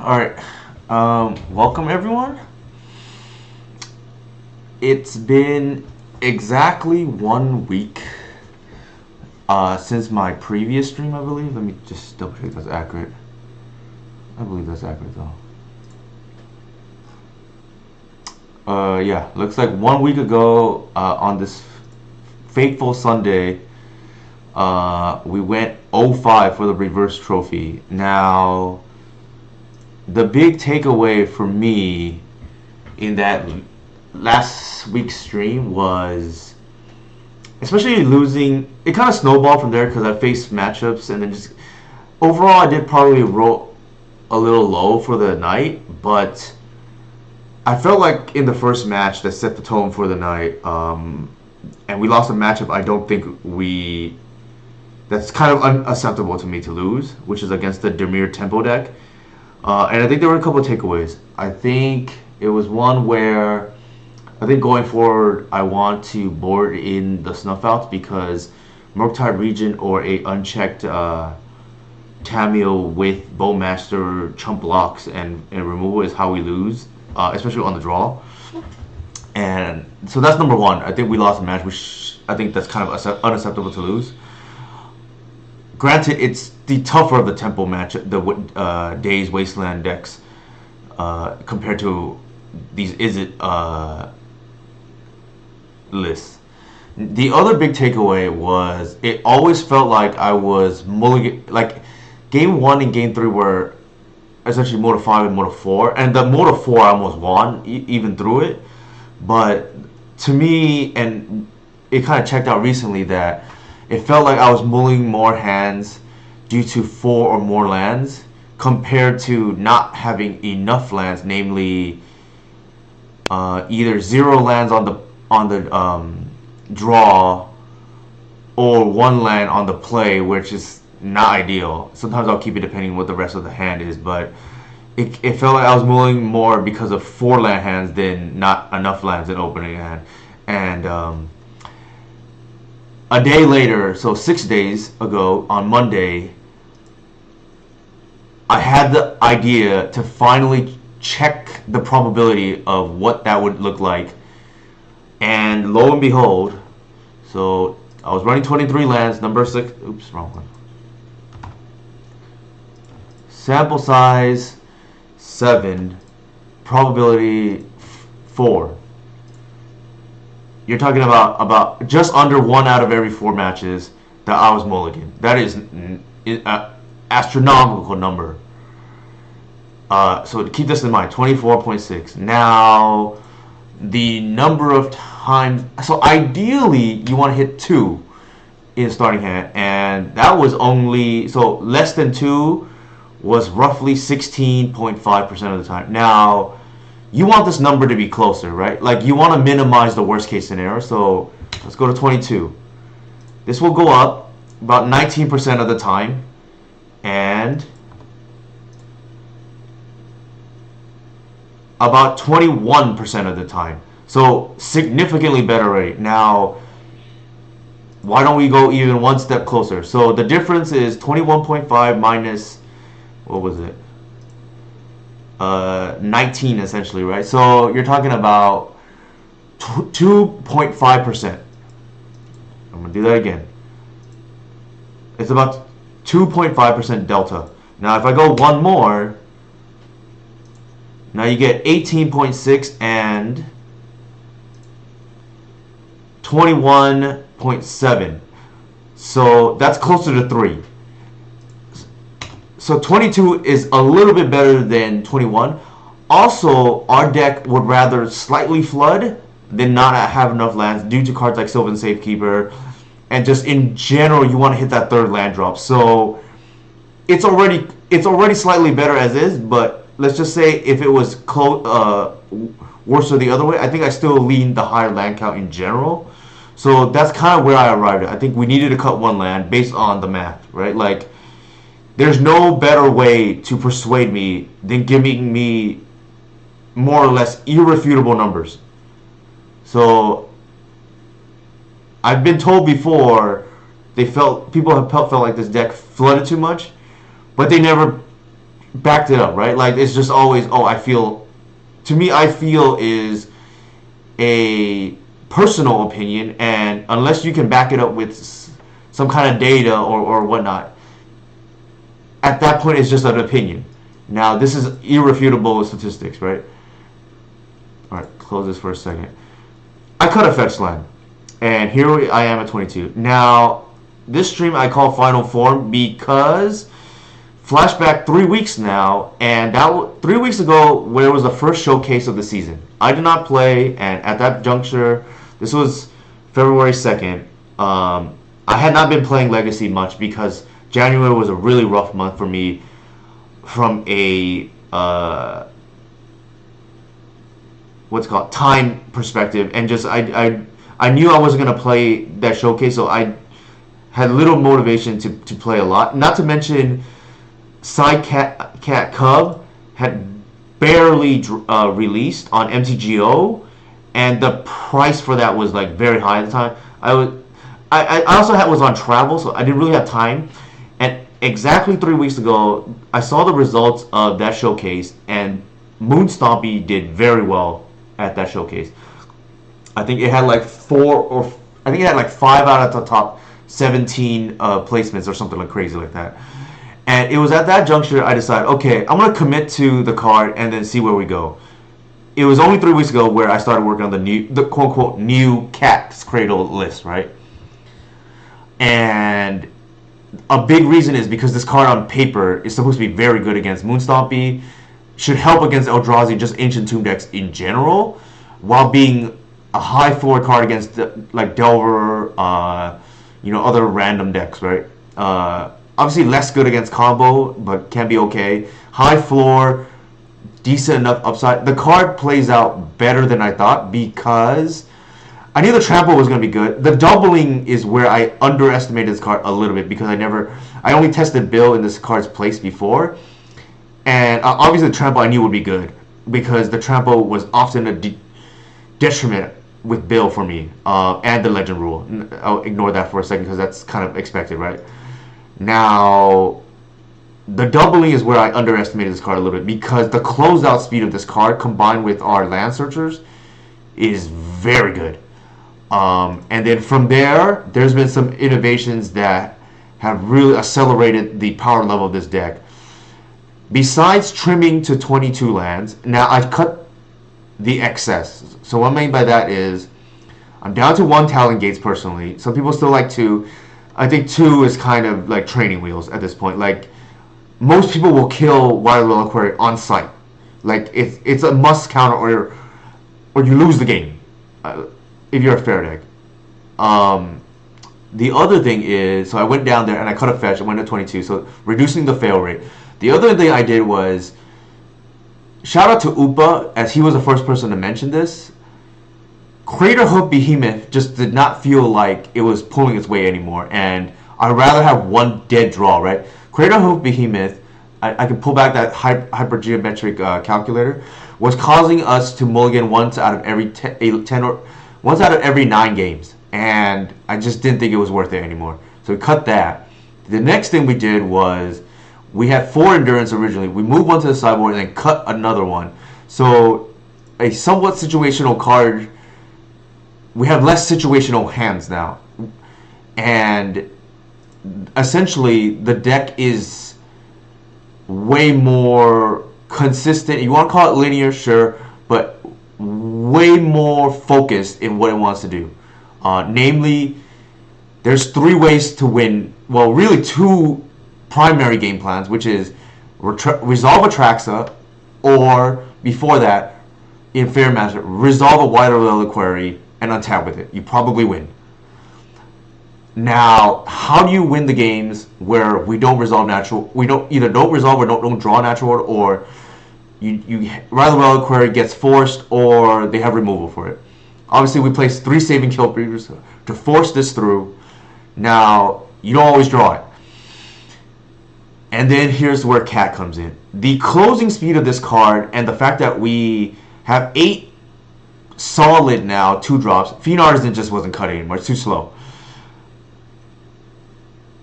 Alright, welcome everyone. It's been exactly 1 week since my previous stream, I believe. Let me just double check that's accurate. I believe that's accurate though. Yeah, looks like 1 week ago on this fateful Sunday, we went 0-5 for the reverse trophy. Now, the big takeaway for me in that last week's stream was, especially losing, it kind of snowballed from there because I faced matchups and then just overall I did probably roll a little low for the night, but I felt like in the first match that set the tone for the night, and we lost a matchup I don't think that's kind of unacceptable to me to lose, which is against the Demir Tempo deck. And I think there were a couple of takeaways. I think it was one where I think going forward I want to board in the snuff outs because Murktide Regent or a unchecked Tamil with Bowmaster chump blocks and removal is how we lose, especially on the draw. And so that's number one. I think we lost a match, which I think that's kind of unacceptable to lose. Granted, it's the tougher of the tempo match, the Days Wasteland decks, compared to these lists. The other big takeaway was it always felt like I was mulligan. Like game 1 and game 3 were essentially mode 5 and mode 4, and the mode 4 I almost won even through it. But to me, and it kind of checked out recently that it felt like I was mulling more hands due to 4 or more lands compared to not having enough lands, namely either 0 lands on the draw or 1 land on the play, which is not ideal. Sometimes I'll keep it depending on what the rest of the hand is, but it felt like I was mulling more because of 4 land hands than not enough lands in opening hand. And a day later, so 6 days ago, on Monday, I had the idea to finally check the probability of what that would look like. And lo and behold, so I was running 23 lands, number 6, oops, wrong one. Sample size 7, probability 4. You're talking about just under 1 out of every 4 matches that I was mulligan. That is an astronomical number. So to keep this in mind, 24.6. Now, the number of times, so ideally you want to hit 2 in starting hand, and that was only, so less than 2 was roughly 16.5% of the time. Now, you want this number to be closer, right? Like, you want to minimize the worst case scenario. So let's go to 22. This will go up about 19% of the time and about 21% of the time. So significantly better rate. Now, why don't we go even one step closer? So the difference is 21.5 minus, what was it? 19 essentially, right? So you're talking about 2.5%. I'm gonna do that again. It's about 2.5% delta. Now if I go one more, now you get 18.6 and 21.7. So that's closer to 3. So 22 is a little bit better than 21. Also, our deck would rather slightly flood than not have enough lands due to cards like Sylvan Safekeeper, and just in general, you want to hit that 3rd land drop. So it's already slightly better as is, but let's just say if it was worse or the other way, I think I still lean the higher land count in general. So that's kind of where I arrived at. I think we needed to cut 1 land based on the math, right? Like, there's no better way to persuade me than giving me more or less irrefutable numbers. So I've been told before people have felt like this deck flooded too much, but they never backed it up, right? Like it's just always, oh, I feel. To me, I feel is a personal opinion, and unless you can back it up with some kind of data or whatnot, at that point it's just an opinion. Now this is irrefutable statistics, right? All right, close this for a second. I cut a fetch line, and here I am at 22. Now this stream I call Final Form because flashback 3 weeks now, and that 3 weeks ago where it was the first showcase of the season. I did not play, and at that juncture, this was February 2nd. I had not been playing Legacy much because January was a really rough month for me from a what's it called, time perspective, and just I knew I wasn't gonna play that showcase, so I had little motivation to play a lot. Not to mention, Cat Cub had barely released on MTGO, and the price for that was like very high at the time. I also was on travel, so I didn't really have time. And exactly 3 weeks ago, I saw the results of that showcase, and Moonstompy did very well at that showcase. I think it had like 5 out of the top 17 placements or something like crazy like that. And it was at that juncture I decided, okay, I'm gonna commit to the card and then see where we go. It was only 3 weeks ago where I started working on the quote unquote new Cat's Cradle list, right? And a big reason is because this card on paper is supposed to be very good against Moonstompy, should help against Eldrazi, just Ancient Tomb decks in general, while being a high floor card against like Delver, other random decks, right? Obviously less good against combo, but can be okay. High floor, decent enough upside. The card plays out better than I thought because I knew the trample was going to be good. The doubling is where I underestimated this card a little bit because I only tested Bill in this card's place before. And obviously the trample I knew would be good because the trample was often a detriment with Bill for me, and the legend rule. I'll ignore that for a second because that's kind of expected, right? Now, the doubling is where I underestimated this card a little bit because the closeout speed of this card combined with our land searchers is very good. And then from there's been some innovations that have really accelerated the power level of this deck. Besides trimming to 22 lands, now I've cut the excess. So what I mean by that is I'm down to 1 Talon Gates personally. Some people still like 2. I think 2 is kind of like training wheels at this point. Like, most people will kill Wild Reliquary on sight. Like, it's a must counter or you lose the game if you're a fair deck. The other thing is, so I went down there and I cut a fetch. I went to 22, so reducing the fail rate. The other thing I did was, shout out to Upa, as he was the first person to mention this. Craterhoof Behemoth just did not feel like it was pulling its weight anymore, and I'd rather have one dead draw, right? Craterhoof Behemoth, I can pull back that hypergeometric calculator, was causing us to mulligan once out of every 9 games, and I just didn't think it was worth it anymore. So we cut that. The next thing we did was, we had 4 endurance originally. We moved one to the sideboard and then cut another one. So a somewhat situational card. We have less situational hands now. And essentially, the deck is way more consistent. You want to call it linear, sure, but way more focused in what it wants to do. Namely, there's 3 ways to win. Well, really 2 primary game plans, which is resolve Atraxa, or before that, in fair matchup, resolve a Wild Reliquary and untap with it. You probably win. Now, how do you win the games where we don't resolve natural? We don't resolve or don't draw natural order, or you Wild Reliquary gets forced, or they have removal for it. Obviously, we place 3 saving kill breeders to force this through. Now, you don't always draw it. And then here's where Cat comes in. The closing speed of this card and the fact that we have 8 solid now 2-drops. Fiend Artisan just wasn't cutting anymore. It's too slow.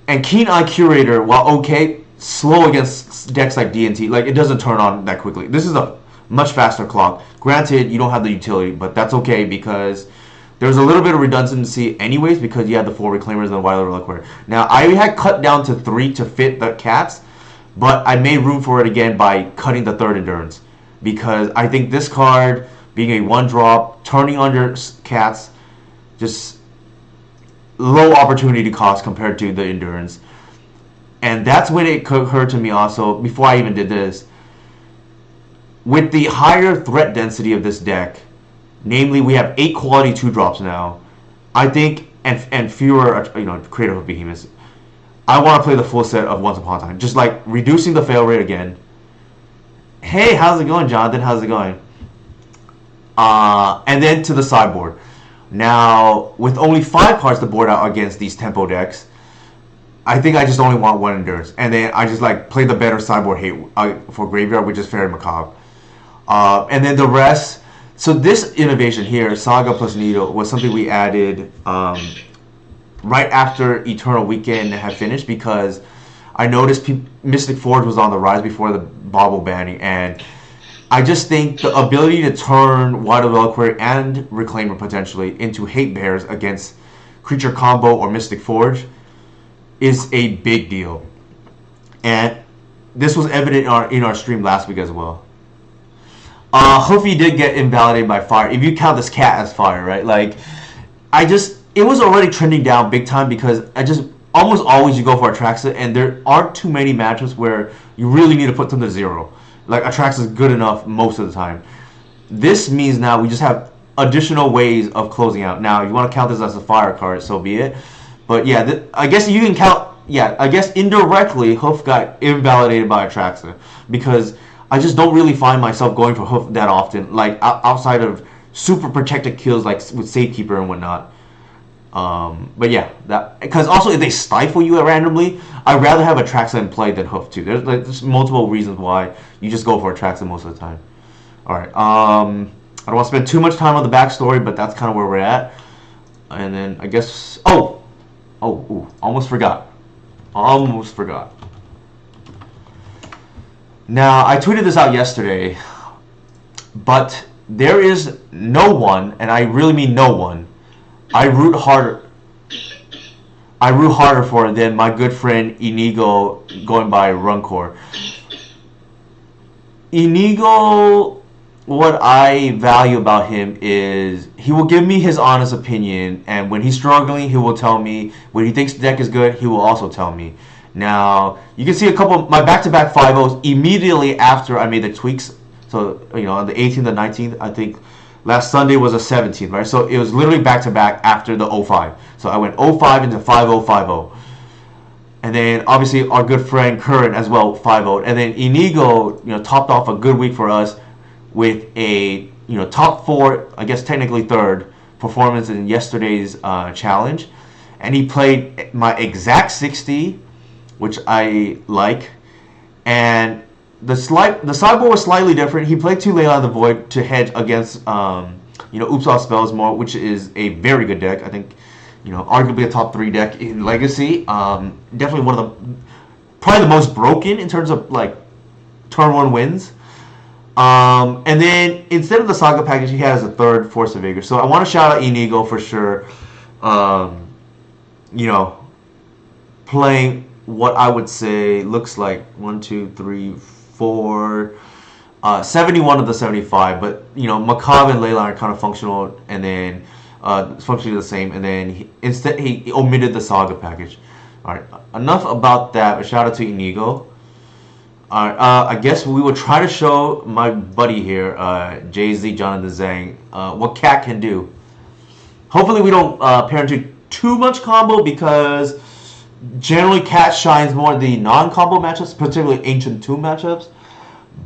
And Keen Eye Curator, while okay, slow against decks like DNT. Like, it doesn't turn on that quickly. This is a much faster clock. Granted, you don't have the utility, but that's okay because there's a little bit of redundancy anyways because you have the 4 Reclaimers and the Wild Reliquary. Now, I had cut down to 3 to fit the cats, but I made room for it again by cutting the 3rd Endurance because I think this card, being a 1-drop, turning on your cats, just low opportunity cost compared to the Endurance. And that's when it occurred to me also, before I even did this, with the higher threat density of this deck, namely we have 8 quality 2-drops now, I think, and fewer, Cradle of Behemoths, I want to play the full set of Once Upon a Time. Just like reducing the fail rate again. Hey, how's it going, Jonathan? How's it going? And then to the sideboard. Now, with only 5 cards to board out against these tempo decks, I think I just only want 1 Endurance. And then I just like play the better sideboard hate for Graveyard, which is Fairy Macabre. And then the rest. So this innovation here, Saga plus Needle, was something we added right after Eternal Weekend had finished because I noticed Mystic Forge was on the rise before the Bauble banning, and I just think the ability to turn Wild Reliquary and Reclaimer potentially into hate bears against Creature Combo or Mystic Forge is a big deal. And this was evident in our stream last week as well. Hoofy did get invalidated by fire. If you count this cat as fire, right? Like, it was already trending down big time because almost always you go for Atraxa, and there aren't too many matchups where you really need to put them to 0. Like, Atraxa is good enough most of the time. This means now we just have additional ways of closing out. Now, if you want to count this as a fire card, so be it. But yeah, I guess you can count. Yeah, I guess indirectly, Hoof got invalidated by Atraxa because I just don't really find myself going for Hoof that often. Like outside of super protected kills, like with Safekeeper and whatnot. But yeah, because also if they stifle you randomly, I'd rather have Atraxa in play than Hoof too. There's multiple reasons why you just go for Atraxa most of the time. All right. I don't want to spend too much time on the backstory, but that's kind of where we're at. And then I guess almost forgot. Now, I tweeted this out yesterday, but there is no one, and I really mean no one, I root harder for than my good friend Inigo, going by Runcor. Inigo, what I value about him is he will give me his honest opinion, and when he's struggling, he will tell me. When he thinks the deck is good, he will also tell me. Now, you can see a couple of my back-to-back 5-0s immediately after I made the tweaks. So, on the 18th and 19th, I think last Sunday was the 17th, right? So, it was literally back-to-back after the 05. So, I went 05 into 5-0, 5-0. And then, obviously, our good friend Curran as well, 5-0. And then Inigo, topped off a good week for us with a, top 4, I guess technically 3rd, performance in yesterday's challenge. And he played my exact 60, which I like, and the sideboard was slightly different. He played 2 Leyline of the Void to hedge against, Oops Off Spells more, which is a very good deck. I think, arguably a top 3 deck in Legacy. Definitely probably the most broken in terms of like turn 1 wins. And then instead of the Saga package, he has a 3rd Force of Vigor. So I want to shout out Inigo for sure. Playing what I would say looks like 71 of the 75, but Macabre and Leyline are kind of functional, and then functionally the same, and then instead he omitted the Saga package. All right, enough about that. A shout out to Inigo. All right, I guess we will try to show my buddy here, Jay-Z Jonathan Zhang, what Cat can do. Hopefully we don't pair into too much combo because generally, Cat shines more in the non-combo matchups, particularly Ancient Tomb matchups.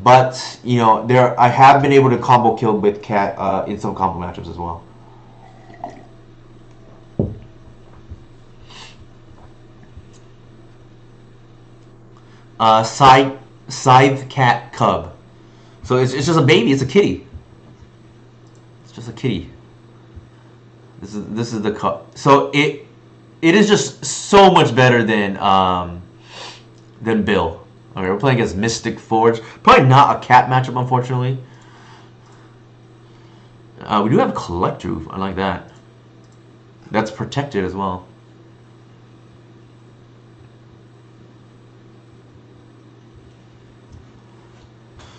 But, I have been able to combo kill with Cat in some combo matchups as well. Scythe Cat Cub. So it's just a baby. It's a kitty. It's just a kitty. This is the cub. So it is just so much better than Bill. Okay, we're playing against Mystic Forge. Probably not a cat matchup, unfortunately. We do have a Collector Oof. I like that. That's protected as well.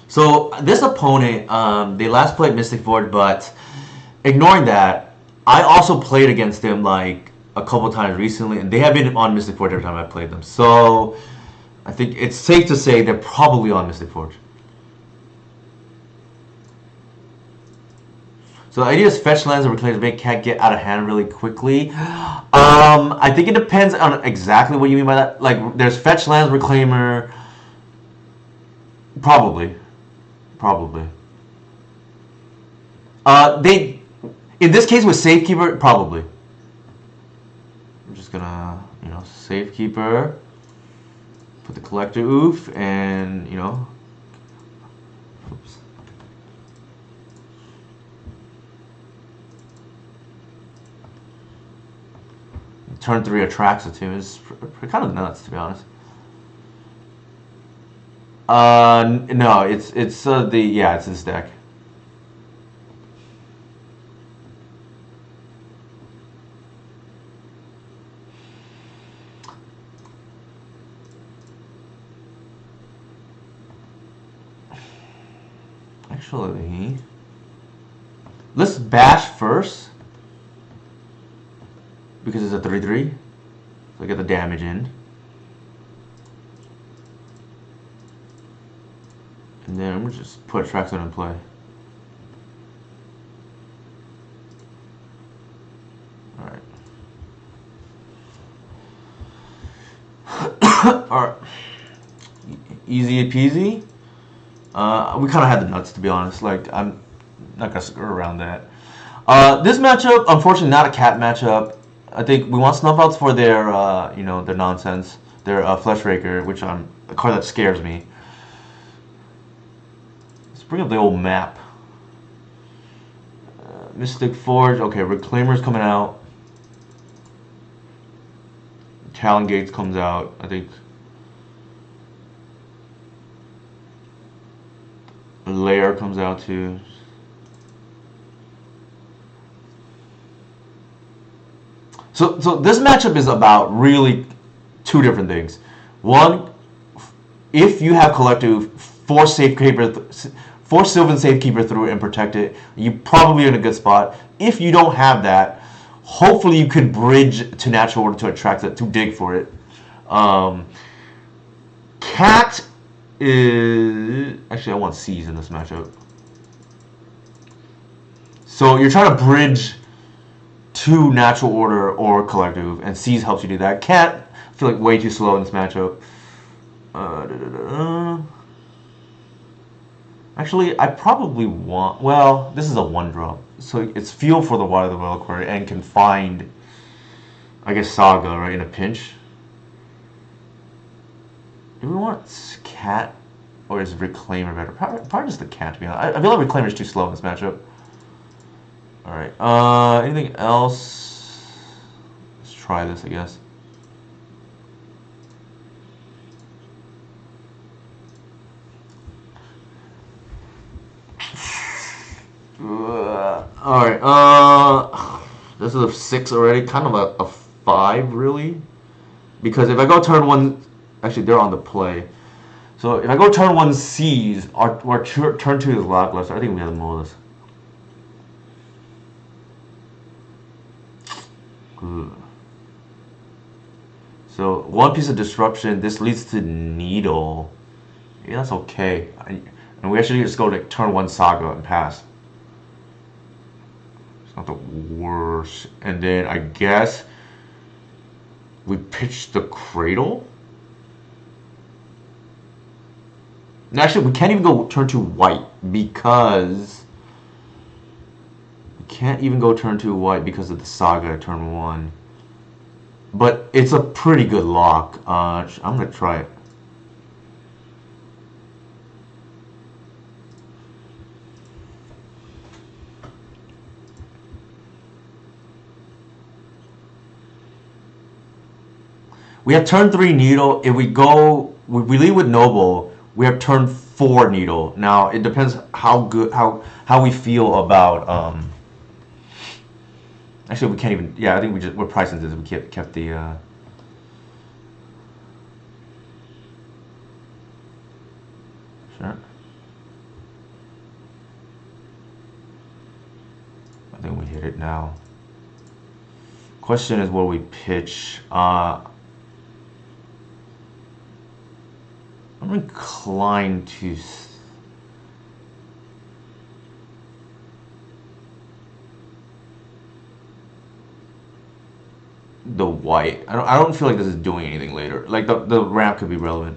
So this opponent, they last played Mystic Forge, but ignoring that, I also played against them like a couple times recently, and they have been on Mystic Forge every time I played them. So I think it's safe to say they're probably on Mystic Forge. So the idea is fetch lands and reclaimers make cat get out of hand really quickly. I think it depends on exactly what you mean by that. Like, there's fetch lands, reclaimer. Probably. They, in this case with Safekeeper, probably. I'm just gonna, Safekeeper, put the Collector Oof, and, oops. Turn 3 attracts it to me. It's kind of nuts, to be honest. No, it's it's this deck. Actually, let's bash first because it's a 3/3, so I get the damage in. And then I'm gonna just put Traxxon in play. Alright. Alright. Easy peasy. We kind of had the nuts, to be honest. Like, I'm not gonna screw around that. This matchup, unfortunately, not a cat matchup. I think we want Snuff Outs for their, their nonsense. Their Flesh Raker, which I'm a card that scares me. Let's bring up the old map. Mystic Forge. Okay, Reclaimer's coming out. Talon Gates comes out. I think. Lair comes out too. So this matchup is about really two different things. One, if you have Collective, force Sylvan Safekeeper through it and protect it, you're probably in a good spot. If you don't have that, hopefully you can bridge to Natural Order to attract it, to dig for it. Cat is... Actually, I want Seize in this matchup. So you're trying to bridge to Natural Order or Collective, and Seize helps you do that. Cat, I feel like way too slow in this matchup. Actually, I probably want... Well, this is a 1-drop. So it's Fuel for the Water of the Reliquary and can find, I guess, Saga, right, in a pinch. Do we want Cat or is Reclaimer better? Probably just the Cat, to be honest. I feel like Reclaimer is too slow in this matchup. Alright, anything else? Let's try this, I guess. Alright, this is a 6 already, kind of a 5, really. Because if I go turn 1, actually they're on the play. So if I go turn 1 Seize, our turn 2 is Lackluster. I think we have to mow this. So 1 piece of disruption. This leads to Needle. Yeah, that's okay. And we actually just go to turn 1 Saga and pass. It's not the worst. And then I guess we pitch the Cradle. And actually, we can't even go turn 2 white because we can't even go turn 2 white because of the Saga at turn 1. But it's a pretty good lock. I'm gonna try it. We have turn 3 Needle. If we go we lead with Noble. We have turn 4 Needle. Now it depends how good how we feel about. Actually, we can't even. Yeah, I think we're pricing this. We kept the. Sure. I think we hit it now. Question is what we pitch. I'm inclined to. The white. I don't feel like this is doing anything later. Like the ramp could be relevant.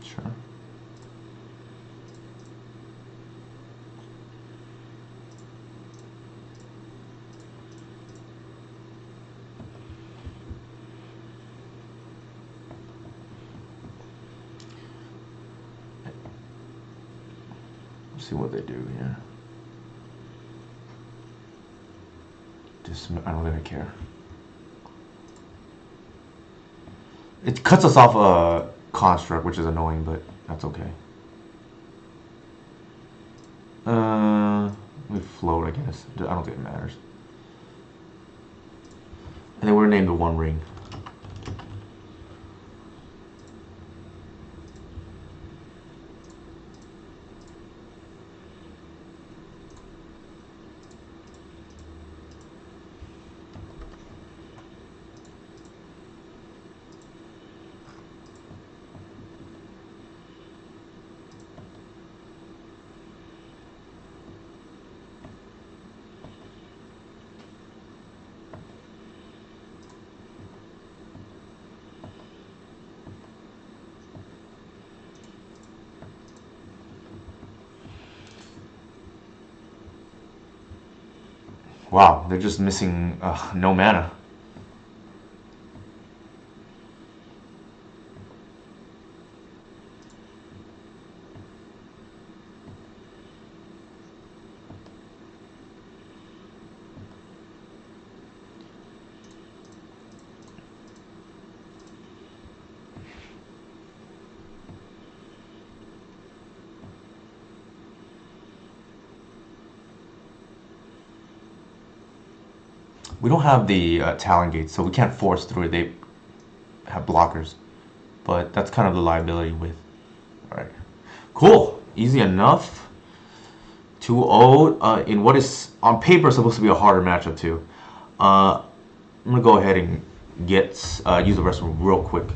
Sure. Let's see what they do here. I don't really care. It cuts us off a construct, which is annoying, but that's okay. We float, I guess. I don't think it matters. And then we're named the One Ring. Wow, they're just missing no mana. We don't have the talent gates, so we can't force through it. They have blockers, but that's kind of the liability with. All right, cool, easy enough. 2-0 in what is on paper supposed to be a harder matchup too. I'm gonna go ahead and get use the restroom real quick.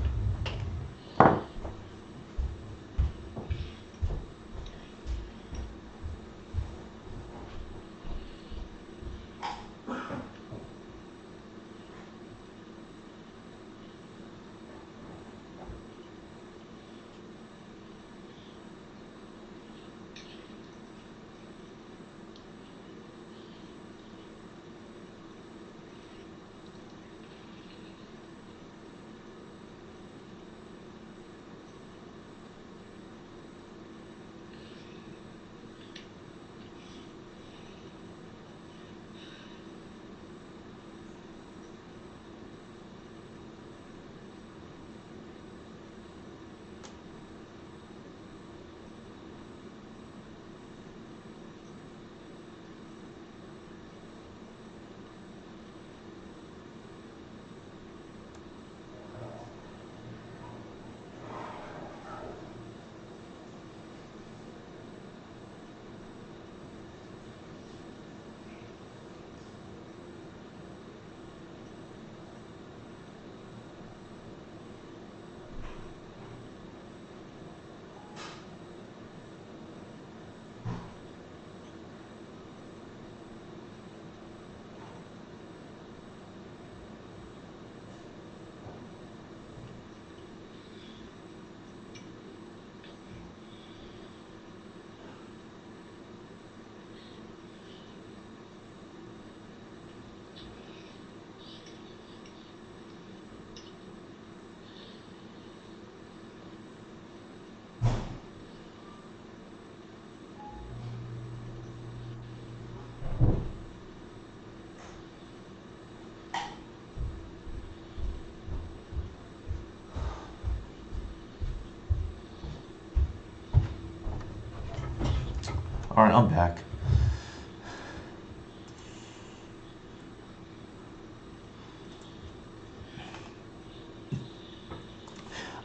Alright, I'm back.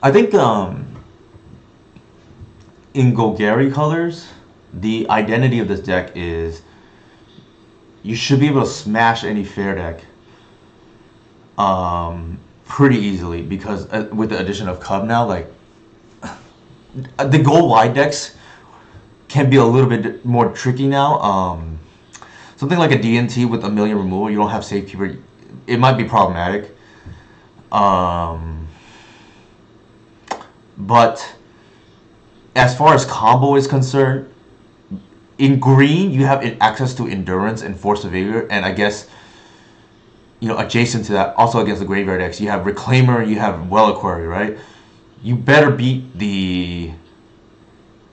I think in Golgari colors, the identity of this deck is you should be able to smash any fair deck pretty easily, because with the addition of Cub now, like the gold wide decks can be a little bit more tricky now. Something like a DNT with a million removal, you don't have Safekeeper, it might be problematic. But as far as combo is concerned, in green you have access to Endurance and Force of Vigor, and I guess, you know, adjacent to that, also against the graveyard decks, you have Reclaimer, you have Well Quarry, right? You better beat the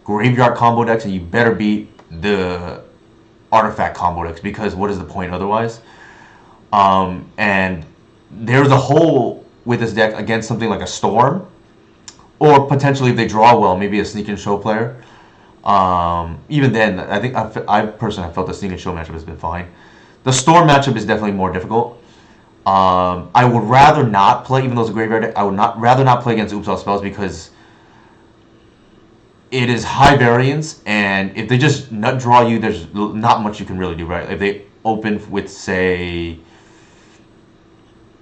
graveyard combo decks, and you better beat the artifact combo decks, because what is the point otherwise? And there's a hole with this deck against something like a Storm, or potentially if they draw well, maybe a Sneak and Show player. Even then, I think I personally have felt the Sneak and Show matchup has been fine. The Storm matchup is definitely more difficult. I would rather not play, even though it's a graveyard deck, I would rather not play against Oops All Spells, because it is high variance, and if they just nut draw you, there's not much you can really do, right? If they open with, say,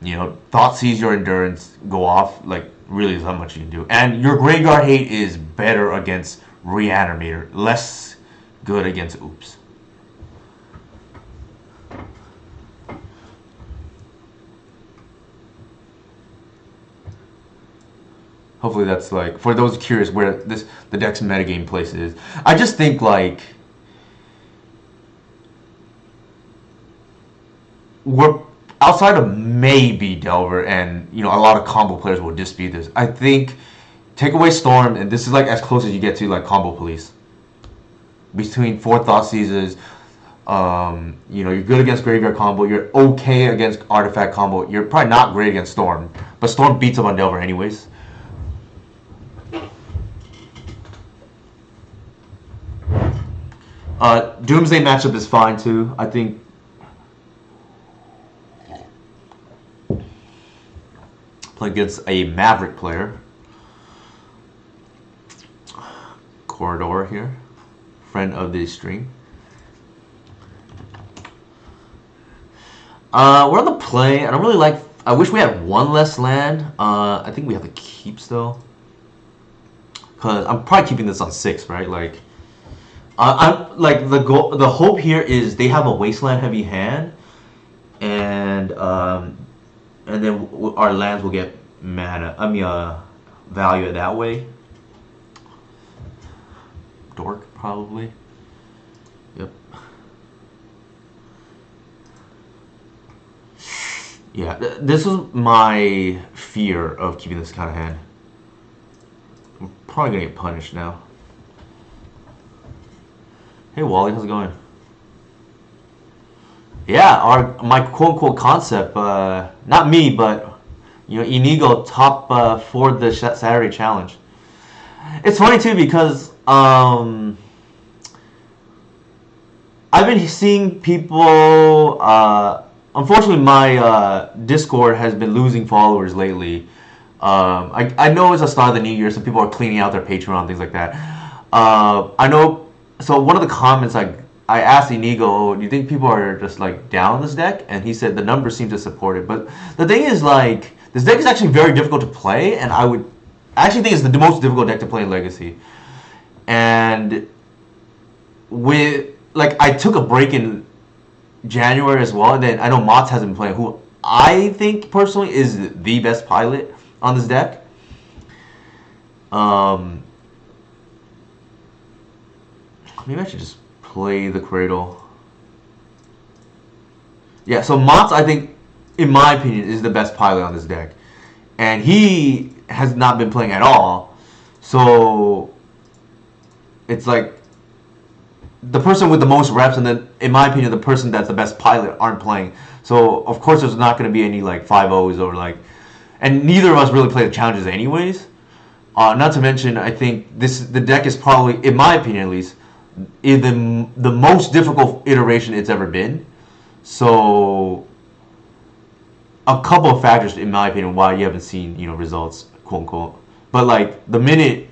you know, Thoughtseize your Endurance, go off, like, really there's not much you can do. And your Graveyard Hate is better against Reanimator, less good against Oops. Hopefully that's, like, for those curious where the deck's metagame place is. I just think, like, we're outside of maybe Delver, and, you know, a lot of combo players will dispute this. I think take away Storm, and this is like as close as you get to like Combo Police. Between 4 Thoughtseizes, you know, you're good against Graveyard combo, you're okay against Artifact combo, you're probably not great against Storm, but Storm beats up on Delver anyways. Doomsday matchup is fine too. I think play against a Maverick player. Corridor here, friend of the stream. We're on the play. I don't really like. I wish we had one less land. I think we have to keep still, cause I'm probably keeping this on 6, right? Like. I'm like the goal. The hope here is they have a wasteland heavy hand, and then our lands will get mana. I mean, value that way. Dork probably. Yep. Yeah, this is my fear of keeping this kind of hand. We're probably gonna get punished now. Hey Wally, how's it going? Yeah, my quote-unquote concept, not me, but you know, Inigo top for the Saturday challenge. It's funny too because I've been seeing people. Unfortunately, my Discord has been losing followers lately. I know it's the start of the new year, so people are cleaning out their Patreon, things like that. I know. So one of the comments I asked Inigo, oh, do you think people are just like down on this deck? And he said the numbers seem to support it. But the thing is, like, this deck is actually very difficult to play, and I actually think it's the most difficult deck to play in Legacy. And with like, I took a break in January as well, and then I know Mott's hasn't been playing, who I think personally is the best pilot on this deck. Maybe I should just play the Cradle. Yeah, so Mott's, I think, in my opinion, is the best pilot on this deck. And he has not been playing at all. So it's like the person with the most reps, and then, in my opinion, the person that's the best pilot aren't playing. So, of course, there's not going to be any, like, 5-0s or, like... And neither of us really play the challenges anyways. Not to mention, I think the deck is probably, in my opinion at least, in the most difficult iteration it's ever been. So a couple of factors, in my opinion, why you haven't seen results, quote unquote. But like the minute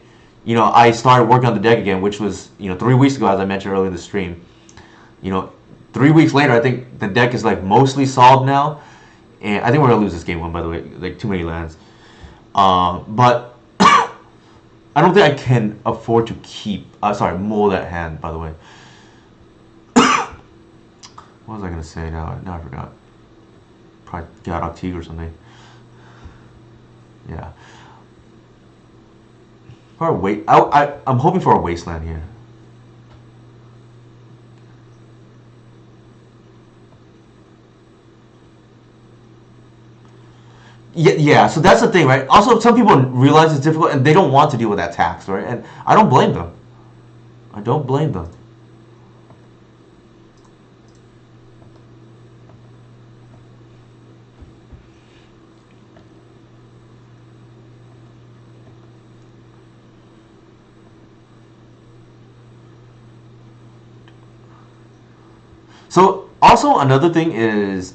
I started working on the deck again, which was 3 weeks ago, as I mentioned earlier in the stream. 3 weeks later, I think the deck is like mostly solved now, and I think we're gonna lose this game one, by the way, like too many lands. But I don't think I can afford to keep. Mull that hand. By the way, what was I gonna say now? Now I forgot. Probably got Octig or something. Yeah. Probably I'm hoping for a wasteland here. Yeah, so that's the thing, right? Also, some people realize it's difficult and they don't want to deal with that tax, right? And I don't blame them. I don't blame them. So, also another thing is,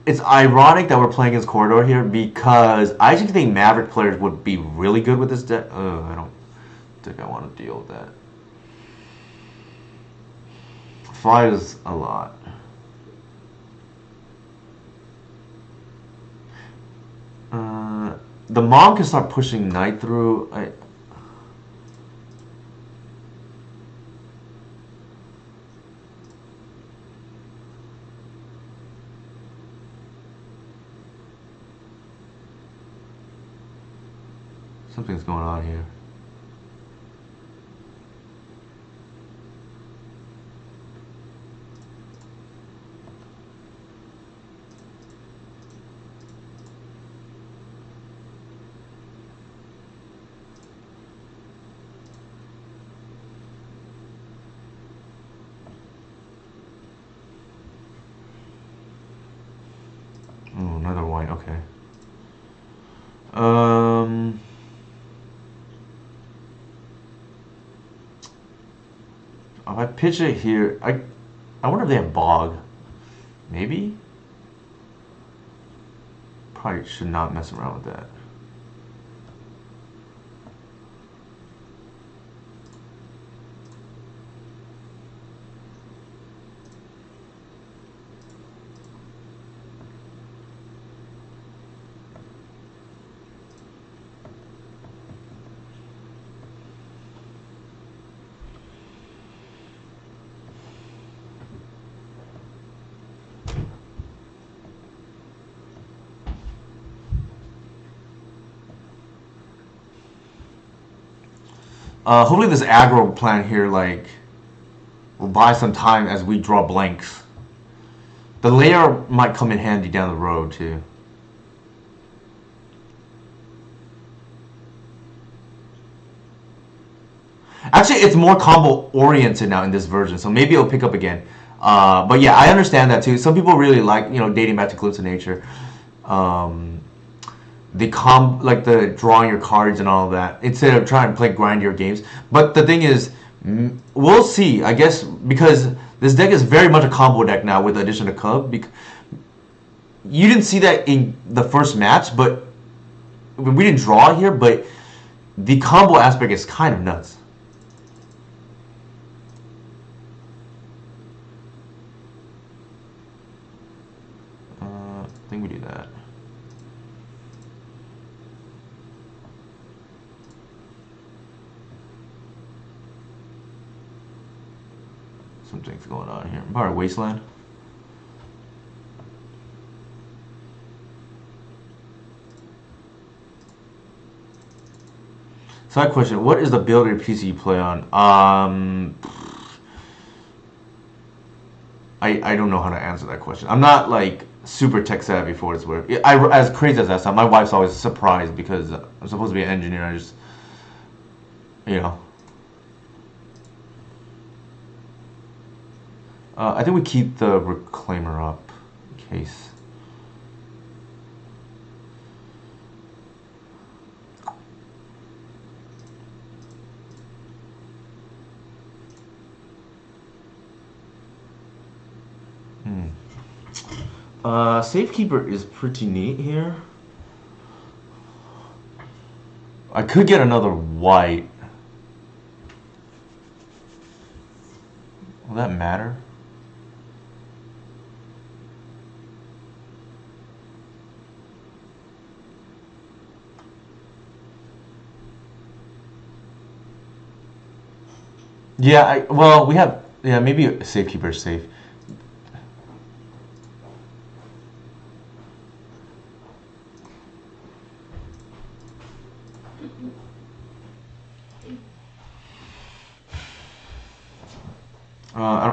it's ironic that we're playing against Corridor here because I actually think Maverick players would be really good with this deck. I don't think I want to deal with that. 5 is a lot. The mom can start pushing Knight through. Something's going on here. Oh, another white. Okay. If I pitch it here, I wonder if they have bog. Maybe? Probably should not mess around with that. Hopefully this aggro plan here, like, will buy some time as we draw blanks. The layer might come in handy down the road, too. Actually, it's more combo oriented now in this version, so maybe it'll pick up again. But yeah, I understand that too. Some people really like, dating back to Glimpse of Nature. Like the drawing your cards and all of that, instead of trying to play grindier games. But the thing is, we'll see, I guess, because this deck is very much a combo deck now with the addition of Cub. You didn't see that in the first match, but we didn't draw here, but the combo aspect is kind of nuts. I think we do that. Something's going on here. Bar Wasteland. Side question: what is the build or PC you play on? I don't know how to answer that question. I'm not like super tech savvy for what it's worth. As crazy as that sounds, my wife's always surprised because I'm supposed to be an engineer. I just, I think we keep the Reclaimer up in case. Safekeeper is pretty neat here. I could get another white. Will that matter? Yeah, well, we have, yeah, maybe a Safekeeper is safe.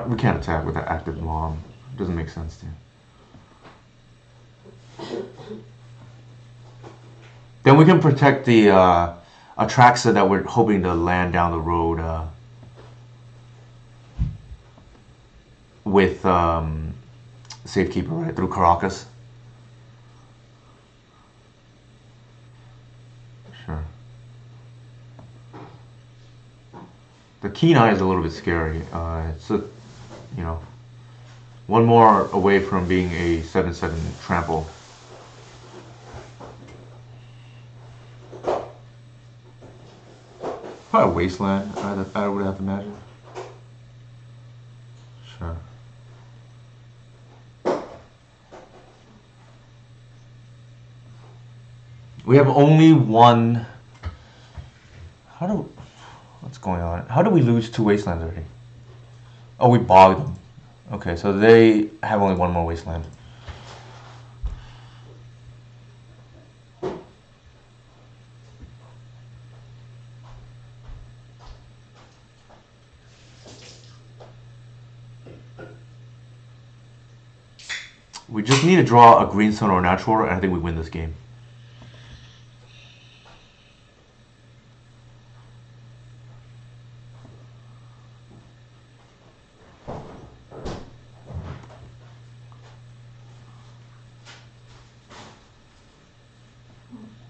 We can't attack with that active mob. It doesn't make sense to. Then we can protect the Atraxa that we're hoping to land down the road with Safekeeper, right, through Caracas. Sure. The Keen Eye is a little bit scary. It's a, you know, one more away from being a 7/7 trample. Probably a Wasteland, I would have to imagine. Sure. We have only one. What's going on? How do we lose 2 Wastelands already? Oh, we bogged them. Okay, so they have only one more Wasteland. We just need to draw a green sun or a natural order, and I think we win this game.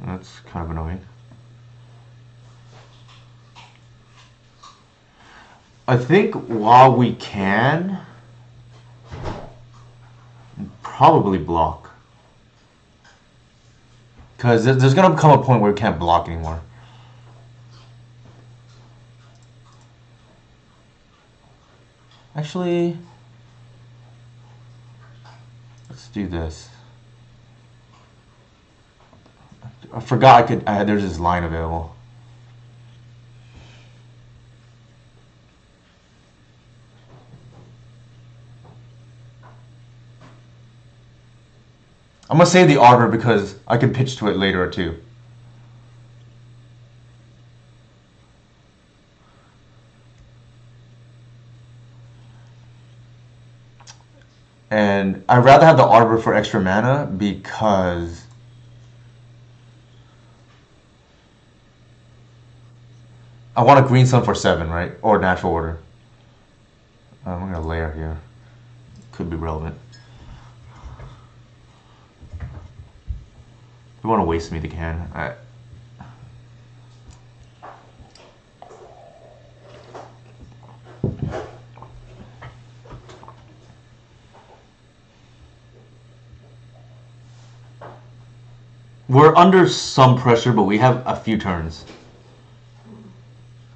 That's kind of annoying. I think while we can, probably block. Because there's going to come a point where we can't block anymore. Actually, let's do this. I forgot there's this line available. I'm going to save the Arbor because I can pitch to it later too. And I'd rather have the Arbor for extra mana because I want a green sun for 7, right? Or natural order. I'm going to layer here. Could be relevant. If you want to waste me, they can. We're under some pressure, but we have a few turns.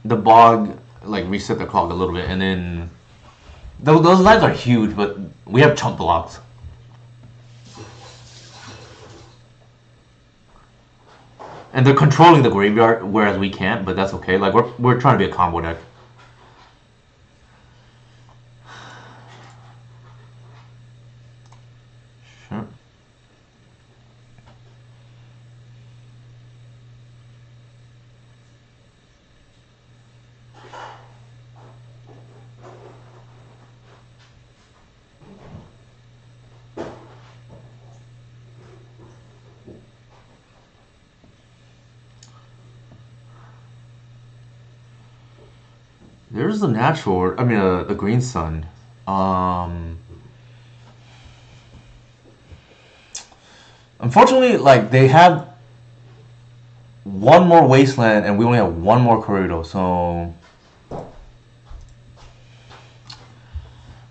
The bog like reset the clock a little bit, and then those lives are huge, but we have chump blocks. And they're controlling the graveyard, whereas we can't, but that's okay. Like we're trying to be a combo deck. Sure. There's the natural, I mean, the green sun. Unfortunately, like they have one more wasteland, and we only have one more corridor. So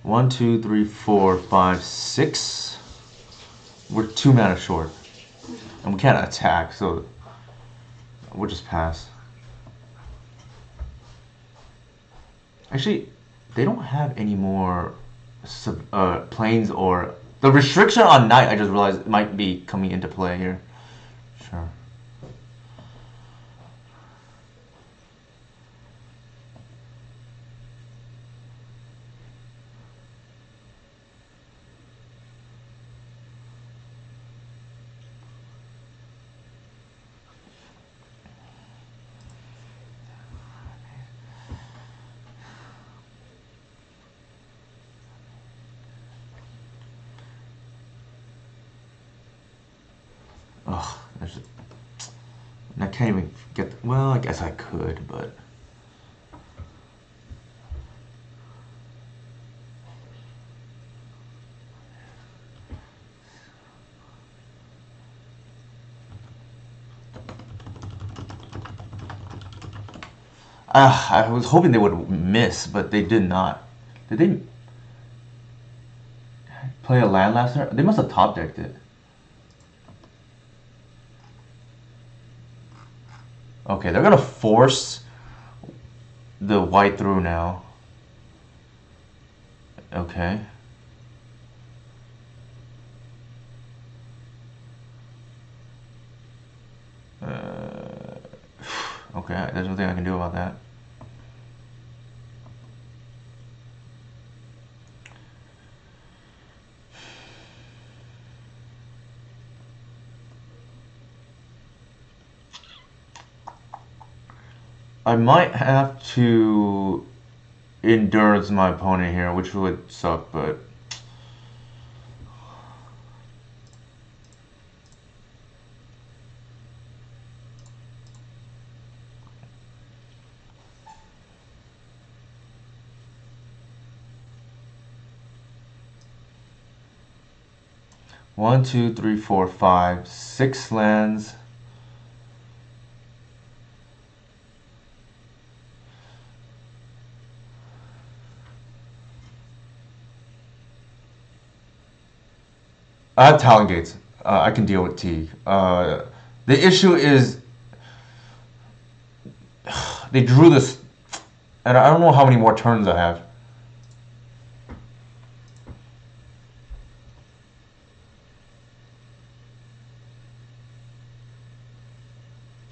1, 2, 3, 4, 5, 6. We're 2 mana short. And we can't attack, so we'll just pass. Actually, they don't have any more planes or... The restriction on night, I just realized, might be coming into play here. Sure. Ugh, I can't even get... Well, I guess I could, but... I was hoping they would miss, but they did not. Did they play a land last turn? They must have top decked it. Okay, they're gonna force the white through now. Okay. Okay, there's nothing I can do about that. I might have to endurance my opponent here, which would suck, but... One, two, three, four, five, 6 lands. I have Talon Gates. I can deal with Teague. The issue is they drew this, and I don't know how many more turns I have.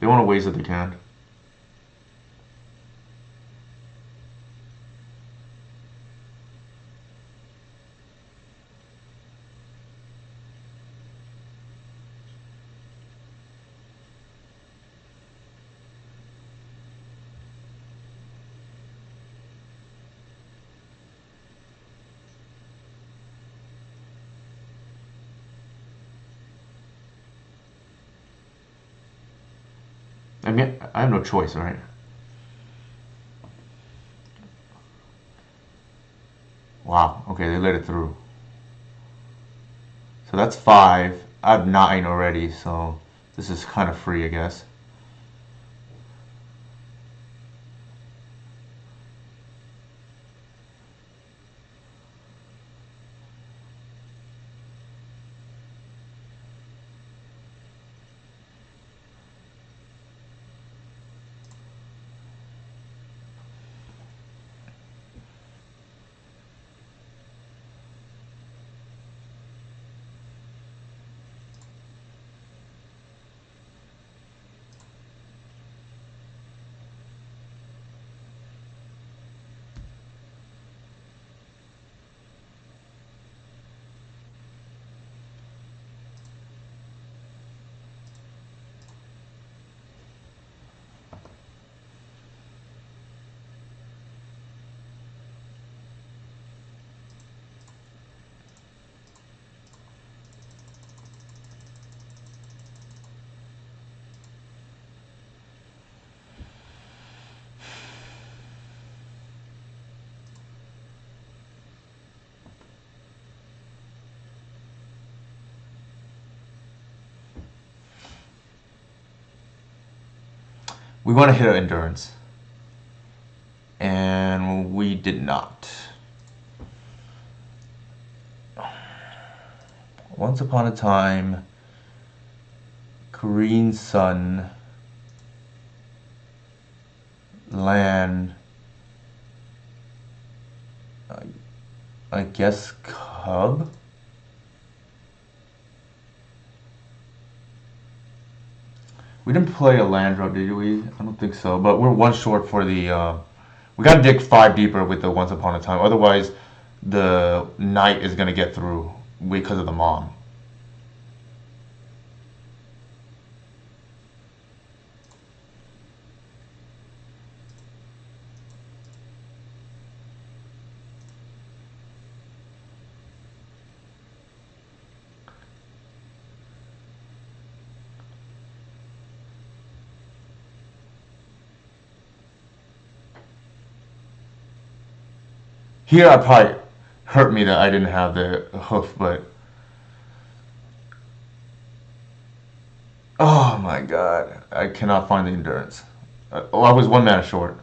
They want to waste if they can. I mean, I have no choice, right? Wow, okay, they let it through. So that's 5. I have 9 already, so this is kind of free, I guess. We want to hit our endurance. And we did not. Once upon a time, Green Sun, land, I guess Cub? We didn't play a land drop, did we? I don't think so, but we're one short for the, we gotta dig 5 deeper with the Once Upon a Time, otherwise the knight is gonna get through because of the mom. Here I probably hurt me that I didn't have the hoof, but oh my god, I cannot find the endurance. Oh, I was 1 mana short.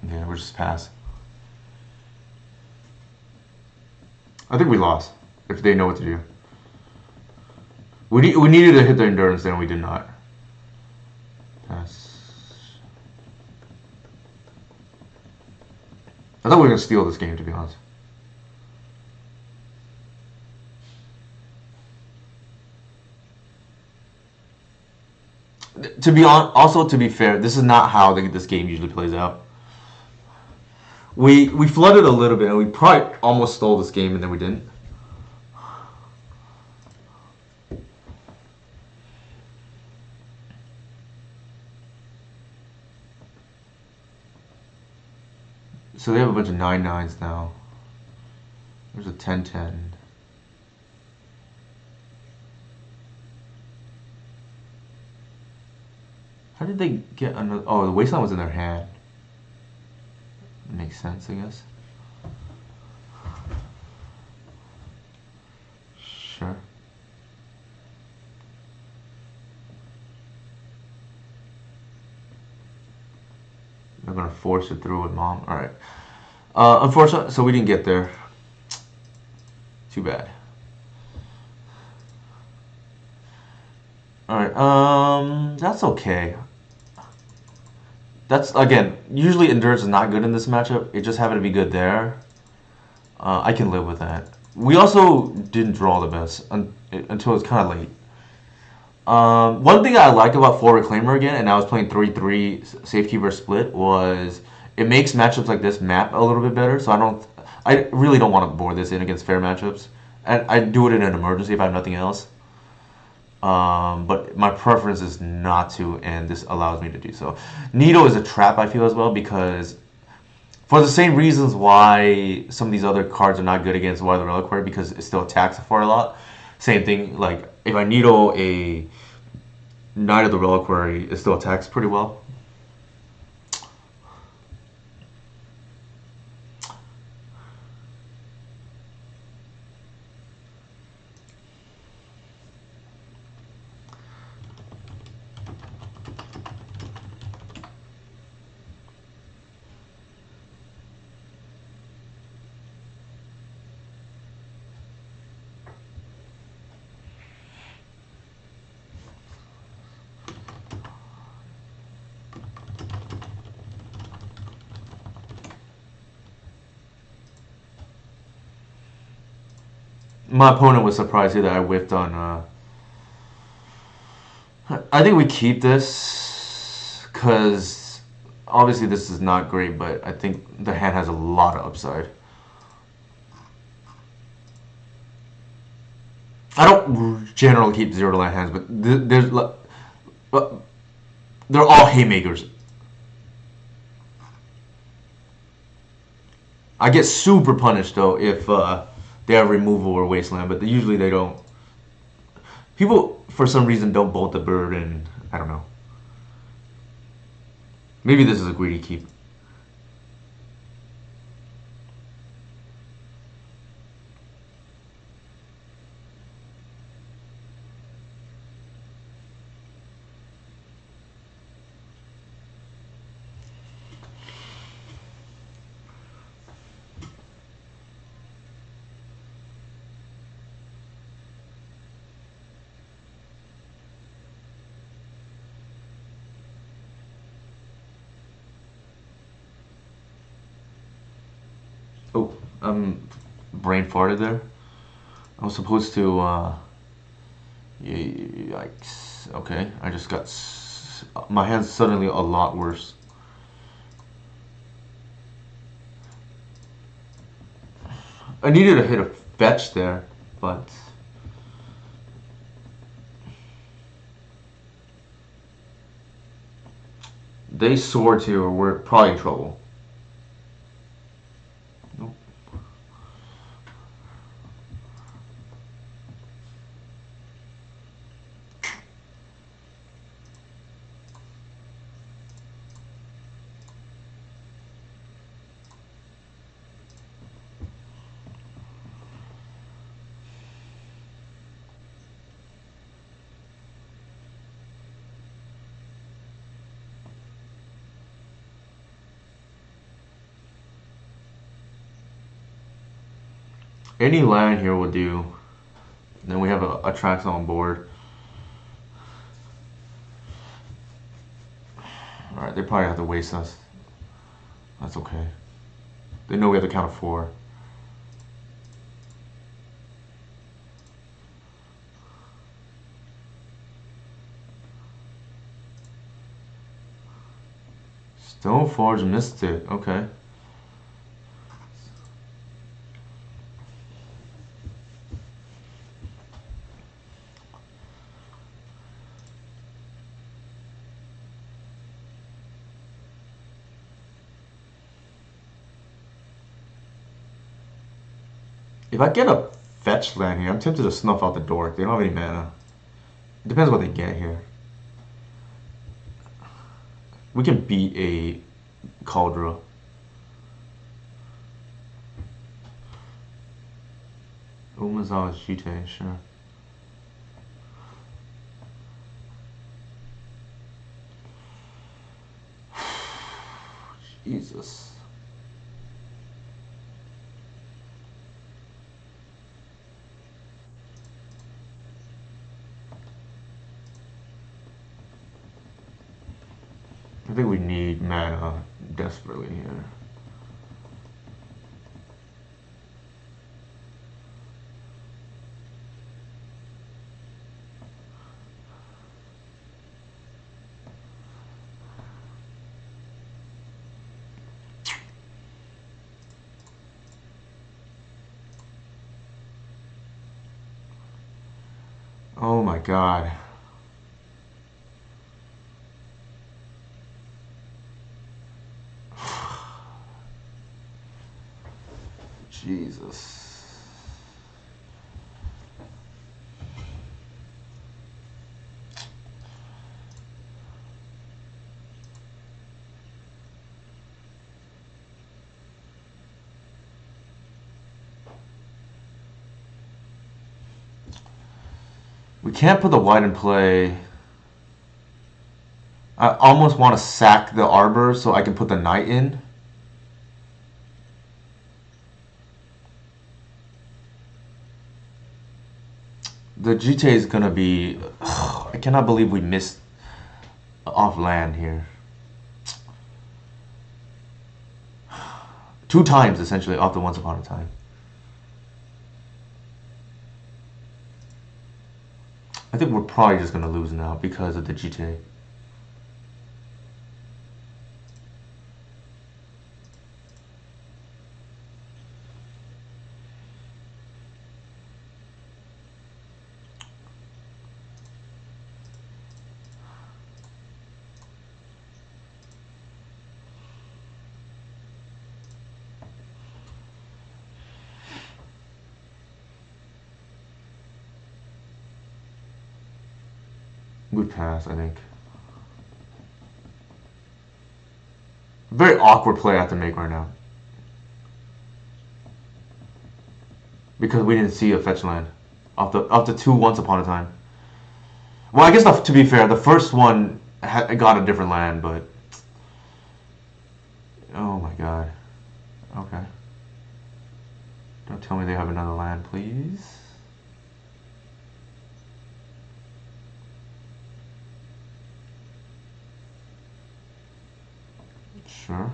Yeah, we're just pass. I think we lost, if they know what to do. We needed to hit the endurance, then we did not. Pass. I thought we were going to steal this game, to be honest. To be also to be fair, this is not how this game usually plays out. We flooded a little bit, and we probably almost stole this game, and then we didn't. So they have a bunch of 9/9s now. There's a 10/10. How did they get another? Oh, the wasteland was in their hand. Makes sense, I guess. Sure. They're gonna force it through with mom. All right. Unfortunately, so we didn't get there. Too bad. All right. That's okay. That's again. Usually, endurance is not good in this matchup. It just happened to be good there. I can live with that. We also didn't draw the best until it's kind of late. One thing I like about 4 Reclaimer again, and I was playing 3/3 Safekeeper Split, was it makes matchups like this map a little bit better. So I really don't want to board this in against fair matchups. And I do it in an emergency if I have nothing else. But my preference is not to, and this allows me to do so. Needle is a trap, I feel, as well, because for the same reasons why some of these other cards are not good against Wild Reliquary, because it still attacks for a lot. Same thing, like if I needle a Knight of the Reliquary, it still attacks pretty well. My opponent was surprised here that I whiffed on. I think we keep this because obviously this is not great, but I think the hand has a lot of upside. I don't generally keep 0 to land hands, but they're all haymakers. I get super punished though if they have removal or wasteland, but usually they don't. People for some reason don't bolt the bird, and I don't know. Maybe this is a greedy keep. Brain farted there. I was supposed to, yikes. Okay, I just got, my hand's suddenly a lot worse. I needed to hit a fetch there, but they soared here, we're probably in trouble. Nope. Any land here will do. Then we have a tracks on board. Alright, they probably have to waste us. That's okay. They know we have to count of 4. Stoneforge Mystic, okay. If I get a fetch land here, I'm tempted to snuff out the dork. They don't have any mana. It depends what they get here. We can beat a Cauldron. Umazawa's Jite, sure. Jesus. I think we need mana desperately here. Oh my god. Jesus. We can't put the white in play. I almost want to sack the Arbor so I can put the knight in. The GT is gonna be... I cannot believe we missed off land here. 2 times, essentially, off the Once Upon a Time. I think we're probably just gonna lose now because of the GTA. Good pass, I think. Very awkward play I have to make right now. Because we didn't see a fetch land. Off the 2 Once Upon a Time. Well, I guess to be fair, the first one got a different land, but... Oh my god. Okay. Don't tell me they have another land, please. Sure.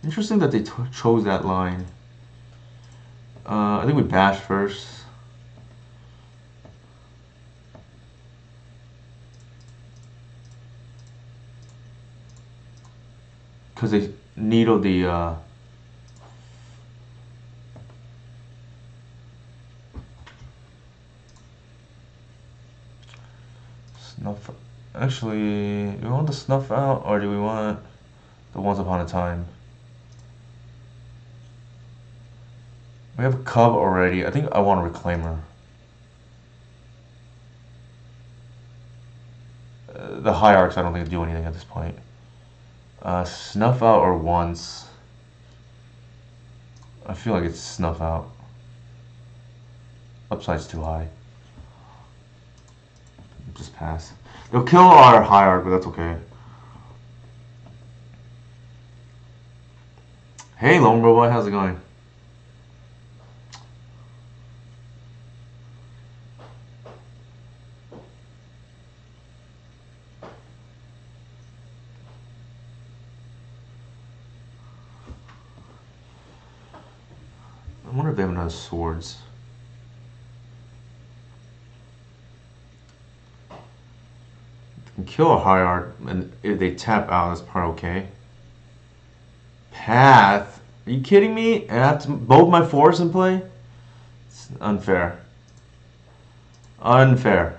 Interesting that they chose that line. I think we bash first. Because they needle the snuff. Actually, do we want the snuff out or do we want the once upon a time? We have a cub already. I think I want a reclaimer. The hierarchs I don't think do anything at this point. Snuff out or once. I feel like it's snuff out. Upside's too high. Just pass. They'll kill our hierarch, but that's okay. Hey, Lone Robot, how's it going? I wonder if they have enough swords. They can kill a hierarch, and if they tap out, that's probably okay. Path? Are you kidding me? And I have to, both my forests in play? It's unfair. Unfair.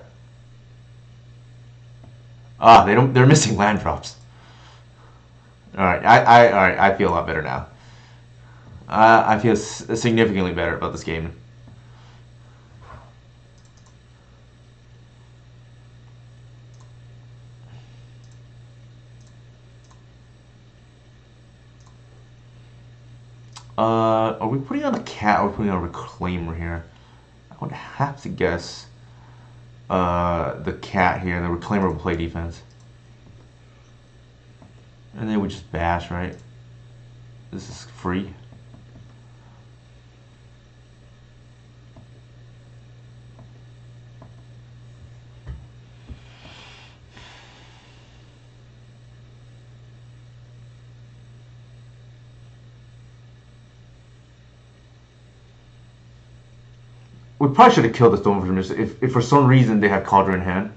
Ah, they're missing land drops. Alright, I feel a lot better now. I feel significantly better about this game. Are we putting on a cat or putting on a reclaimer here? I would have to guess the cat here. The reclaimer will play defense. And then we just bash, right? This is free. We probably should have killed the Stonefisher if for some reason they had Cauldron in hand.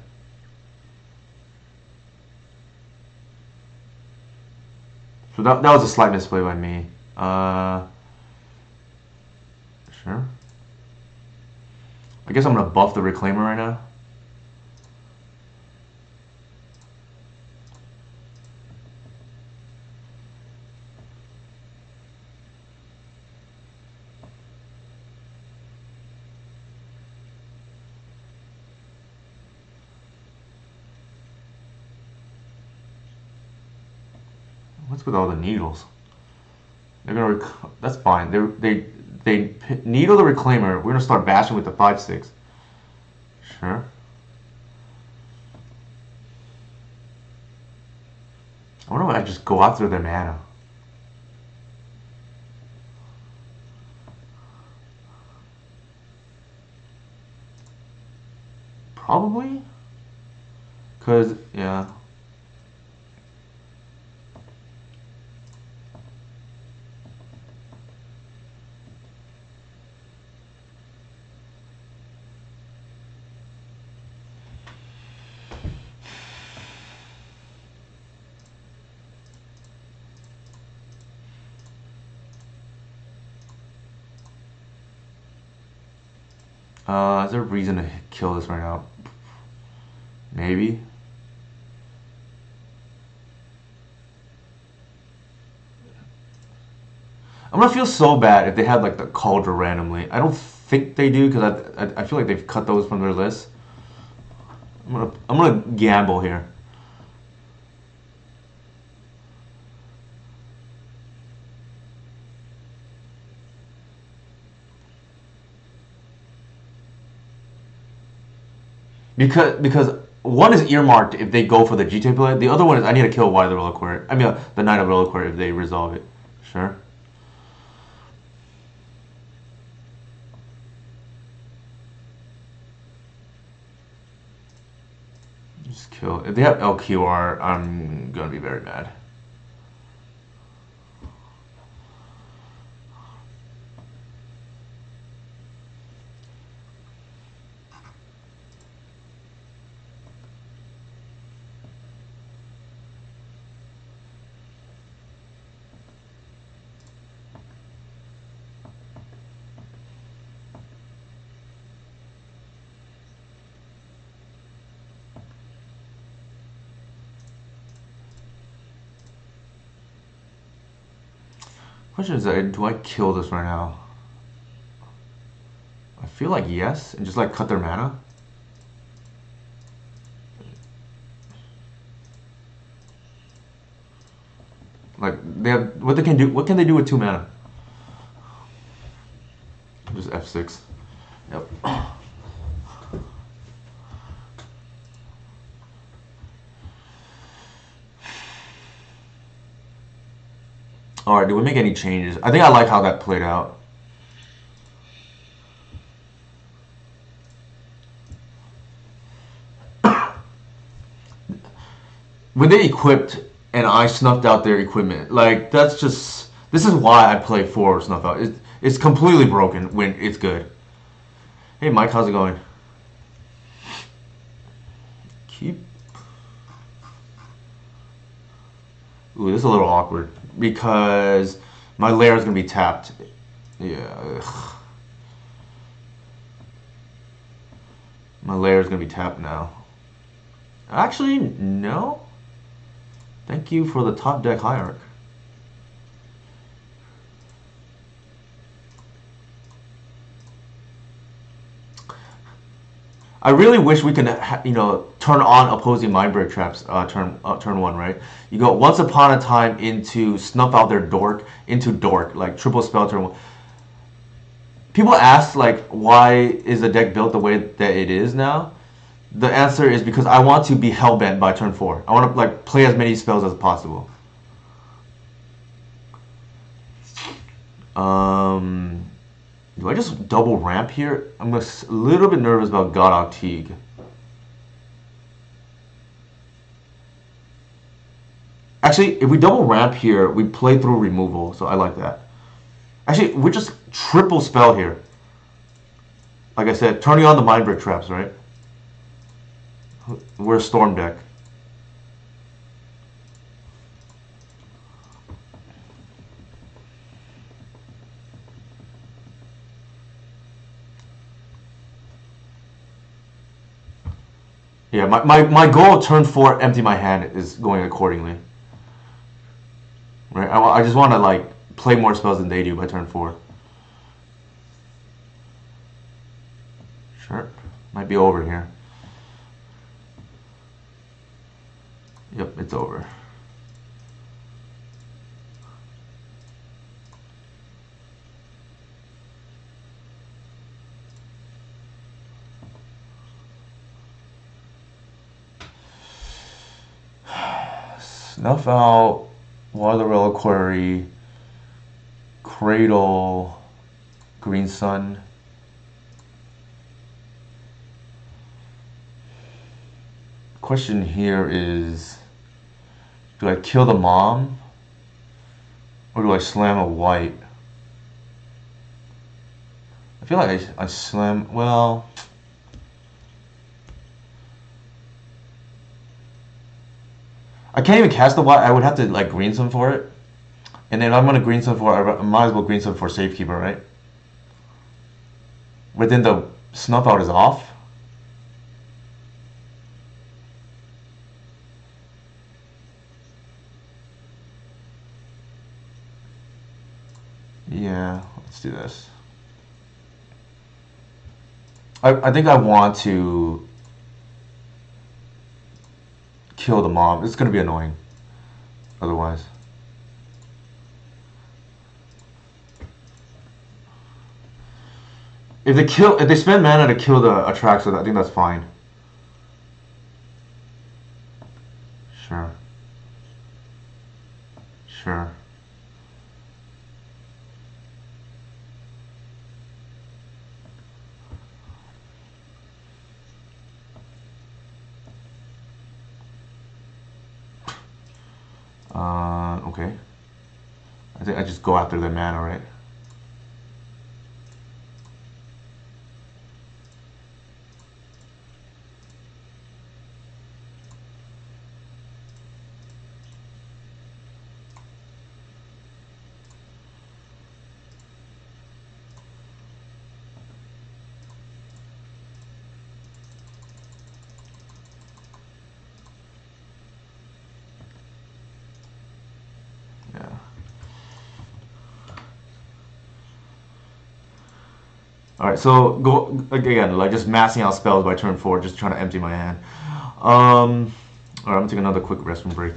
So that was a slight misplay by me. Sure. I guess I'm gonna buff the Reclaimer right now. What's with all the needles? They're gonna. That's fine. They needle the Reclaimer. We're gonna start bashing with the 5/6. Sure. I wonder if I just go after their mana. Probably. Cause yeah. Is there a reason to kill this right now? Maybe. I'm gonna feel so bad if they had like the Cauldron randomly. I don't think they do because I feel like they've cut those from their list. I'm gonna gamble here. Because one is earmarked if they go for the GTA play. The other one is I need to kill Why the Reliquary. I mean the Knight of Reliquary if they resolve it. Sure. Just kill. If they have LQR, I'm gonna be very mad. Question is, do I kill this right now? I feel like yes, and just like cut their mana. Like they have what they can do. What can they do with 2 mana? Just F6. Yep. All right. Do we make any changes? I think I like how that played out. When they equipped and I snuffed out their equipment, like that's just. This is why I play 4 snuff out. It's completely broken when it's good. Hey Mike, how's it going? Keep. Ooh, this is a little awkward because my lair is gonna be tapped. Yeah. Ugh. My lair is gonna be tapped now. Actually, no. Thank you for the top deck hierarch. I really wish we can, turn on opposing Mindbreak traps turn 1, right? You go once upon a time into snuff out their dork into dork, like triple spell turn 1. People ask like, why is the deck built the way that it is now? The answer is because I want to be hellbent by turn 4. I want to like play as many spells as possible. Do I just double ramp here? I'm a little bit nervous about God Teague. Actually, if we double ramp here, we play through removal, so I like that. Actually, we're just triple spell here. Like I said, turning on the Mindbreak traps, right? We're a storm deck. Yeah, my goal turn 4, empty my hand, is going accordingly. Right? I just want to like play more spells than they do by turn 4. Sure. Might be over here. Yep, it's over. Snuff out, Water Reliquary, Cradle, Green Sun. Question here is, do I kill the mom or do I slam a white? I feel like I slam, well, I can't even cast the white. I would have to like green some for it. And then I'm going to green some for it. I might as well green some for Safekeeper, right? But then the snuff out is off. Yeah, let's do this. I think I want to kill the mom. It's going to be annoying otherwise. If they spend mana to kill the Atraxa, I think that's fine. Sure. Sure. Okay. I think I just go after the mana, right? Yeah. Alright, so go again, like just massing out spells by turn 4, just trying to empty my hand. Alright, I'm gonna take another quick restroom break.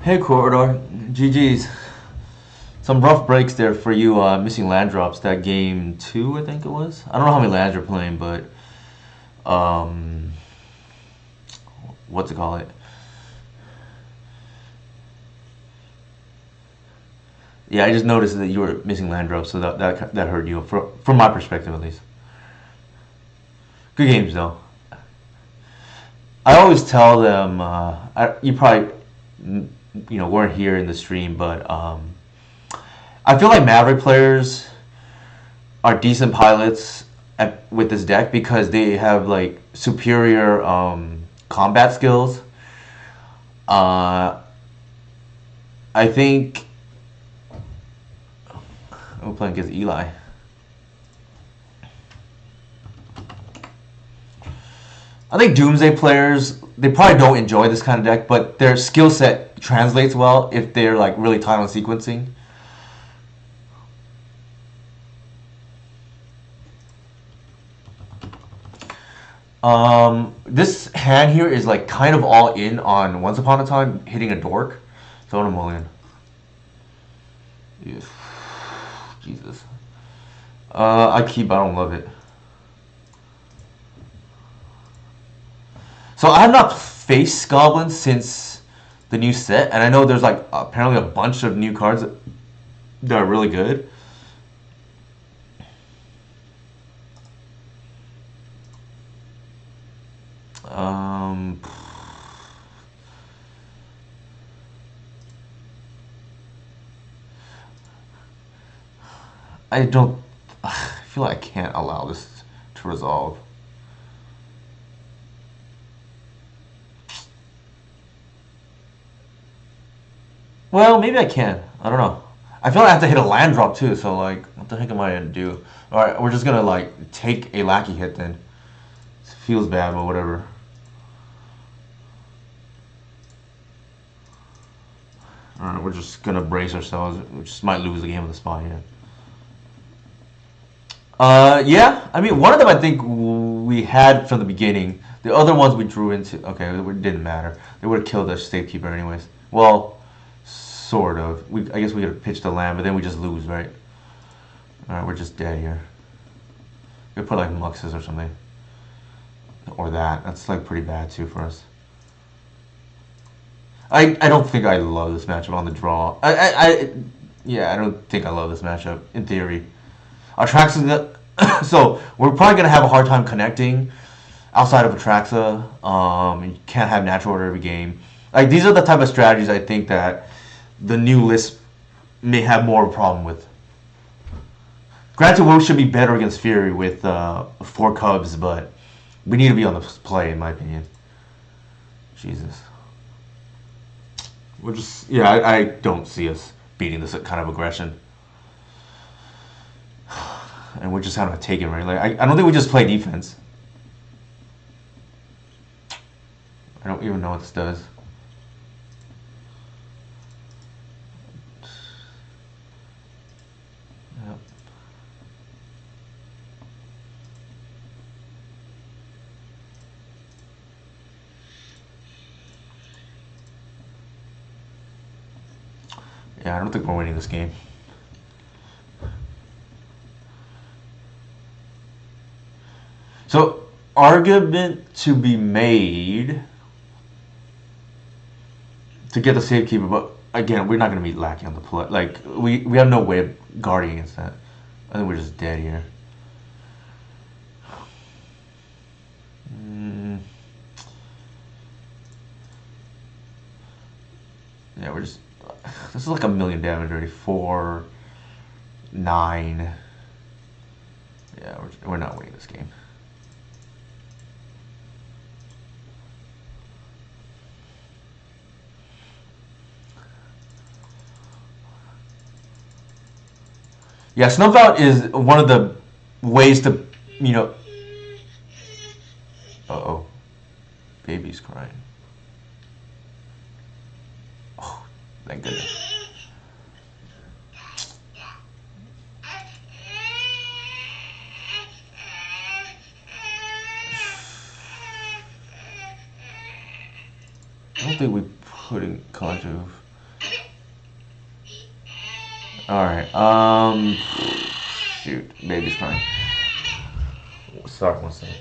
Hey Corridor, GG's. Some rough breaks there for you, missing land drops that game 2, I think it was. I don't know how many lands you're playing, but what's it called? Yeah, I just noticed that you were missing land drops, so that hurt you, from my perspective at least. Good games though. I always tell them, you probably weren't here in the stream, but I feel like Maverick players are decent pilots with this deck because they have like superior combat skills. I think I'm playing against Eli. I think Doomsday players, they probably don't enjoy this kind of deck, but their skill set translates well if they're like really tight on sequencing. This hand here is like kind of all in on Once Upon a Time hitting a dork, so I'm gonna mulligan. Yeah. Jesus. I keep, I don't love it. So I have not faced Goblins since the new set, and I know there's like apparently a bunch of new cards that are really good. I feel like I can't allow this to resolve. Well, maybe I can. I don't know. I feel like I have to hit a land drop too, so like, what the heck am I gonna do? Alright, we're just gonna like take a lackey hit then. It feels bad, but whatever. Alright, we're just gonna brace ourselves. We just might lose the game on the spot here. Yeah, I mean, one of them I think we had from the beginning. The other ones we drew into. Okay, it didn't matter. They would have killed the safekeeper anyways. Well, sort of. I guess we could have pitched the land, but then we just lose, right? Alright, we're just dead here. We put like Muxes or something. Or that. That's like pretty bad too for us. I don't think I love this matchup on the draw. Yeah, I don't think I love this matchup in theory. Atraxa, so we're probably gonna have a hard time connecting outside of Atraxa. You can't have natural order every game. Like these are the type of strategies I think that the new list may have more of a problem with. Granted, we should be better against Fury with 4 Cubs, but we need to be on the play, in my opinion. Jesus. We're just, yeah, I don't see us beating this kind of aggression. And we're just kind of taking, right? Like, I don't think we just play defense. I don't even know what this does. Yep. Yeah, I don't think we're winning this game. So, argument to be made to get the safekeeper, but again, we're not going to be lacking on the play. Like, we have no way of guarding against that. I think we're just dead here. Yeah, we're just... This is like a million damage already. 4, 9. Yeah, we're not winning this game. Yeah, snuff out is one of the ways to, you know... Uh-oh. Baby's crying. Oh, thank goodness. I don't think we put in conjuve. Alright, shoot, baby's crying. Sorry, one second.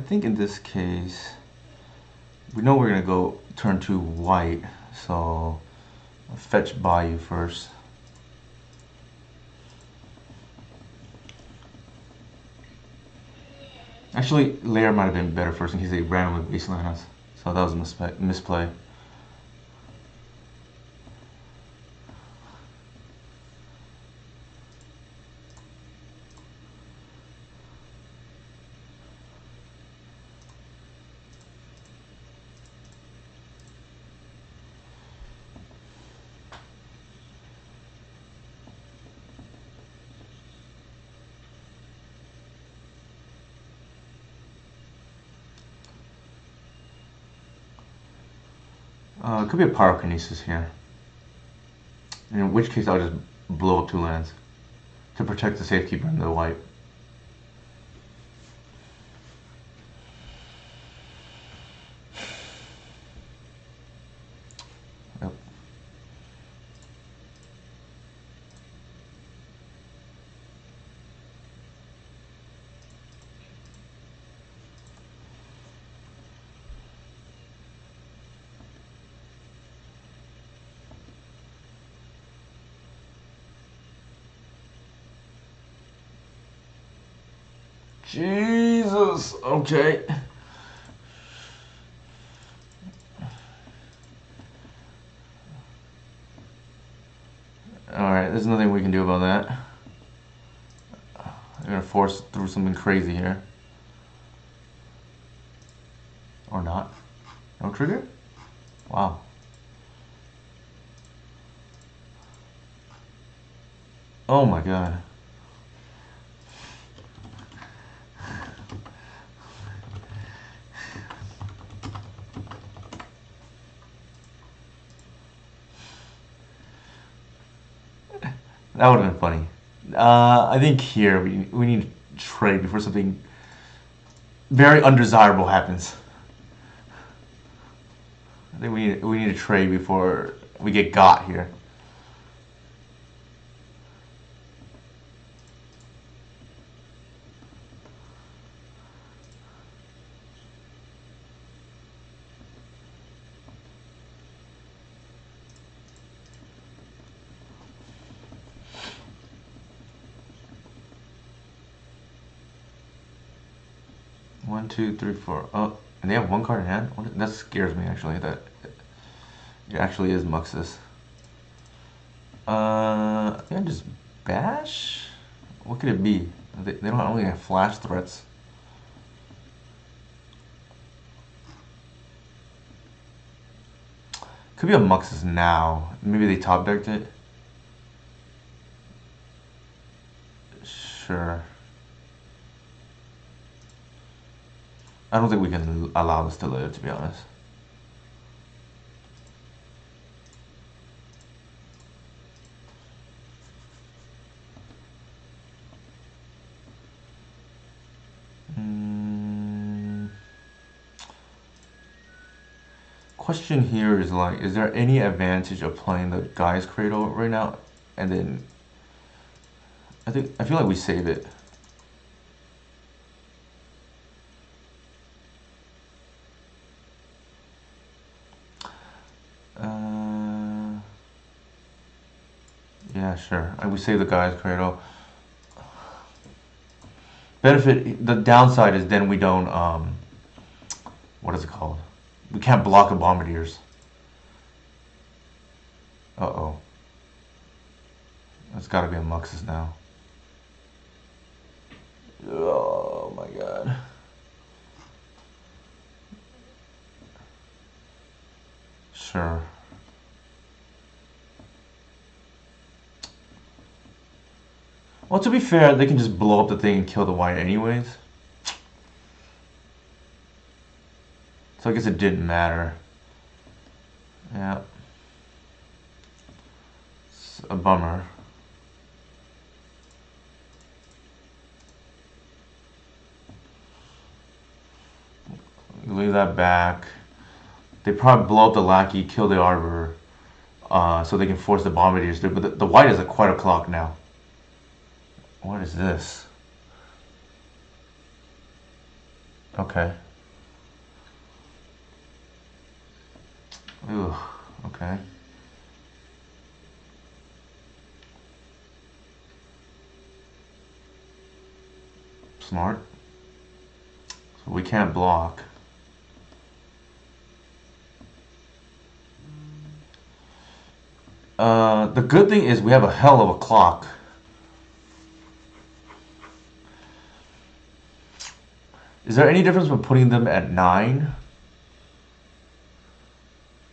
think in this case, we know we're gonna go turn 2 white, so I'll fetch Bayou first. Actually, Lair might have been better first in case they randomly baseline us. So that was a misplay. It could be a pyrokinesis here. In which case I'll just blow up 2 lands to protect the safekeeper and the white. Yep. Jesus, okay. Alright, there's nothing we can do about that. I'm gonna force through something crazy here. Or not. No trigger? Wow. Oh my god. That would have been funny. I think here we need to trade before something very undesirable happens. I think we need to trade before we get got here. One, two, three, four. Oh, and they have 1 card in hand? That scares me, actually, that it actually is Muxus. I think I just bash? What could it be? They don't only have flash threats. Could be a Muxus now. Maybe they top decked it. Sure. I don't think we can allow this to live, to be honest. Question here is like, is there any advantage of playing the guy's Cradle right now? And then I feel like we save it. Yeah, sure. We save the guy's Cradle. Benefit, the downside is then we don't, what is it called? We can't block the Bombardiers. Uh-oh. That's gotta be a Muxus now. Oh my god. Sure. Well, to be fair, they can just blow up the thing and kill the white anyways. So I guess it didn't matter. Yeah. It's a bummer. Leave that back. They probably blow up the lackey, kill the arbor, so they can force the bombardiers through. But the white is at quite a clock now. What is this? Okay. Ugh. Okay. Smart. So we can't block. The good thing is we have a hell of a clock. Is there any difference with putting them at 9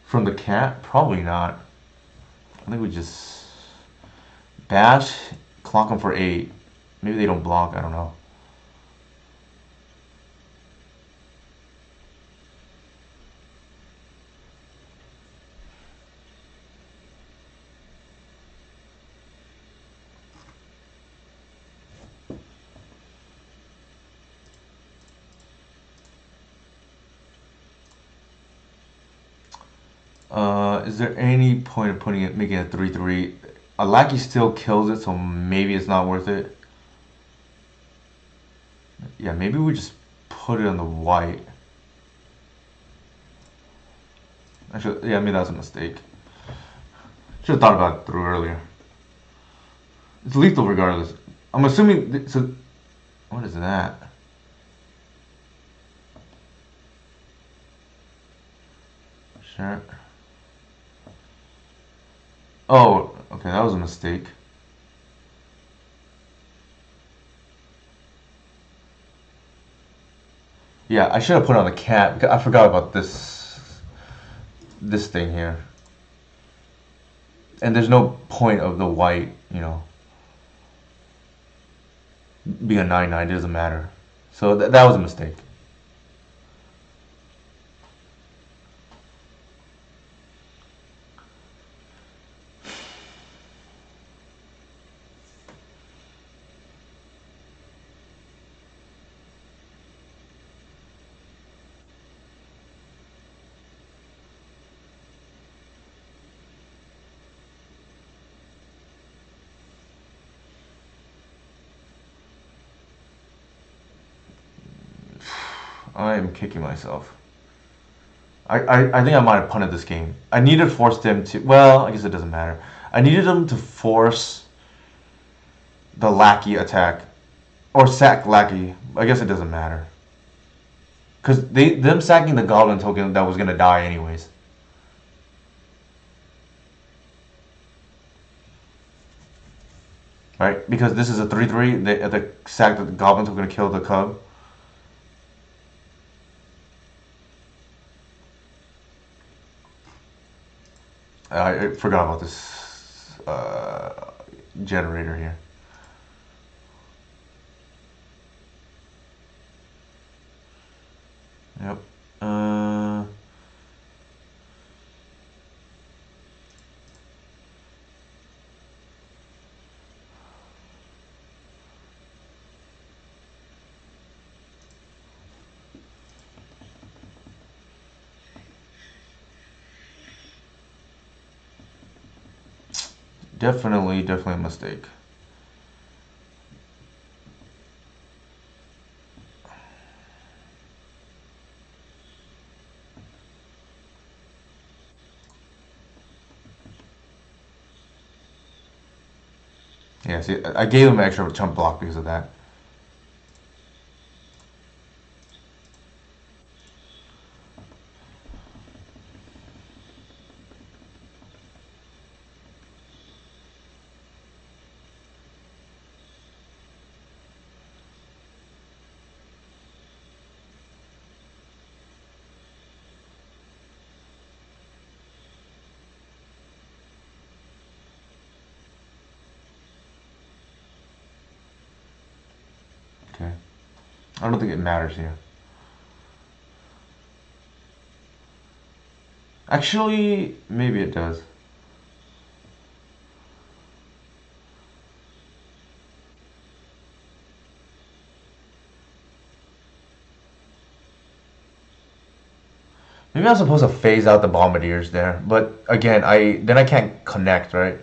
from the cat? Probably not. I think we just bash, clock them for 8. Maybe they don't block, I don't know. Is there any point of putting it, making it 3/3? A lackey still kills it, so maybe it's not worth it. Yeah, maybe we just put it on the white. Actually, yeah, maybe that's a mistake. Should have thought about it through earlier. It's lethal regardless. I'm assuming. So, what is that? Sure. Oh, okay, that was a mistake. Yeah, I should have put on the cat because I forgot about this thing here. And there's no point of the white, being a 9/9. It doesn't matter. So that was a mistake. I am kicking myself. I think I might have punted this game. I needed to force them to. Well, I guess it doesn't matter. I needed them to force the lackey attack or sack lackey. I guess it doesn't matter because them sacking the goblin token that was gonna die anyways. Right? Because this is a 3/3. The sack that the goblins are gonna kill the cub. I forgot about this generator here. Yep. Definitely a mistake. Yeah, see, I gave him extra chump block because of that. Okay. I don't think it matters here. Actually, maybe it does. Maybe I'm supposed to phase out the bombardiers there, but again, I can't connect, right?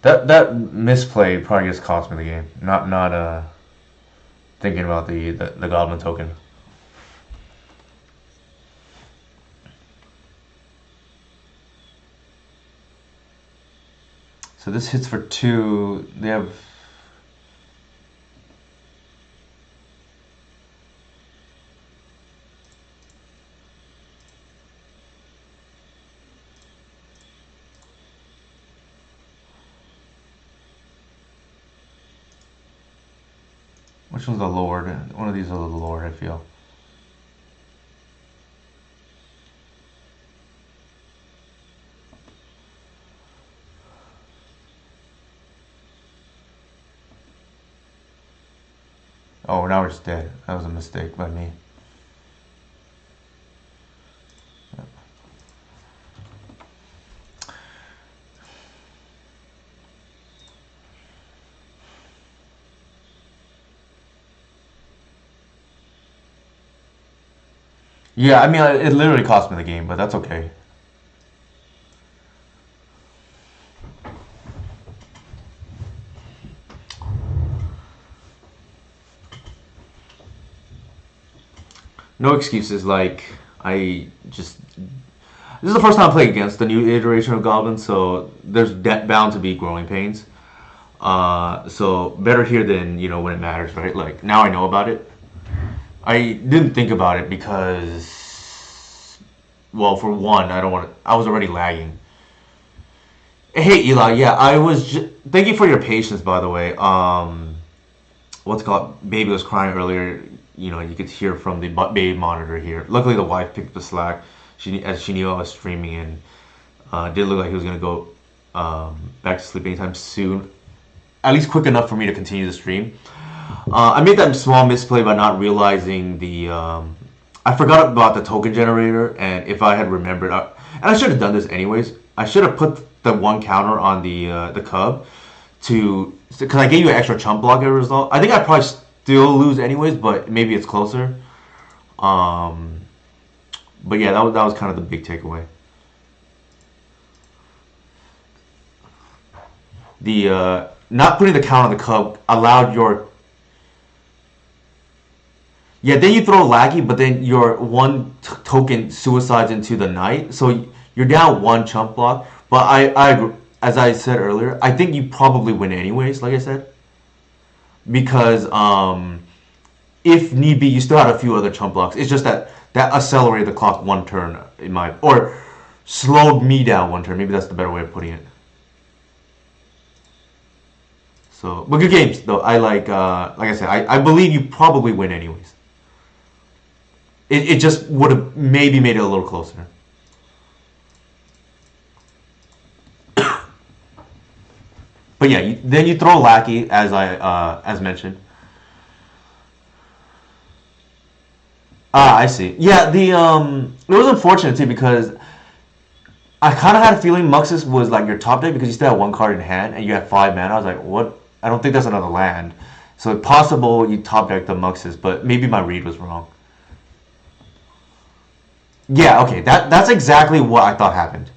That misplay probably just cost me the game. Not thinking about the Goblin token. So this hits for 2. They have. Which one's the Lord? One of these are the Lord, I feel. Oh, now we're just dead. That was a mistake by me. Yeah, I mean, it literally cost me the game, but that's okay. No excuses. Like, I just. This is the first time I play against the new iteration of Goblins, so there's bound to be growing pains. So better here than, when it matters, right? Like, now I know about it. I didn't think about it because, well, for one, I was already lagging. Hey, Eli, yeah, thank you for your patience, by the way. What's it called? Baby was crying earlier. You could hear from the baby monitor here. Luckily, the wife picked up the slack. As she knew I was streaming, and did look like he was gonna go back to sleep anytime soon. At least quick enough for me to continue the stream. I made that small misplay by not realizing I forgot about the token generator, and if I had remembered, and I should have done this anyways. I should have put the 1 counter on the cub because I gave you an extra chump block as a result. I think I'd probably still lose anyways, but maybe it's closer. But yeah, that was kind of the big takeaway. The not putting the count on the cub allowed your. Yeah, then you throw laggy, but then your one token suicides into the knight, so you're down 1 chump block. But I agree, as I said earlier, I think you probably win anyways. Like I said, because if need be, you still had a few other chump blocks. It's just that accelerated the clock 1 turn or slowed me down 1 turn. Maybe that's the better way of putting it. So, but good games though. Like I said, I believe you probably win anyways. It just would have maybe made it a little closer. But yeah, then you throw Lackey as mentioned. I see. Yeah, it was unfortunate too because I kind of had a feeling Muxus was like your top deck because you still had 1 card in hand and you had 5 mana. I was like, what? I don't think that's another land. So it's possible you top deck the Muxus, but maybe my read was wrong. Yeah, okay, that's exactly what I thought happened.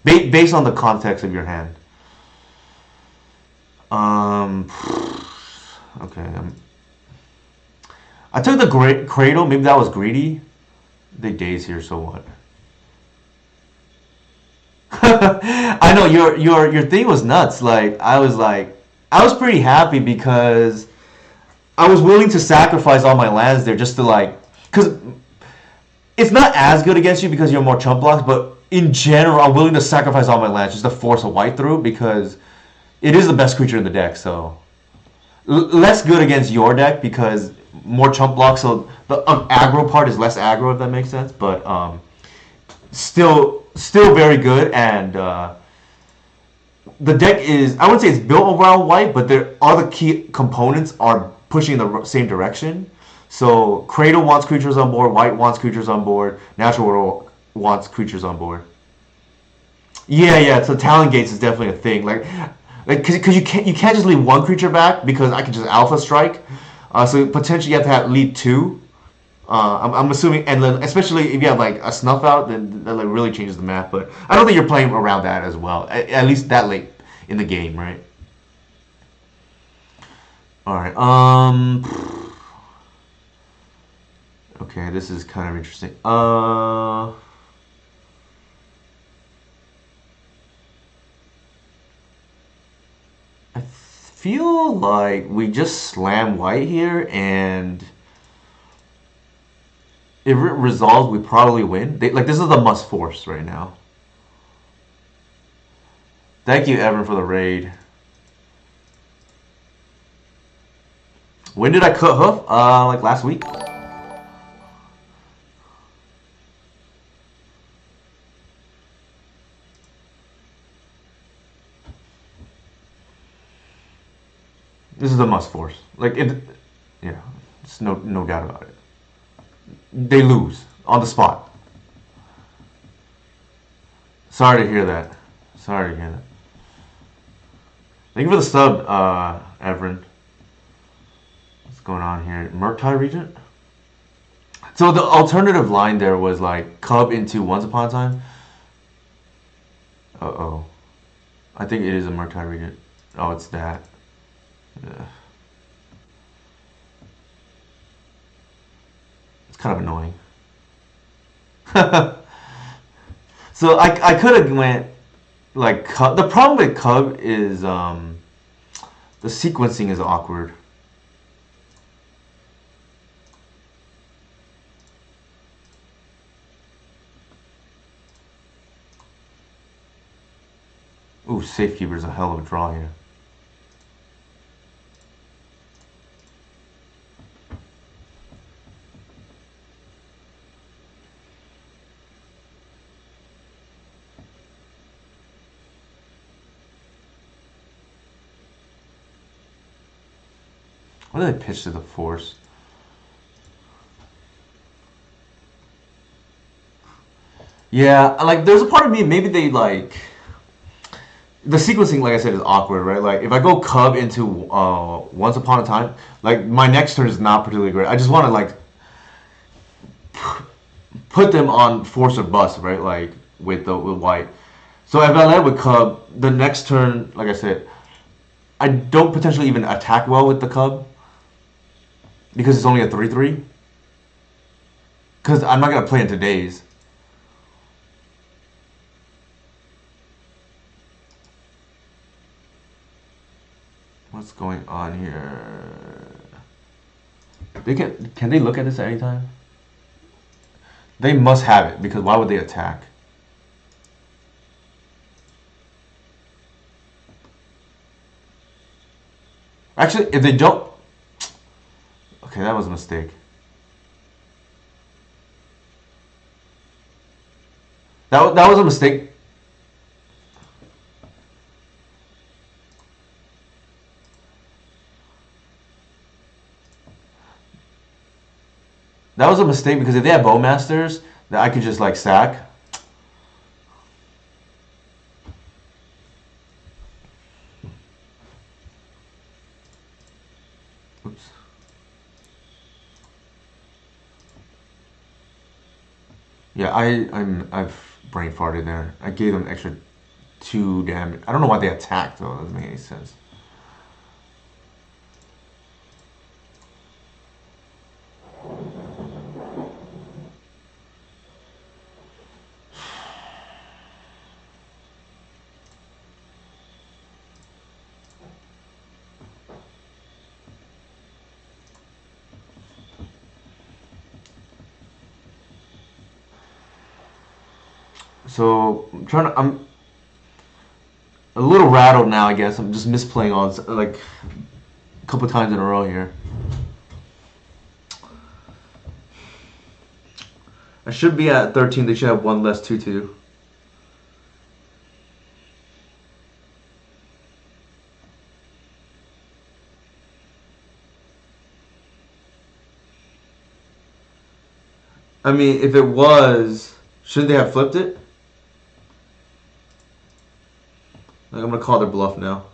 Based on the context of your hand. Okay. I took the Cradle. Maybe that was greedy. They daze here, so what? I know your thing was nuts. Like I was pretty happy because I was willing to sacrifice all my lands there just to because it's not as good against you because you're more chump blocks, but in general, I'm willing to sacrifice all my lands just to force a white through because it is the best creature in the deck. So less good against your deck because more chump blocks. So the aggro part is less aggro, if that makes sense. But still very good. And the deck is, I wouldn't say it's built around white, but all the key components are pushing in the same direction. So Cradle wants creatures on board, White wants creatures on board, Natural World wants creatures on board. Yeah. So Talon Gates is definitely a thing. Like because you can't just leave 1 creature back because I can just Alpha Strike. So potentially you have to lead 2. I'm assuming, and then especially if you have like a Snuff Out, then that really changes the map. But I don't think you're playing around that as well. At least that late in the game, right? All right. Okay, this is kind of interesting. I feel like we just slam white here, and if it resolves, we probably win. Like this is the must force right now. Thank you, Evan, for the raid. When did I cut hoof? Like last week. This is the must force. Like it, yeah, it's no doubt about it. They lose on the spot. Sorry to hear that. Sorry to hear that. Thank you for the sub, Everin. What's going on here? Murktide Regent? So the alternative line there was like Cub into Once Upon a Time. Uh-oh. I think it is a Murktide Regent. Oh, it's that. Yeah. It's kind of annoying. So I could have went like Cub. The problem with Cub is the sequencing is awkward. Ooh, Safekeeper's a hell of a draw here. What did I pitch to the force? Yeah, like there's a part of me, maybe they like the sequencing, like I said, is awkward, right? Like if I go Cub into Once Upon a Time, like my next turn is not particularly great. I just want to like put them on force or bust, right? Like with white. So if I land with Cub, the next turn, like I said, I don't potentially even attack well with the Cub because it's only a 3/3. Because I'm not gonna play into days. What's going on here? They can they look at this at any time? They must have it because why would they attack? Actually, if they don't, okay, that was a mistake. That was a mistake. That was a mistake because if they have Bowmasters, then I could just like sack. Oops. Yeah, I've brain farted there. I gave them extra 2 damage. I don't know why they attacked though. That doesn't make any sense. So I'm a little rattled now. I guess I'm just misplaying all this, like a couple times in a row here. I should be at 13. They should have 1 less 2/2. I mean, if it was, shouldn't they have flipped it? Like, I'm gonna call their bluff now.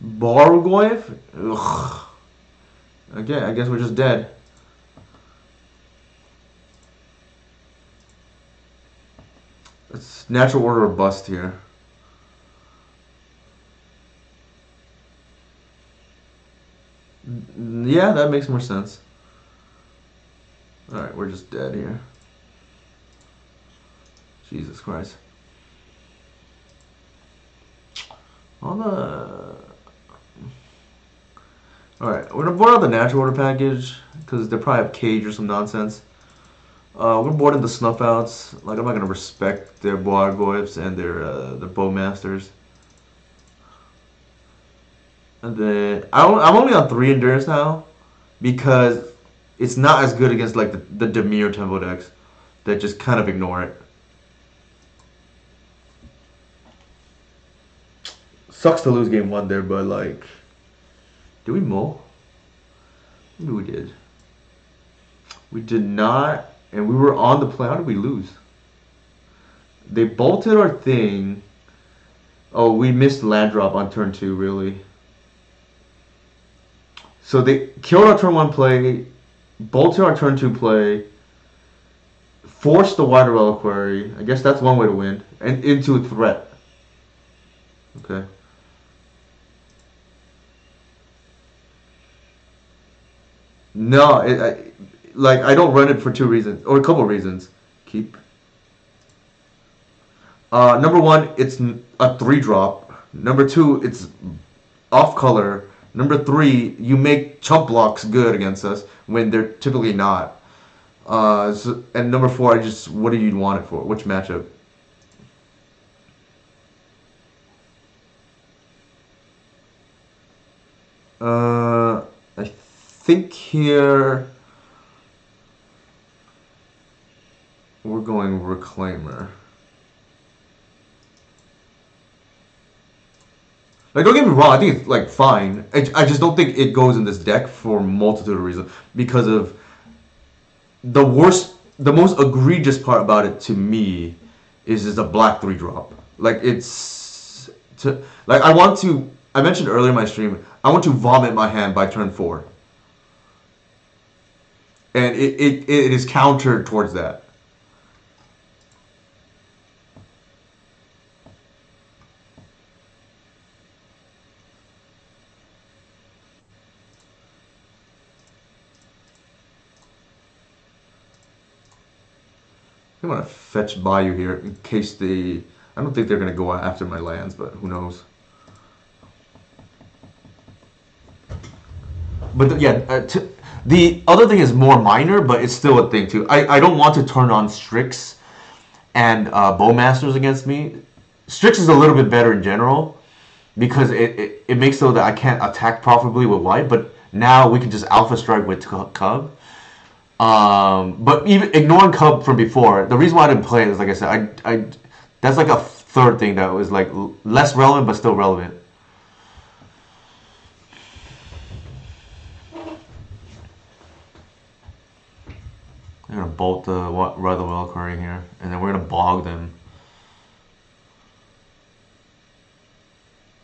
Bargoyev? Ugh. Okay, I guess we're just dead. It's natural order or bust here. Yeah, that makes more sense. Alright, we're just dead here. Jesus Christ. On the... Alright, we're gonna board out the natural order package, because they probably have cage or some nonsense. We're gonna board in the snuff outs. Like, I'm not gonna respect their Bargoyfs and their bowmasters. And then I'm only on 3 endurance now, because it's not as good against like the Demir tempo decks that just kind of ignore it. Sucks to lose game 1 there, but like, did we mull? Maybe we did. We did not, and we were on the play. How did we lose? They bolted our thing. Oh, we missed land drop on turn 2, really. So they killed our turn 1 play, bolted our turn 2 play, forced the Wider Reliquary. I guess that's one way to win, and into a threat. Okay. No, I don't run it for 2 reasons, or a couple of reasons. Keep. Number 1, it's a 3-drop. Number 2, it's off color. Number 3, you make chump blocks good against us when they're typically not. And number 4, what do you want it for? Which matchup? I think here we're going Reclaimer. Like, don't get me wrong, I think it's like fine. I just don't think it goes in this deck for a multitude of reasons. Because of the most egregious part about it to me is a black 3-drop. Like, I mentioned earlier in my stream, I want to vomit my hand by turn 4. And it is countered towards that. I'm going to fetch Bayou here in case they... I don't think they're going to go after my lands, but who knows. But yeah, the other thing is more minor, but it's still a thing too. I don't want to turn on Strix and Bowmasters against me. Strix is a little bit better in general because it makes so that I can't attack profitably with white, but now we can just Alpha Strike with Cub. But even ignoring Cub from before, the reason why I didn't play it is, like I said, that's like a third thing that was like less relevant but still relevant. I'm gonna bolt the Rather Reliquary here, and then we're gonna bog them.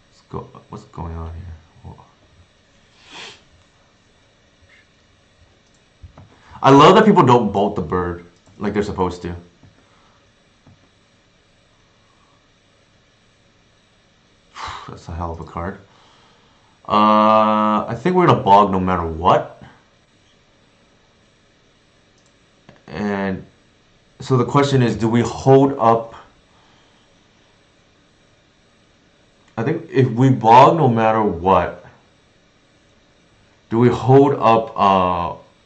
Let's go. What's going on here? Whoa. I love that people don't bolt the bird like they're supposed to. That's a hell of a card. I think we're gonna bog no matter what. And so the question is, do we hold up? I think if we bog no matter what, do we hold up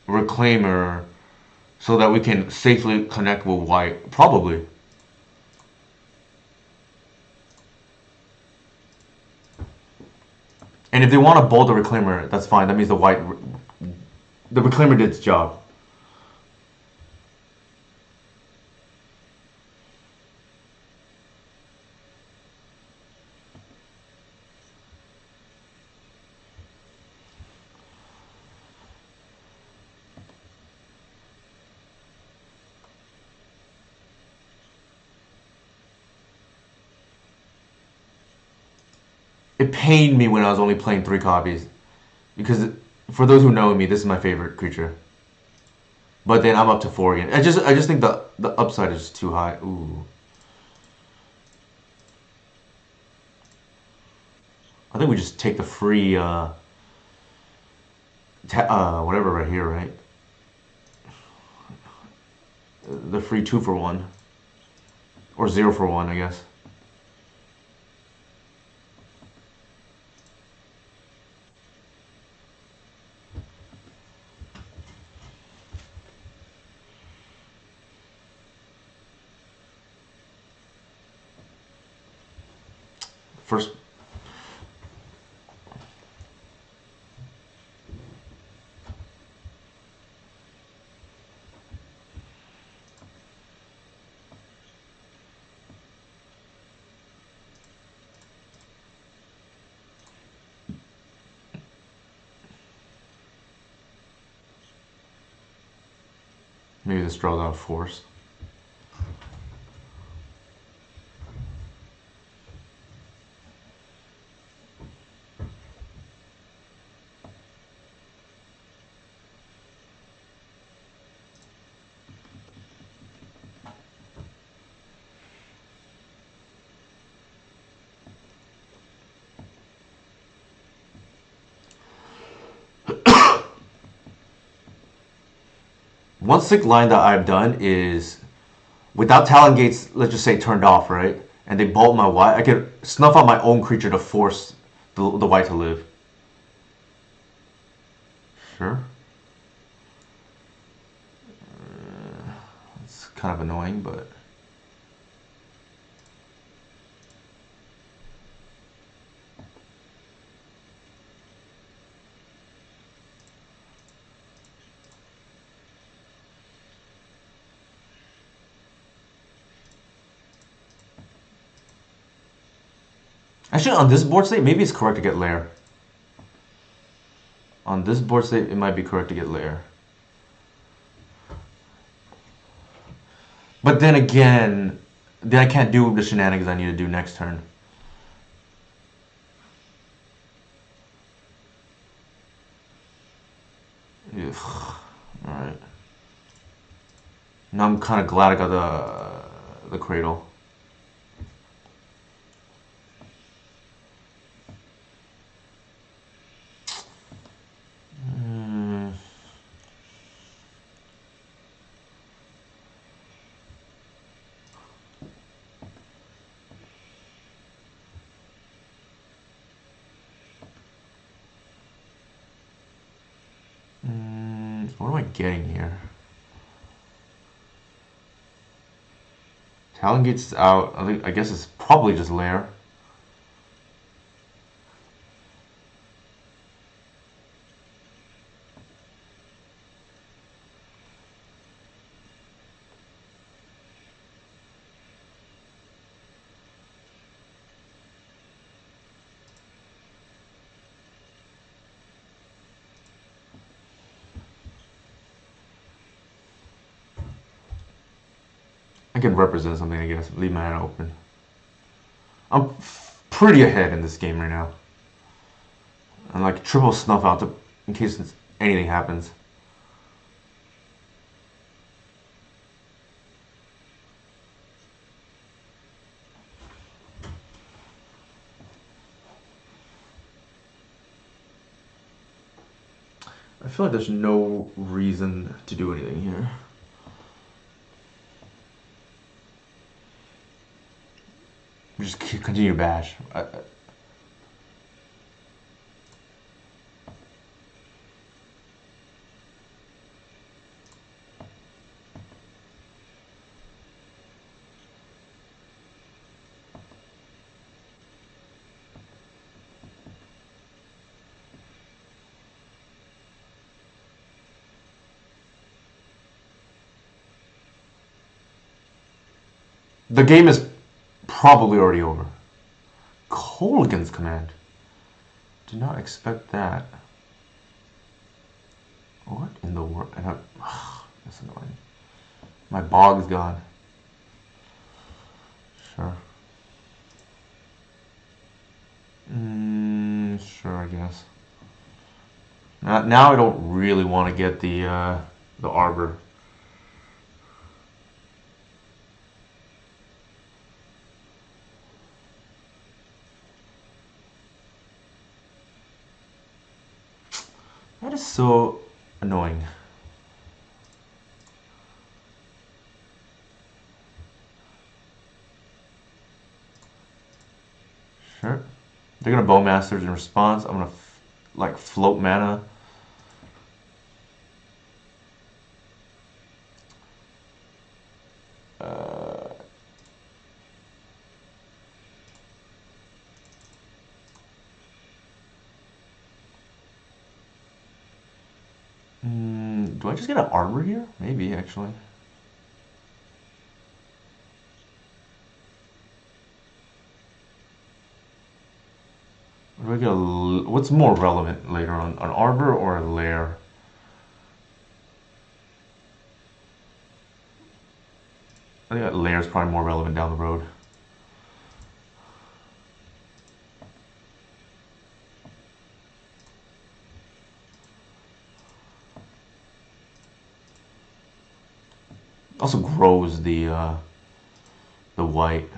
Reclaimer so that we can safely connect with white? Probably. And if they want to bolt the Reclaimer, that's fine. That means the Reclaimer did its job. It pained me when I was only playing 3 copies, because for those who know me, this is my favorite creature. But then I'm up to 4 again. I just think the upside is too high. Ooh. I think we just take the free, whatever right here, right? The free 2 for 1. Or 0 for 1, I guess. First. Maybe this draws out force. One sick line that I've done is without Talon Gates, let's just say turned off, right? And they bolt my white, I could snuff out my own creature to force the white to live. Sure. It's kind of annoying, but... Actually, on this board state, maybe it's correct to get lair. On this board state, it might be correct to get lair. But then again, then I can't do the shenanigans I need to do next turn. Ugh. Alright. Now I'm kind of glad I got the Cradle. What am I getting here? Talon Gates is out. I guess it's probably just lair. I can represent something, I guess. Leave my hand open. I'm pretty ahead in this game right now. I'm like triple snuff out in case anything happens. I feel like there's no reason to do anything here. Just continue to bash. The game is probably already over. Mulligans command. Did not expect that. What in the world? That's annoying. My bog's gone. Sure. Sure, I guess. Now I don't really want to get the arbor. is so annoying. Sure. They're gonna Bowmasters in response. I'm gonna like float mana. Do I just get an armor here? Maybe, actually. Do I get what's more relevant later on? An arbor or a lair? I think that lair is probably more relevant down the road. Also grows the white.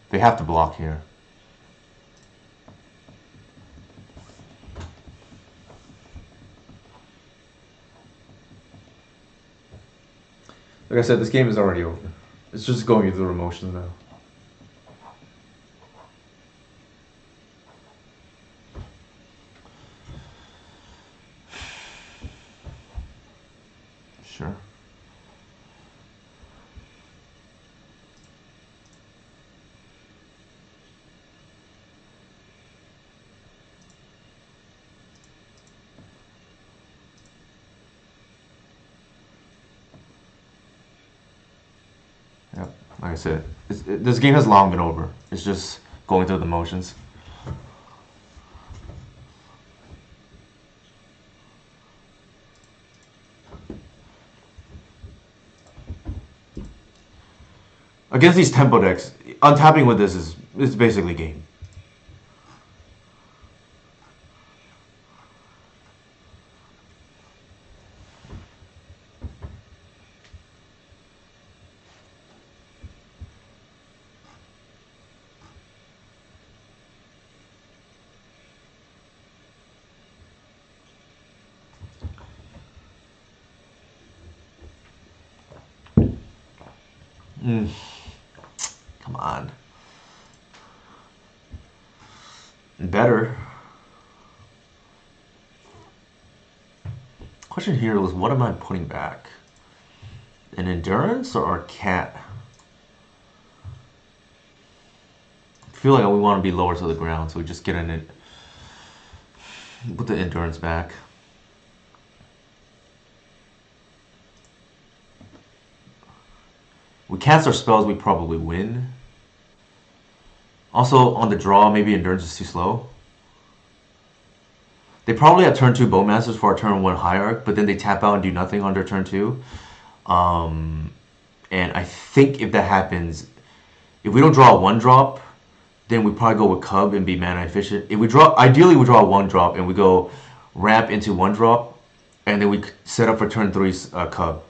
They have to block here. Like I said, this game is already over. It's just going through the motions now. Sure. Yep. Like I said, this game has long been over. It's just going through the motions. Against these tempo decks, untapping with this is basically game. Come on. Better. Question here was, what am I putting back? An endurance or a cat? I feel like we want to be lower to the ground, so we just get in it. Put the endurance back. We cast our spells, we probably win. Also, on the draw, maybe endurance is too slow. They probably have turn 2 Bowmasters for our turn 1 Hierarch, but then they tap out and do nothing on their turn 2. And I think if that happens, if we don't draw a 1-drop, then we probably go with Cub and be mana efficient. If we draw, ideally we draw a 1-drop and we go ramp into 1-drop, and then we set up for turn 3's Cub.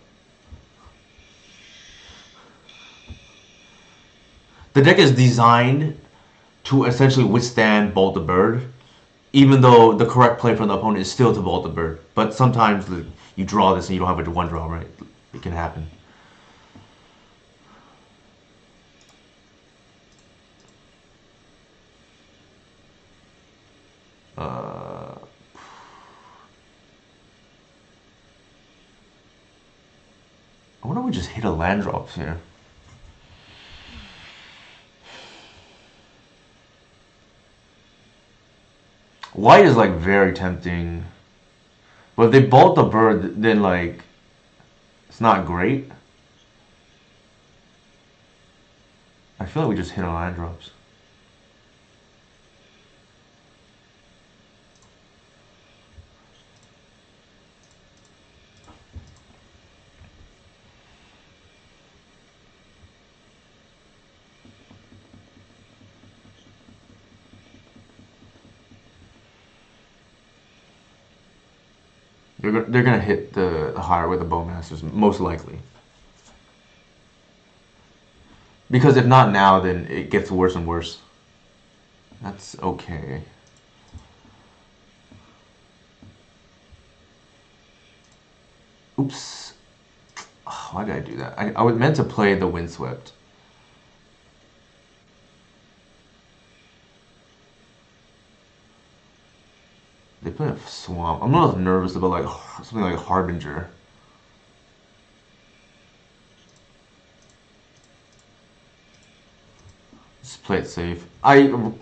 The deck is designed to essentially withstand Bolt the Bird, even though the correct play from the opponent is still to Bolt the Bird. But sometimes you draw this and you don't have a 1-draw, right? It can happen. I wonder if we just hit a land drops here. White is like very tempting, but if they bolt the bird, then like it's not great. I feel like we just hit on land drops. They're gonna hit the higher with the Bowmasters, most likely. Because if not now, then it gets worse and worse. That's okay. Oops. Oh, why did I do that? I was meant to play the Windswept. They play a Swamp. I'm a little nervous about like something like Harbinger. Just play it safe. I'm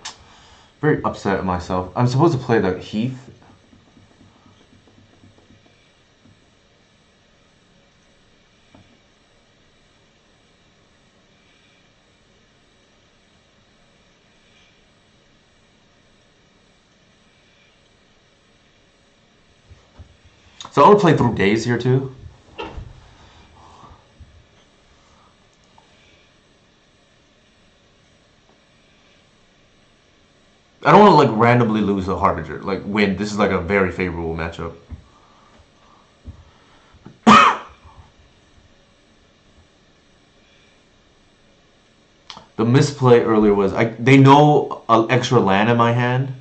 very upset at myself. I'm supposed to play the Heath. So I want to play through days here too. I don't want to like randomly lose a Harbinger. Like win. This is like a very favorable matchup. The misplay earlier was they know an extra land in my hand.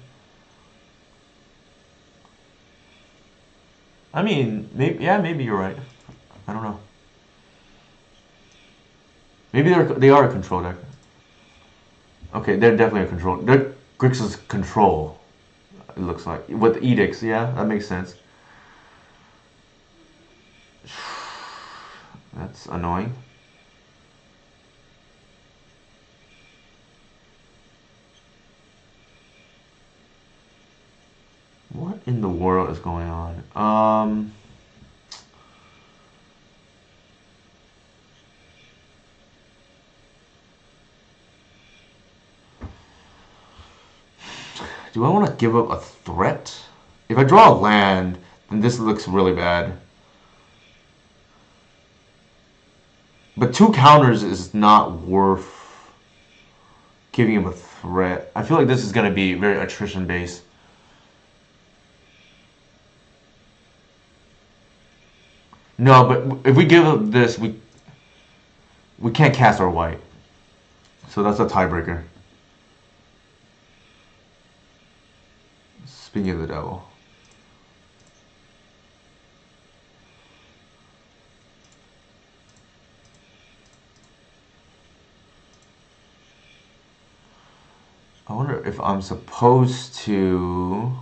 I mean, maybe you're right. I don't know. Maybe they are a control deck. Okay, they're definitely a control. They're Grixis Control. It looks like with edicts. Yeah, that makes sense. That's annoying. What in the world is going on? Do I want to give up a threat? If I draw a land, then this looks really bad. But 2 counters is not worth giving him a threat. I feel like this is going to be very attrition based. No, but if we give up this, we can't cast our white. So that's a tiebreaker. Speaking of the devil. I wonder if I'm supposed to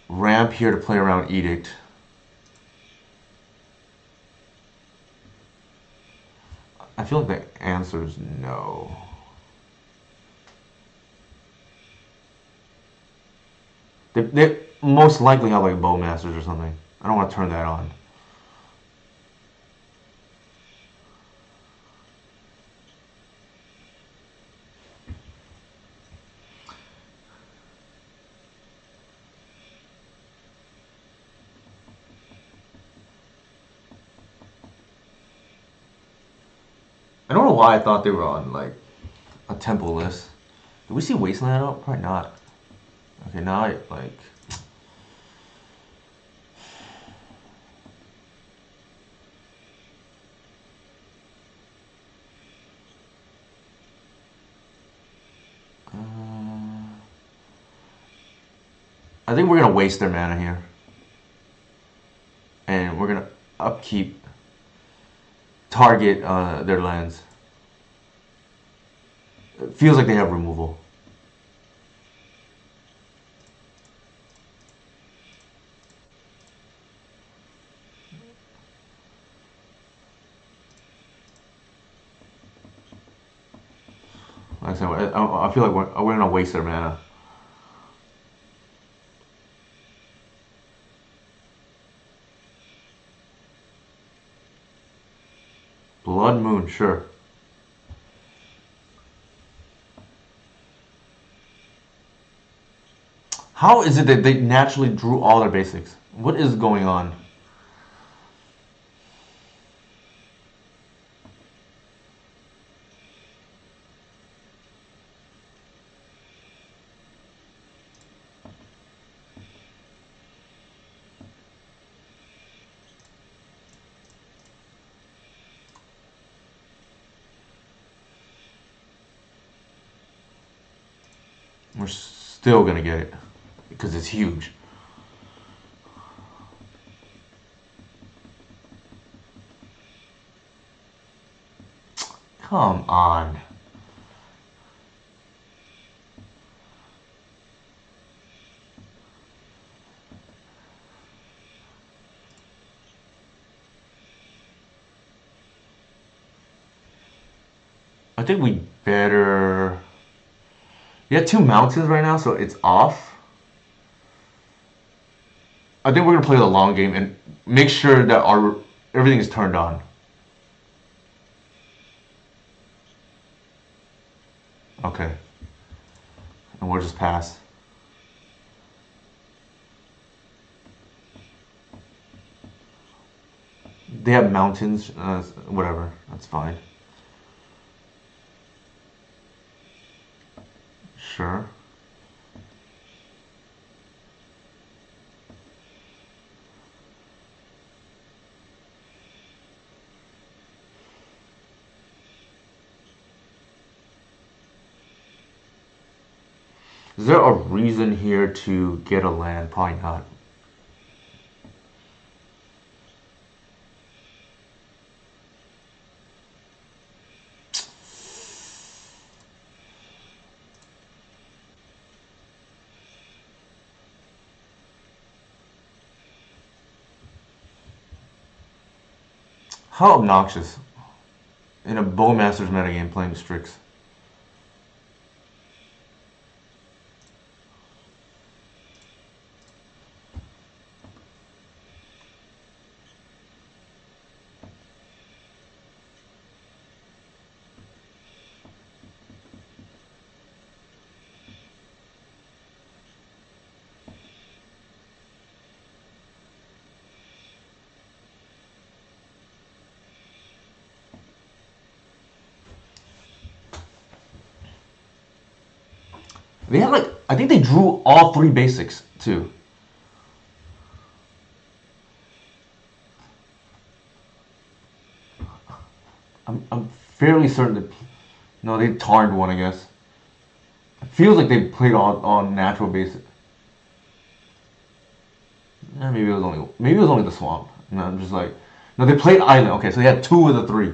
ramp here to play around Edict. I feel like the answer is no. They most likely have like Bowmasters or something. I don't want to turn that on. I don't know why I thought they were on like a temple list. Did we see Wasteland out? Probably not. Okay, now I like. I think we're gonna waste their mana here, and we're gonna upkeep, target their lands. It feels like they have removal. Like I said, I feel like we're gonna waste their mana. Blood Moon, sure. How is it that they naturally drew all their basics? What is going on? We're still gonna get it because it's huge. Come on. I think we better... You have 2 mountains right now, so it's off. I think we're gonna play the long game and make sure that everything is turned on. Okay. And we'll just pass. They have mountains, whatever, that's fine. Sure. Is there a reason here to get a land? Probably not. How obnoxious in a Bowmasters metagame playing Strix. They had like, I think they drew all 3 basics too. I'm fairly certain that, no, they tarned one, I guess. It feels like they played on natural basic. Maybe it was only the swamp. And I'm just like, no, they played island. Okay, so they had 2 of the 3,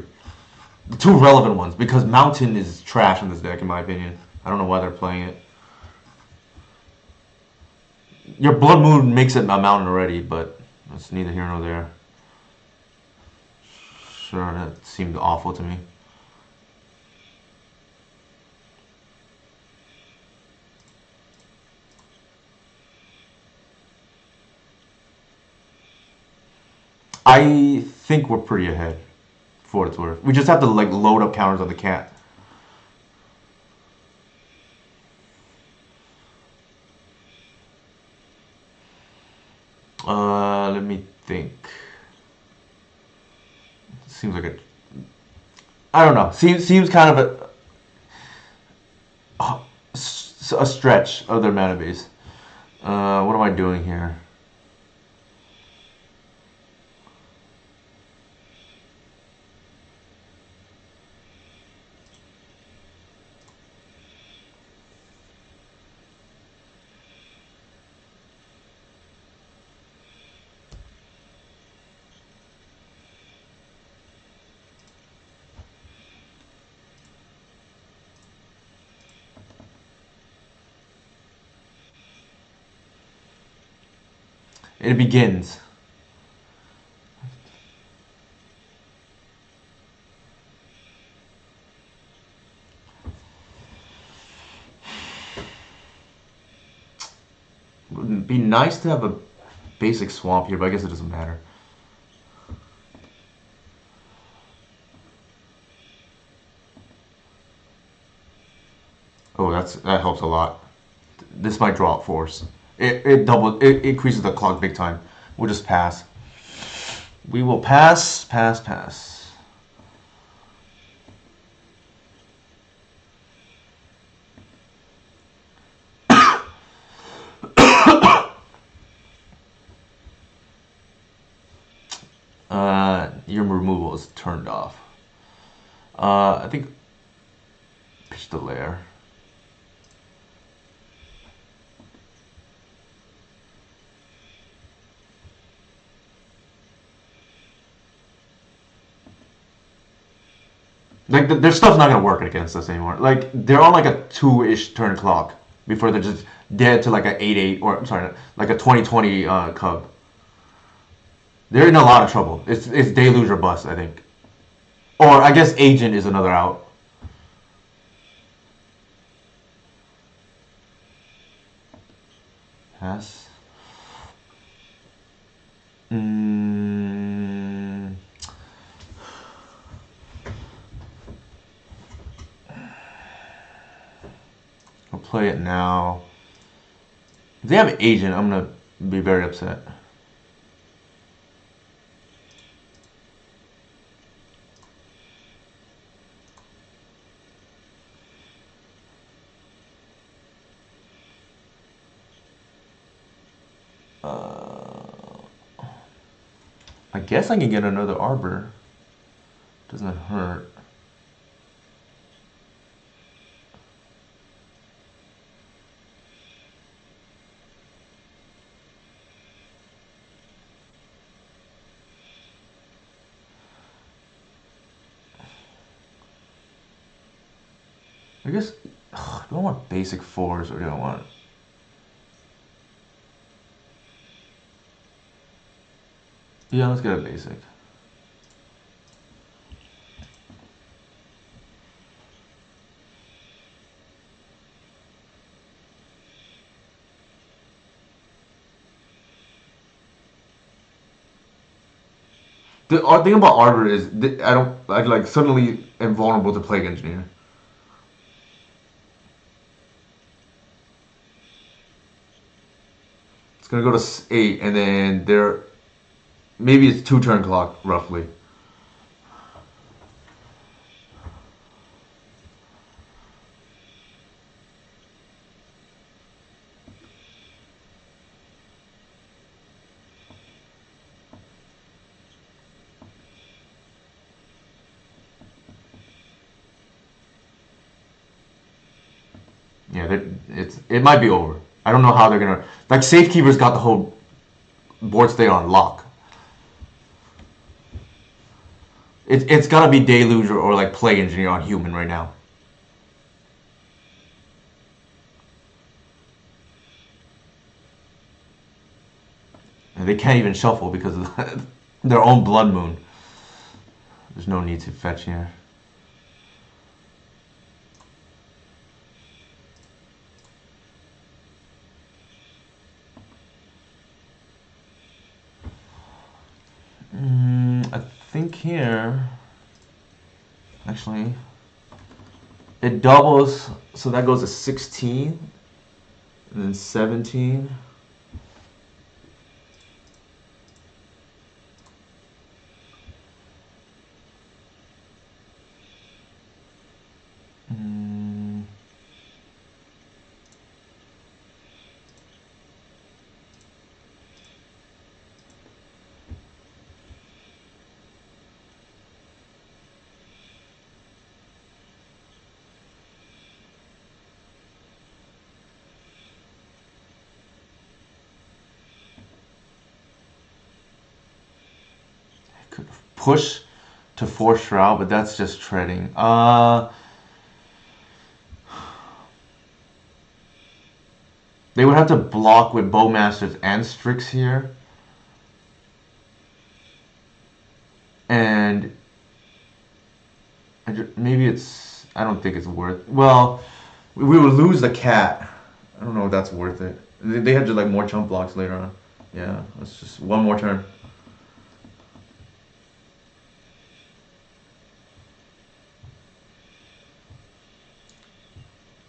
the 2 relevant ones, because mountain is trash in this deck in my opinion. I don't know why they're playing it. Your Blood Moon makes it a mountain already, but it's neither here nor there. Sure, that seemed awful to me. I think we're pretty ahead, for what it's worth. We just have to like load up counters on the cat. Let me think. Seems like I don't know. Seems kind of a stretch of their mana base. What am I doing here? It begins. Would be nice to have a basic swamp here, but I guess it doesn't matter. Oh, that helps a lot. This might draw out force. It increases the clock big time. We'll just pass. We will pass. Your removal is turned off. I think pitch the lair. Like their stuff's not gonna work against us anymore. Like they're on like a 2-ish turn clock before they're just dead to like a 8-8 or I'm sorry, like a 2020 cub. They're in a lot of trouble. It's deluge or bust, I think. Or I guess agent is another out. Pass. I'll play it now. If they have an agent, I'm gonna be very upset. I guess I can get another arbor. Doesn't hurt. I guess, do I want basic 4s or do I want... Yeah, let's get a basic. The odd thing about arbor is I like suddenly am vulnerable to plague engineer. It's gonna go to 8 and then there maybe it's 2 turn clock roughly. Yeah, it might be over. I don't know how they're gonna like Safekeeper's got the whole board state on lock. It's gotta be Deluge or like Plague Engineer on human right now. And they can't even shuffle because of their own Blood Moon. There's no need to fetch here. I think here, actually, it doubles, so that goes to 16, and then 17. Could push to force Shroud, but that's just treading. They would have to block with Bowmasters and Strix here. And maybe it's... I don't think it's worth... Well, we would lose the cat. I don't know if that's worth it. They had just like more chump blocks later on. Yeah, let's just... One more turn.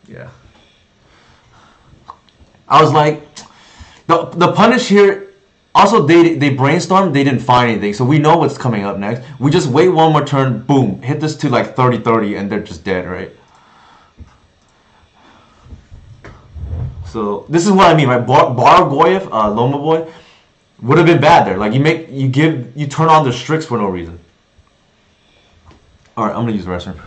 Yeah. I was like, the punish here. Also, they brainstormed. They didn't find anything, so we know what's coming up next. We just wait one more turn. Boom, hit this to like 30-30, and they're just dead, right? So this is what I mean, right? Bar Goyev, Loma Boy, would have been bad there. Like you turn on the Strix for no reason. All right, I'm gonna use the restroom.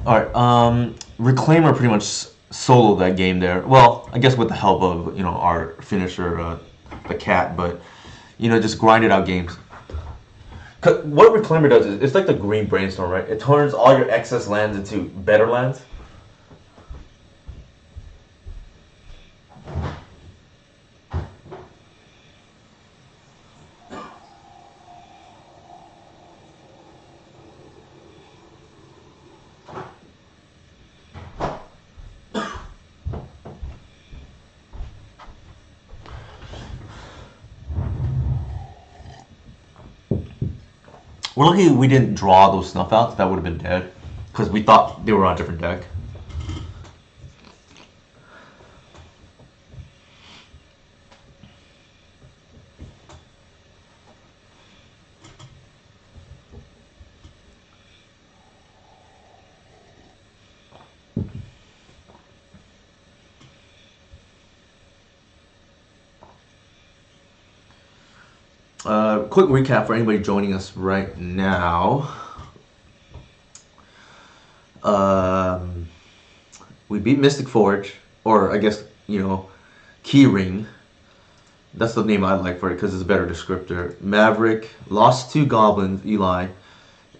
Alright, Reclaimer pretty much soloed that game there. Well, I guess with the help of, you know, our finisher, the cat, but, you know, just grinded out games. 'Cause what Reclaimer does is, it's like the green brainstorm, right? It turns all your excess lands into better lands. We're lucky we didn't draw those snuff outs. That would have been dead. Because we thought they were on a different deck. Quick recap for anybody joining us right now. We beat Mystic Forge, or I guess, you know, KeyRing. That's the name I like for it because it's a better descriptor. Maverick, lost to Goblins, Eli,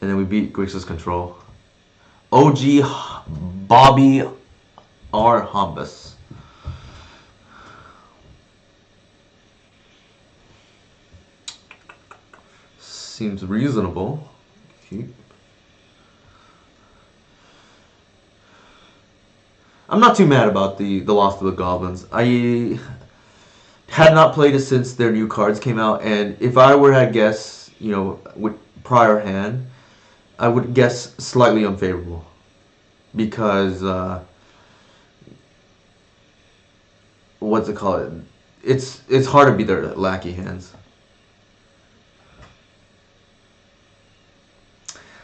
and then we beat Grixis Control. OG Bobby R. Hombus. Seems reasonable. Cute. I'm not too mad about the loss to the Goblins. I had not played it since their new cards came out, and if I were to guess, you know, with prior hand, I would guess slightly unfavorable. Because, what's it called? It's hard to beat their lackey hands.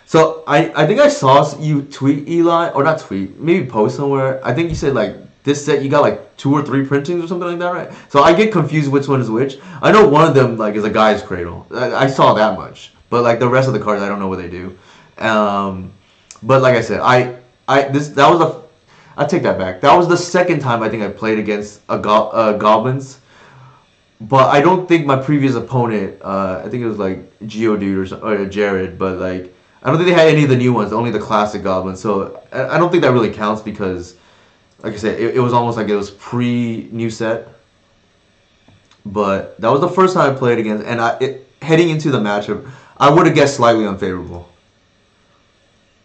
So I think I saw you tweet, Eli, or not tweet, maybe post somewhere. I think you said like this set you got like 2 or 3 printings or something like that, right? So I get confused which one is which. I know one of them like is a guy's Cradle. I saw that much, but like the rest of the cards I don't know what they do. But like I said, I take that back. That was the second time I think I played against Goblins. But I don't think my previous opponent, I think it was like Geodude or Jared, but like I don't think they had any of the new ones, only the classic Goblins. So I don't think that really counts because, like I said, it was almost like it was pre-new set. But that was the first time I played against, and heading into the matchup, I would have guessed slightly unfavorable.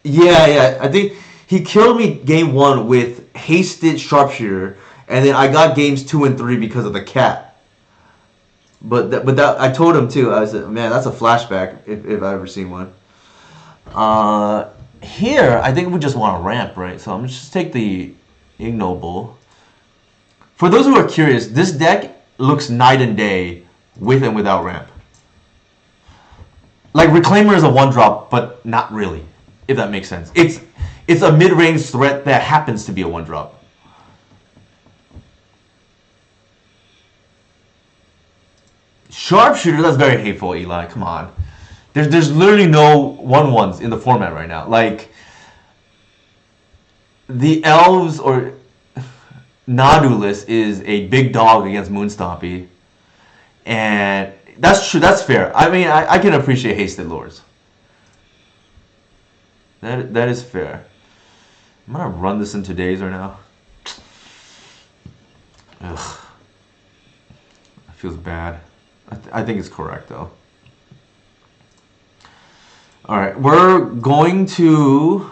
Yeah, I think he killed me game 1 with hasted Sharpshooter, and then I got games 2 and 3 because of the cat. But that I told him too. I said, man, that's a flashback if I ever seen one. Here, I think we just want to ramp, right? So I'm going to just take the Ignoble. For those who are curious, this deck looks night and day with and without ramp. Like, Reclaimer is a 1-drop, but not really, if that makes sense. It's a mid-range threat that happens to be a 1-drop. Sharpshooter, that's very hateful, Eli. Come on. There's literally no 1/1s in the format right now. Like, the Elves or Nodulus is a big dog against Moonstompy. And that's true, that's fair. I mean, I can appreciate Hasted Lords. That is fair. I'm gonna run this into days right now. Ugh. That feels bad. I think it's correct though. Alright, we're going to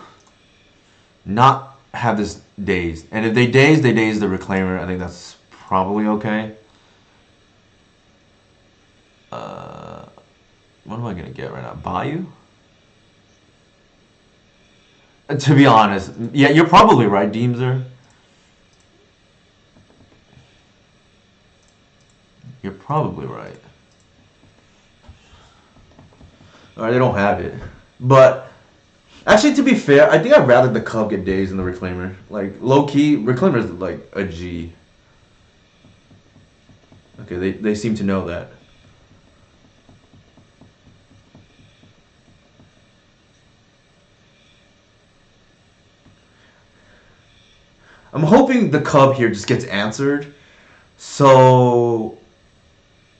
not have this dazed. And if they daze the Reclaimer. I think that's probably okay. What am I going to get right now? Bayou? To be honest, yeah, you're probably right, Deemser. You're probably right. Alright, they don't have it. But, actually, to be fair, I think I'd rather the Cub get dazed than the Reclaimer. Like, low-key, Reclaimer is like a G. Okay, they seem to know that. I'm hoping the Cub here just gets answered, so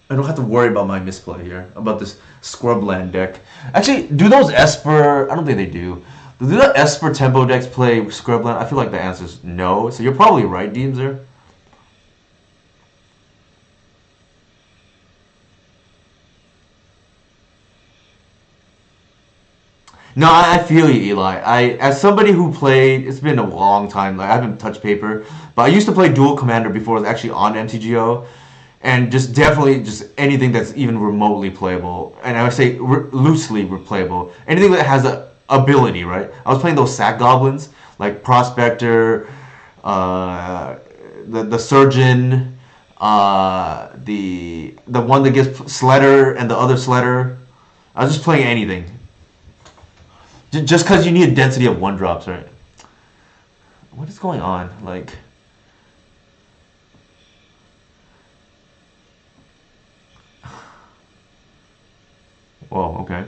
I don't have to worry about my misplay here, about this Scrubland deck. Actually, do those Esper... I don't think they do. Do the Esper Tempo decks play Scrubland? I feel like the answer is no, so you're probably right, Deemser. No, I feel you, Eli. As somebody who played, it's been a long time. Like I haven't touched paper, but I used to play Dual Commander before it was actually on MTGO, and just definitely just anything that's even remotely playable, and I would say loosely replayable. Anything that has a ability, right? I was playing those sack goblins like Prospector, uh, the Surgeon, the one that gives Sledder and the other Sledder. I was just playing anything. Just because you need a density of 1-drops, right? What is going on? Like... Whoa, okay.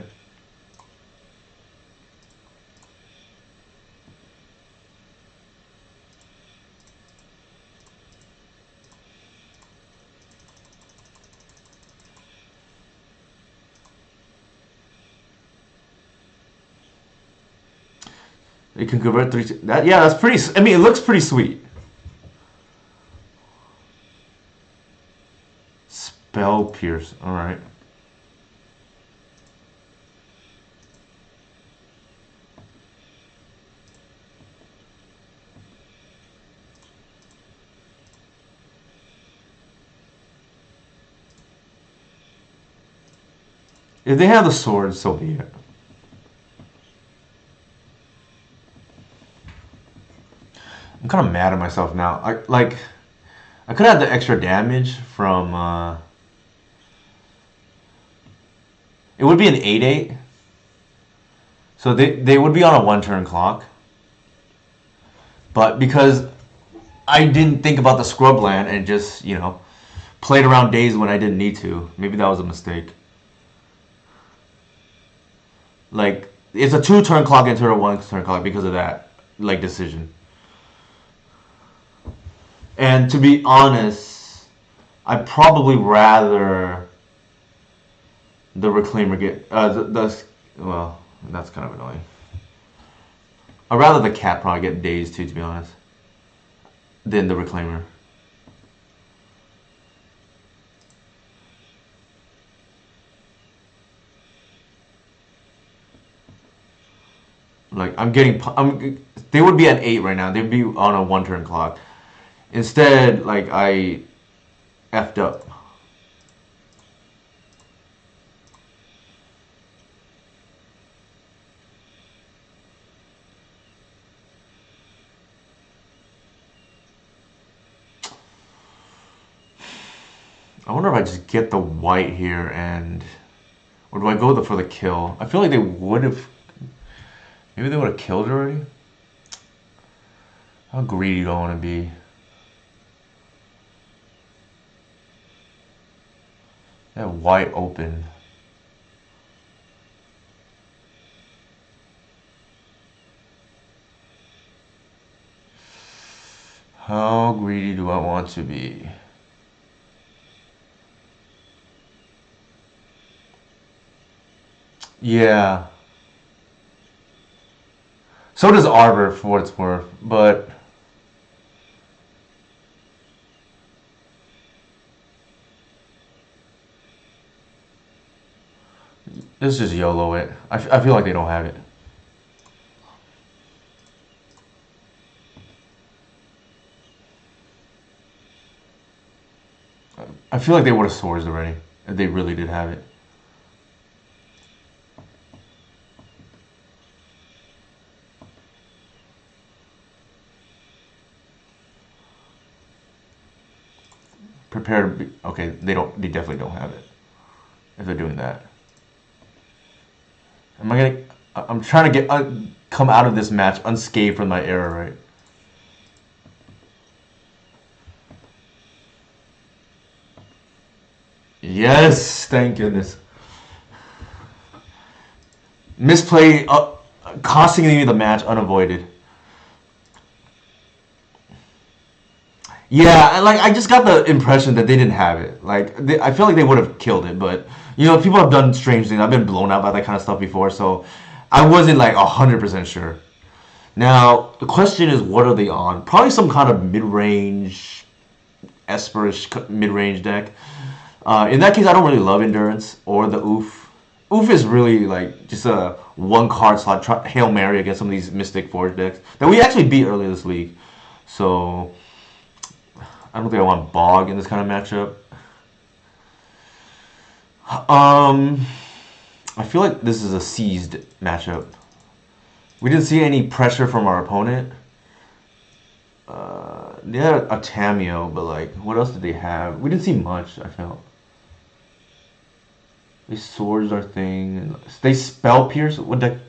You can convert 3... That, yeah, that's pretty... I mean, it looks pretty sweet. Spell Pierce. Alright. If they have the sword, so be it. I'm kind of mad at myself now. I could have the extra damage from... It would be an 8/8. So they would be on a 1-turn clock. But because I didn't think about the Scrubland and just, you know, played around days when I didn't need to. Maybe that was a mistake. Like, it's a 2-turn clock instead of a 1-turn clock because of that, like, decision. And to be honest, I'd probably rather the Reclaimer get... well, that's kind of annoying. I'd rather the Cat probably get dazed too, to be honest, than the Reclaimer. Like, they would be at 8 right now. They'd be on a 1-turn clock. Instead, like, I effed up. I wonder if I just get the white here and... Or do I go for the kill? I feel like they would have... Maybe they would have killed already? How greedy do I want to be? That white open. How greedy do I want to be? Yeah. So does Arbor, for what it's worth, but... Let's just YOLO it. I feel like they don't have it. I feel like they would have swords already, if they really did have it. Prepare to be... Okay, they definitely don't have it. If they're doing that. I'm trying to come out of this match unscathed from my error, right? Yes, thank goodness. Misplay, costing me the match unavoided. Yeah, and like I just got the impression that they didn't have it. Like I feel like they would have killed it, but you know, people have done strange things. I've been blown out by that kind of stuff before, so I wasn't like 100% sure. Now the question is, what are they on? Probably some kind of mid-range, Esperish mid-range deck. In that case, I don't really love Endurance or the Oof. Oof is really like just a one card slot Hail Mary against some of these Mystic Forge decks that we actually beat earlier this week. So I don't think I want Bog in this kind of matchup. I feel like this is a seized matchup. We didn't see any pressure from our opponent. They had a Tameo, but like, what else did they have? We didn't see much, I felt. They swords our thing. They spell pierce. Would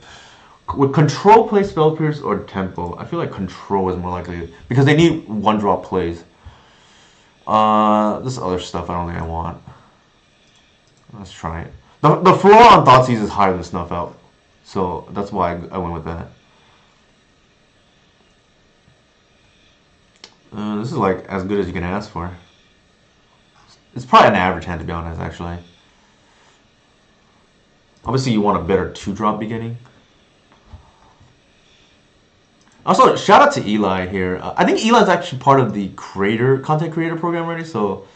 control play spell pierce or tempo? I feel like control is more likely because they need one drop plays. This other stuff I don't think I want. Let's try it. The floor on Thoughtseize is higher than Snuff Out, so that's why I went with that. This is like as good as you can ask for. It's probably an average hand to be honest, actually. Obviously, you want a better 2-drop beginning. Also, shout out to Eli here. I think Eli's actually part of the content creator program already, so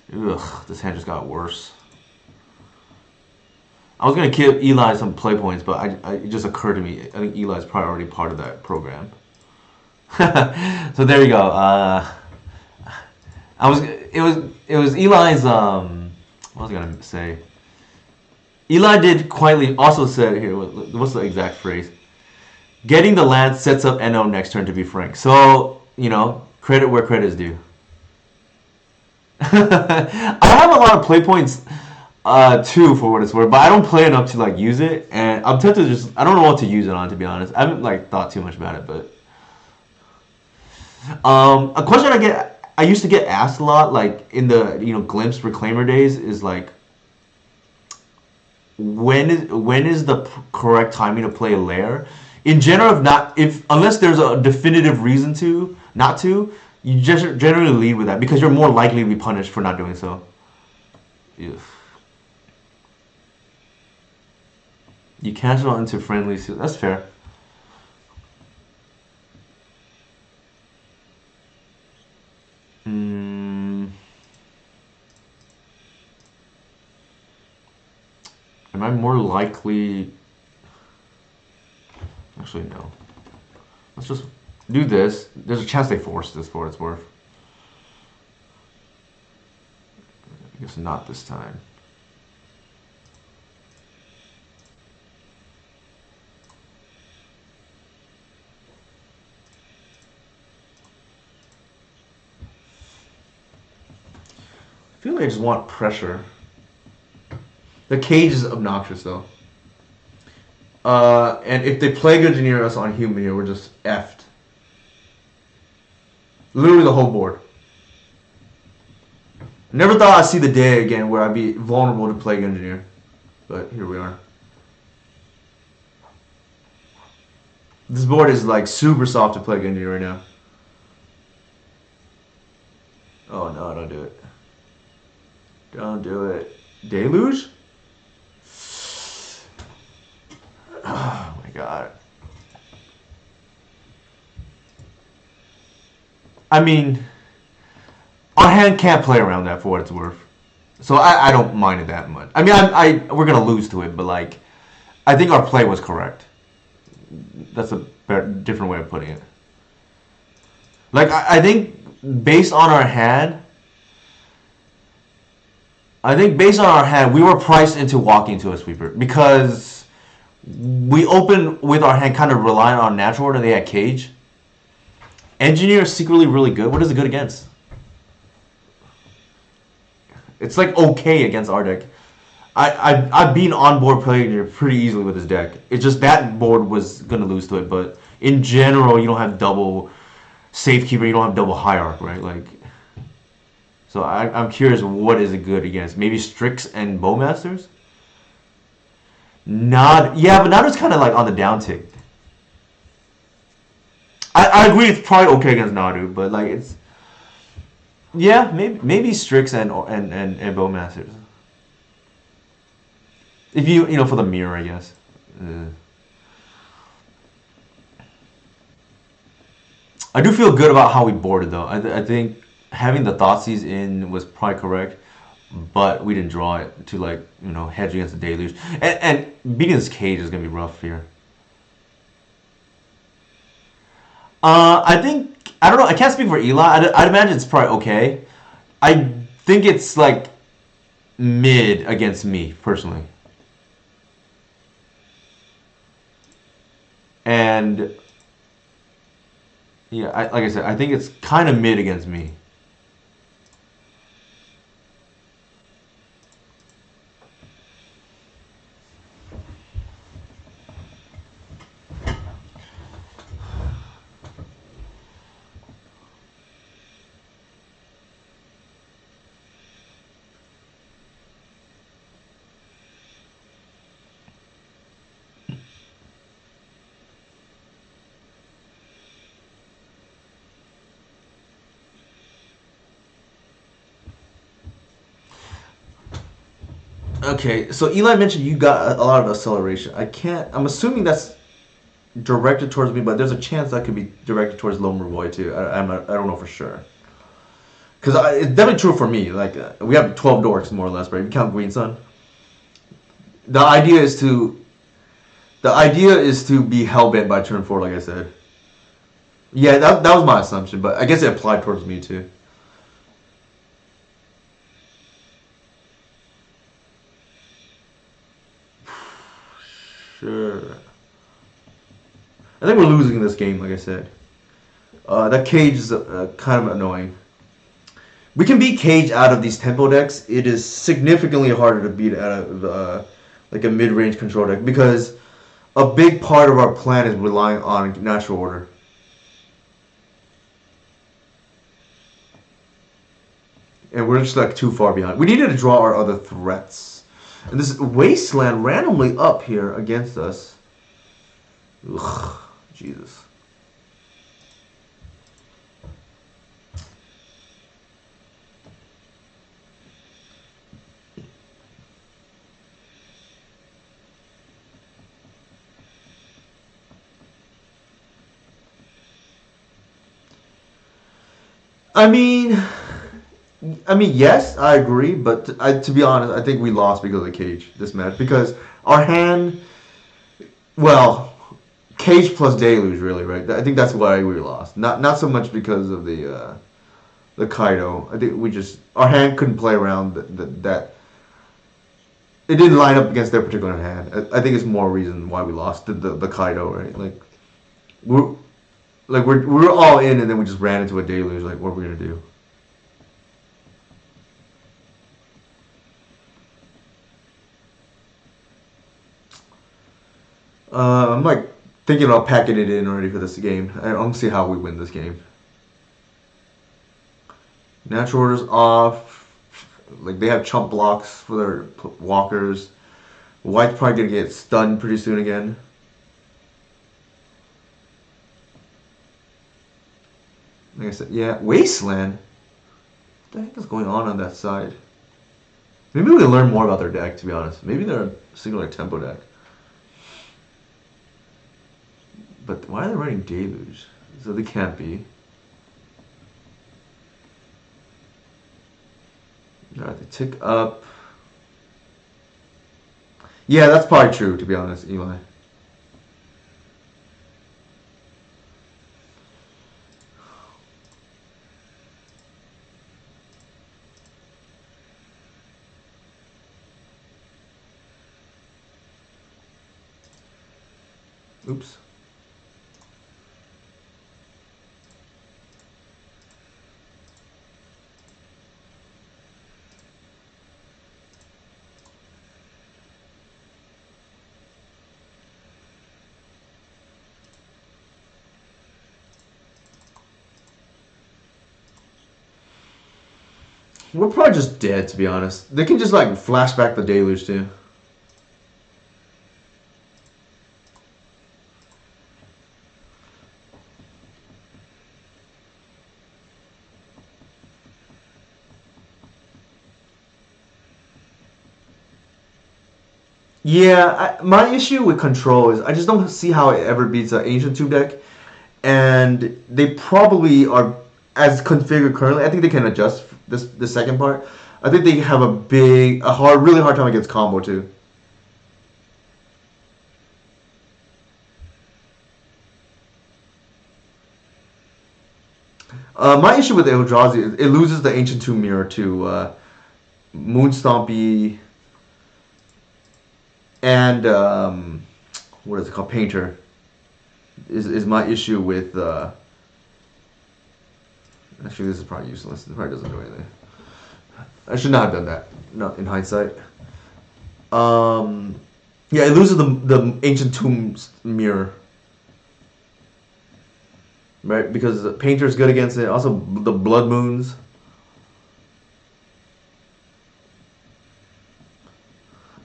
this hand just got worse. I was going to give Eli some play points, but it just occurred to me, I think Eli's probably already part of that program. So there you go. It was Eli's, what was I going to say? Eli did quietly also said here, what's the exact phrase? Getting the land sets up NO next turn, to be frank. So, you know, credit where credit is due. I have a lot of play points too, for what it's worth, but I don't play enough to like use it, and I'm tempted to just, I don't know what to use it on, to be honest. I haven't like thought too much about it, but a question I used to get asked a lot, like in the Glimpse Reclaimer days, is like, when is the correct timing to play a lair? In general, unless there's a definitive reason to not to, you just generally lead with that because you're more likely to be punished for not doing so. Ugh. You cancel into friendly. That's fair. Am I more likely? Actually, no. Let's just do this. There's a chance they force this for what it's worth. I guess not this time. I feel like I just want pressure. The cage is obnoxious though. And if they Plague Engineer us on human here, we're just effed. Literally the whole board. Never thought I'd see the day again where I'd be vulnerable to Plague Engineer. But here we are. This board is like super soft to Plague Engineer right now. Oh no, don't do it. Don't do it. Deluge? Oh my god. I mean, our hand can't play around that for what it's worth. So I don't mind it that much. I mean, we're going to lose to it, but like, I think our play was correct. That's a different way of putting it. Like, I think based on our hand, we were priced into walking to a sweeper because we opened with our hand kind of relying on natural order and they had cage. Engineer is secretly really good. What is it good against? It's like okay against our deck. I've been on board playing pretty easily with this deck. It's just that board was gonna lose to it, but in general you don't have double safekeeper, you don't have double hierarch, right? Like, so I'm curious, what is it good against? Maybe Strix and Bowmasters? Yeah, but Nadu's kind of like on the downtick. I agree it's probably okay against Nadu, but like Yeah, maybe Strix and Bowmasters. If you know for the mirror, I guess. Uh, I do feel good about how we boarded though. I think having the Thoughtseize in was probably correct, but we didn't draw it to like hedge against the deluge. And beating this cage is gonna be rough here. I think I don't know. I can't speak for Eli. I'd imagine it's probably okay. I think it's like mid against me personally, and yeah, like I said, I think it's kind of mid against me. Okay, so Eli mentioned you got a lot of acceleration. I can't. I'm assuming that's directed towards me, but there's a chance that could be directed towards Lomer Boy too. I don't know for sure. Because it's definitely true for me. Like we have 12 dorks more or less, right? If you count Green Sun. The idea is to be hellbent by turn 4, like I said. Yeah, that was my assumption, but I guess it applied towards me too. Sure. I think we're losing this game, like I said. That cage is kind of annoying. We can beat Cage out of these tempo decks. It is significantly harder to beat out of like a mid-range control deck because a big part of our plan is relying on natural order. And we're just like too far behind. We needed to draw our other threats. And this Wasteland randomly up here against us. Ugh, Jesus. I mean, yes, I agree, but to be honest, I think we lost because of the cage this match because our hand, well, cage plus deluge really, right? I think that's why we lost. Not so much because of the Kaido. I think we just our hand couldn't play around that. It didn't line up against their particular hand. I think it's more reason why we lost the Kaido, right? Like we're we're all in, and then we just ran into a deluge. Like what are we gonna do? I'm like thinking about packing it in already for this game. I don't see how we win this game. Natural orders off. Like they have chump blocks for their walkers. White's probably gonna get stunned pretty soon again. Like I said, yeah, Wasteland. What the heck is going on that side? Maybe we can learn more about their deck. To be honest, maybe they're a singular tempo deck. But why are they running Deluge? So they can't be. Alright, they tick up. Yeah, that's probably true, to be honest, Eli. Oops. We're probably just dead, to be honest. They can just, like, flash back the Deluge, too. Yeah, my issue with Control is I just don't see how it ever beats an Ancient Tomb deck, and they probably are as configured currently. I think they can adjust the second part. I think they have really hard time against combo too. My issue with Eldrazi is it loses the Ancient Tomb Mirror to Moonstompy and what is it called? Painter is my issue with. Actually, this is probably useless. It probably doesn't do anything. I should not have done that. Not in hindsight. Yeah, it loses the Ancient Tomb's Mirror. Right, because the Painter's good against it. Also, the Blood Moons.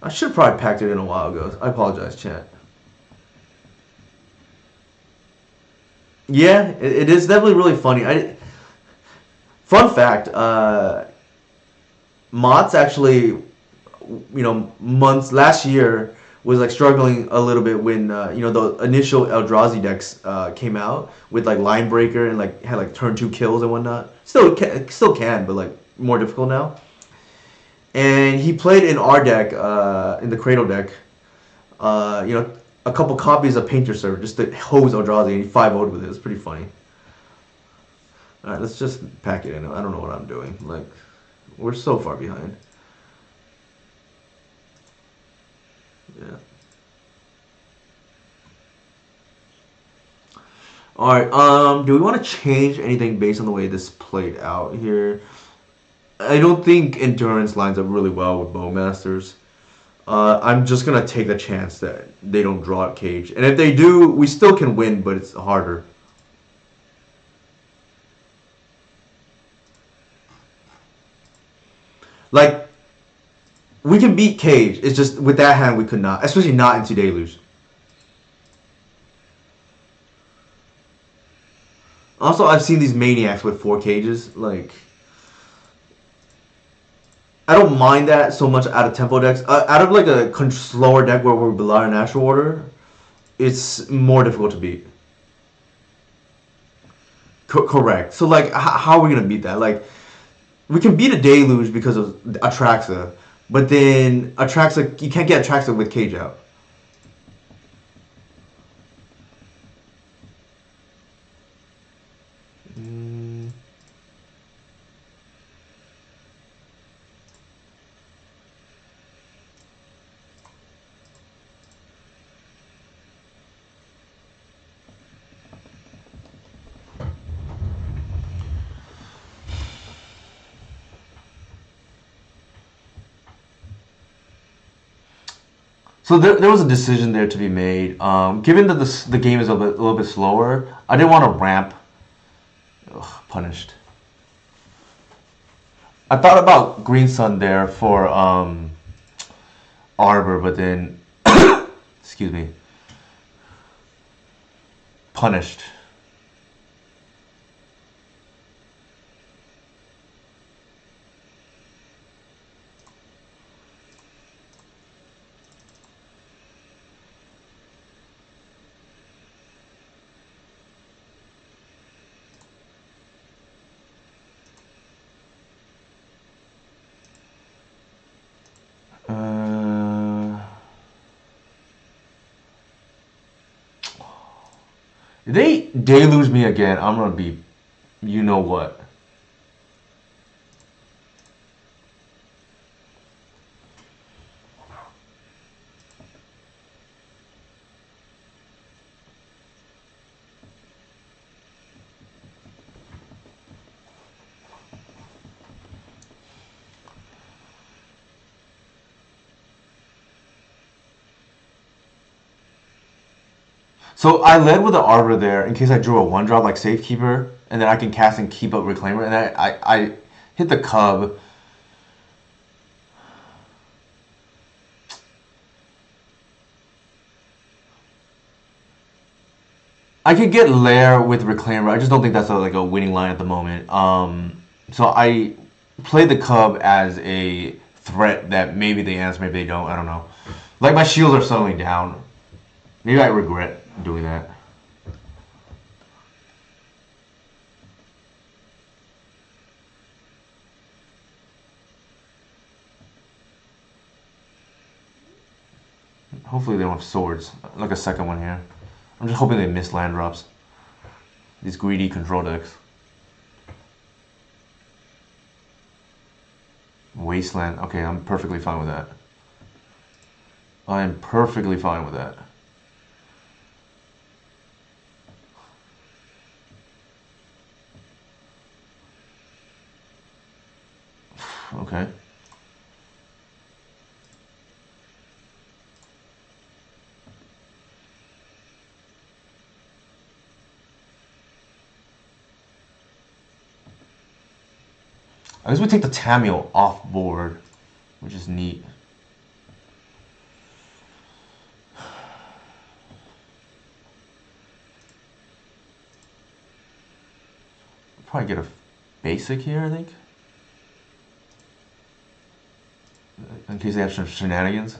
I should have probably packed it in a while ago. I apologize, chat. Yeah, it is definitely really funny. Fun fact, Mott's actually, months last year was like struggling a little bit when the initial Eldrazi decks came out with like Line Breaker and like had like turn 2 kills and whatnot. Still can, but like more difficult now. And he played in our deck, in the Cradle deck, a couple copies of Painter Server just to hose Eldrazi, and he 5-0'd with it. It's pretty funny. Alright, let's just pack it in. I don't know what I'm doing. Like, we're so far behind. Yeah. Alright, do we want to change anything based on the way this played out here? I don't think Endurance lines up really well with Bowmasters. I'm just going to take the chance that they don't draw at Cage. And if they do, we still can win, but it's harder. Like, we can beat Cage. It's just, with that hand, we could not. Especially not into Deluge. Also, I've seen these Maniacs with 4 cages. Like, I don't mind that so much out of tempo decks. Out of like a slower deck where we're below our natural order, it's more difficult to beat. Correct. So like, how are we gonna beat that? Like, we can beat a Deluge because of Atraxa, but then Atraxa, you can't get Atraxa with Cage out. So there was a decision there to be made. Given that the game is a little bit slower, I didn't want to ramp. Ugh, punished. I thought about Green Sun there for Arbor, but then, excuse me, punished. If they deluge me again, I'm gonna be, you know what. So I led with the Arbor there in case I drew a 1-drop like Safekeeper, and then I can cast and keep up Reclaimer, and I hit the Cub. I could get Lair with Reclaimer. I just don't think that's like a winning line at the moment. So I play the Cub as a threat that maybe they answer, maybe they don't. I don't know. Like, my shields are settling down. Maybe I regret doing that. Hopefully they don't have swords. Like a second one here. I'm just hoping they miss land drops. These greedy control decks. Wasteland. Okay, I'm perfectly fine with that. I am perfectly fine with that. Okay. I guess we take the Tamil off board, which is neat. Probably get a basic here, I think. In case they have some shenanigans.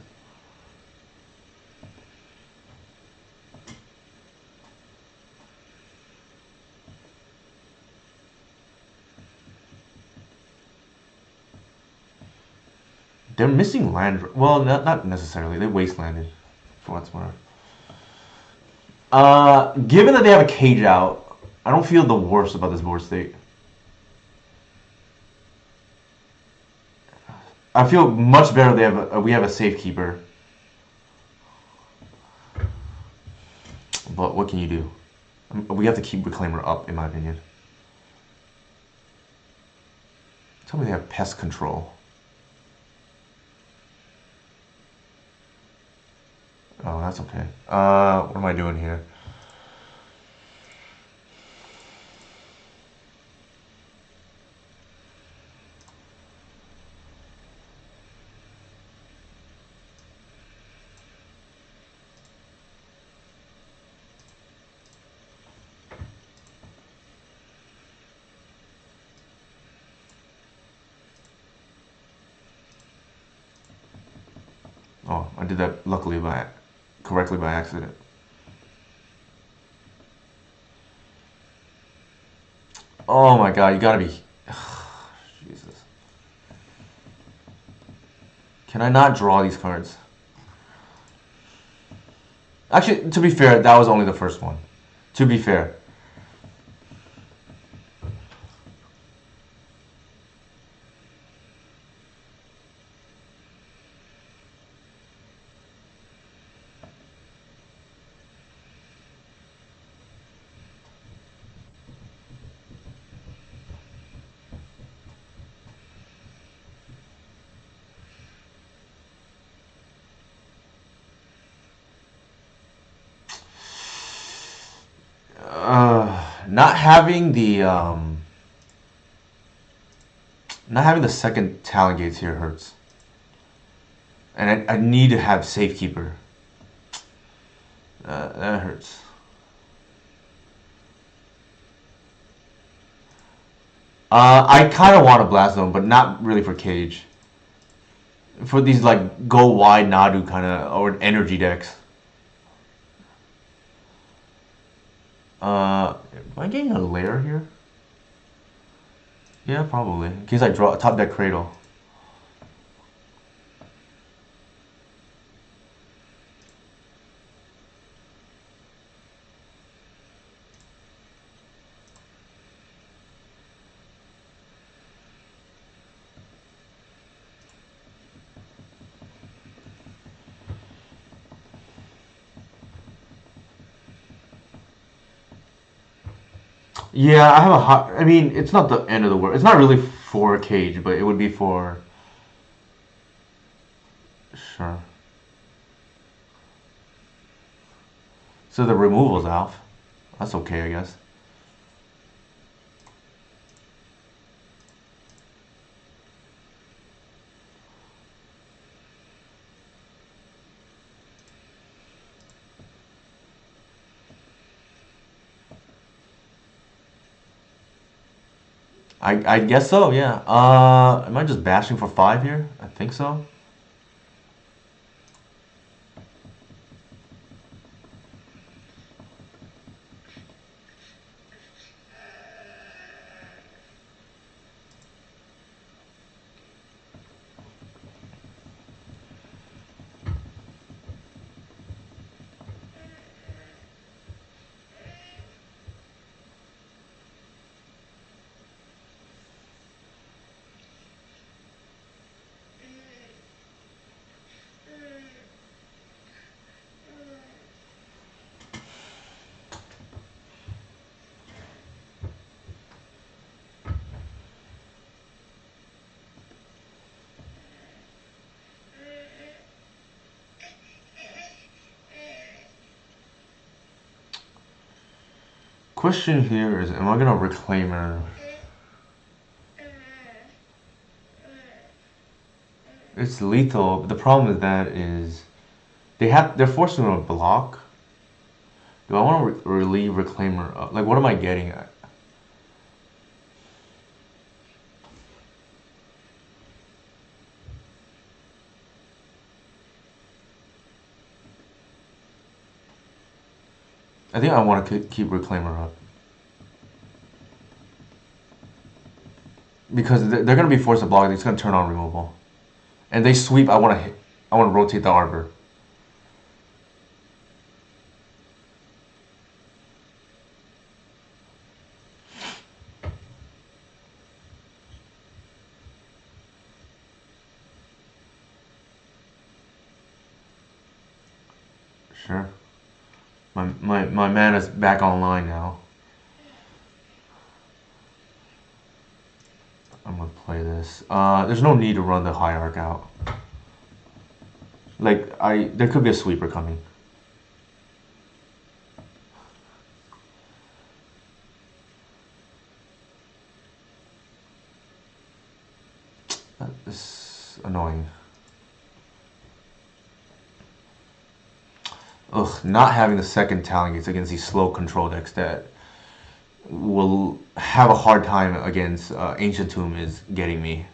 They're missing land. Well, not necessarily. They wastelanded, for what's worth. Given that they have a cage out, I don't feel the worst about this board state. I feel much better they have we have a safekeeper. But what can you do? We have to keep Reclaimer up, in my opinion. Tell me they have pest control. Oh, that's okay. What am I doing here? Oh, I did that luckily correctly by accident. Oh my god, you gotta be... Jesus. Can I not draw these cards? Actually, to be fair, that was only the first one. To be fair. Not having the second talent gates here hurts, and I need to have safekeeper. That hurts. I kind of want to blast them, but not really for cage. For these like go wide Nadu kind of or energy decks. Am I getting a lair here? Yeah, probably. In case I draw top deck Cradle. Yeah, I have a hot. I mean, it's not the end of the world. It's not really for a cage, but it would be for. Sure. So the removal's off. That's okay, I guess. I guess so, yeah. Am I just bashing for 5 here? I think so. Question here is, am I gonna reclaim her? It's lethal, but the problem with that is they're forced to a block. Do I want to relieve reclaimer? Like, what am I getting at? I think I want to keep reclaimer up because they're going to be forced to block. It's going to turn on removal, and they sweep. I want to rotate the arbor. Sure. My mana's back online now. I'm gonna play this. There's no need to run the hierarch out. Like there could be a sweeper coming. That is annoying. Ugh, not having the second talent gates against these slow control decks that will have a hard time against Ancient Tomb is getting me.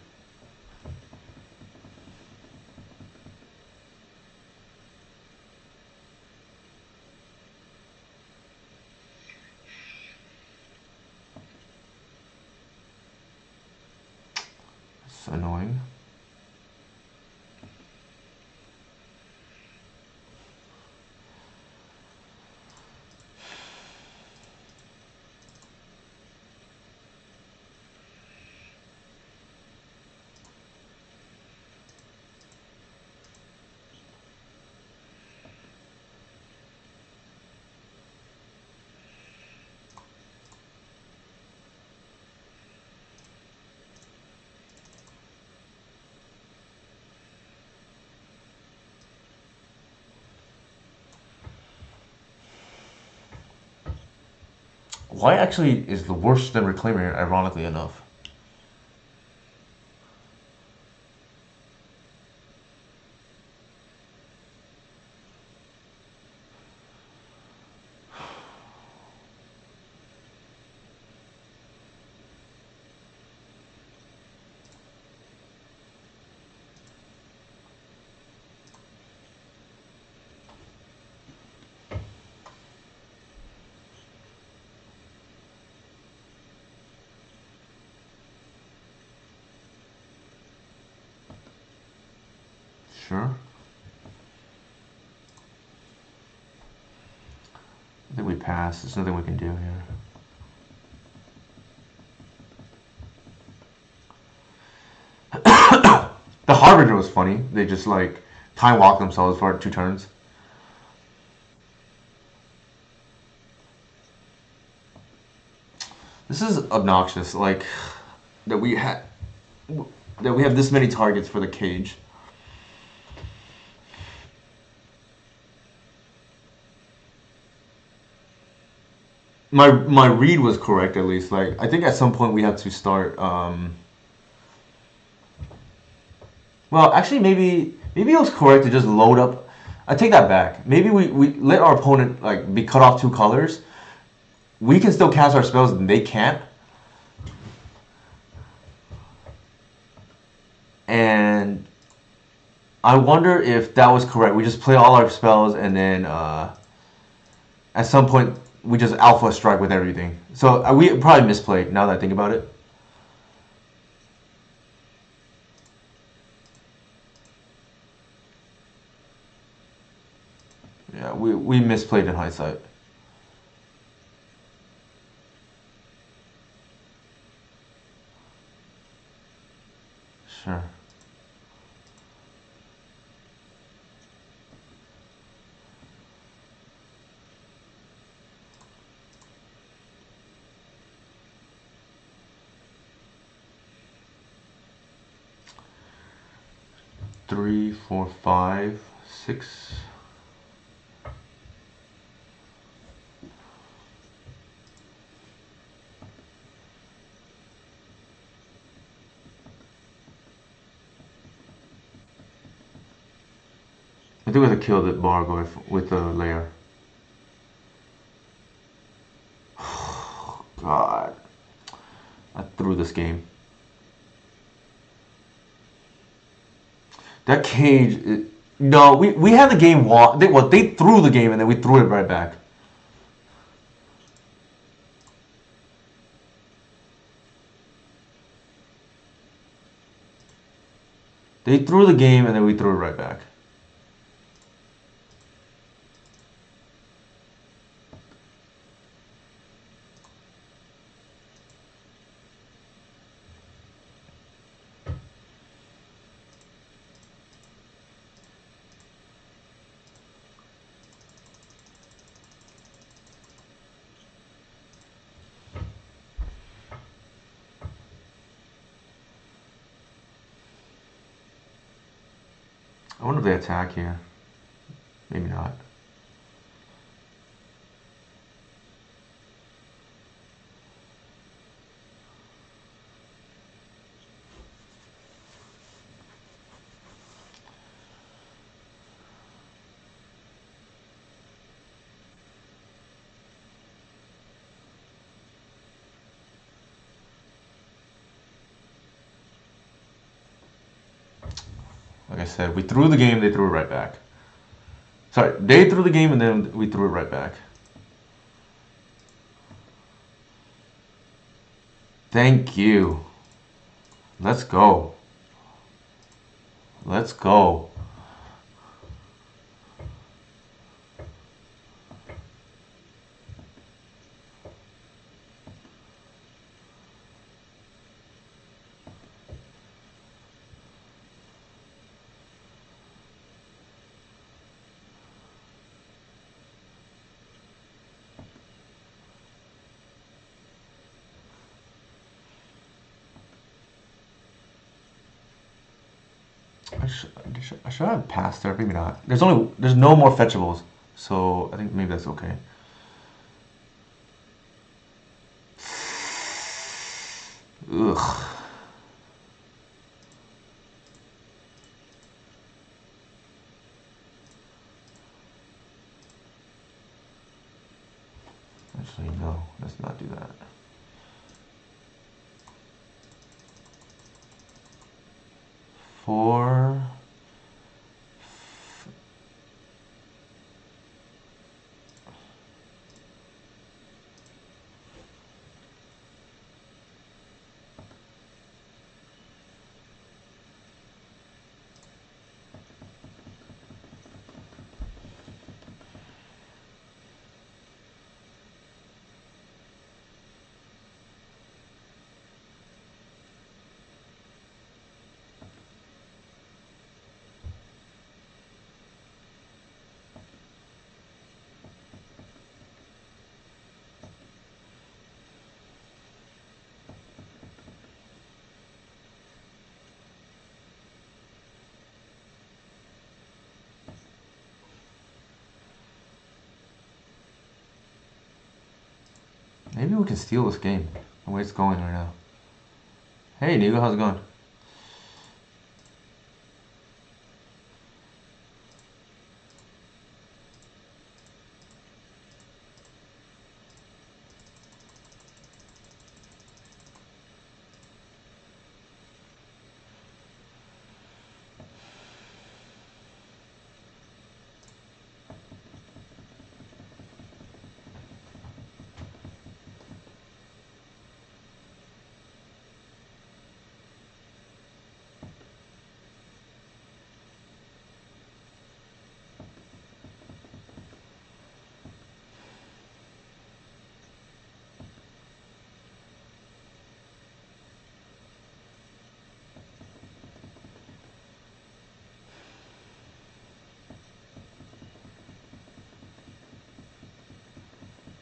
It's annoying. Why actually is the worse than Reclaimer, ironically enough? Sure. I think we pass. There's nothing we can do here. The Harbinger was funny. They just like time walk themselves for 2 turns. This is obnoxious. Like that we have this many targets for the cage. My read was correct at least. Like I think at some point we have to start. Well, actually, maybe it was correct to just load up. I take that back. Maybe we let our opponent like be cut off 2 colors. We can still cast our spells and they can't. And I wonder if that was correct. We just play all our spells and then at some point we just alpha strike with everything. So we probably misplayed now that I think about it. Yeah, we misplayed in hindsight. Sure. Three, 4, 5, 6. think we have to kill the Bargoy with the lair. God. I threw this game. That cage... No, we had the game won. They threw the game and then we threw it right back. They threw the game and then we threw it right back. I wonder if they attack here. Maybe not. Like I said, we threw the game, they threw it right back. Sorry, they threw the game and then we threw it right back. Thank you. Let's go. Let's go. I should have passed there, maybe not. There's no more fetchables, so I think maybe that's okay. Ugh. Actually, no, let's not do that. Four. Maybe we can steal this game, the way it's going right now. Hey, Nigo, how's it going?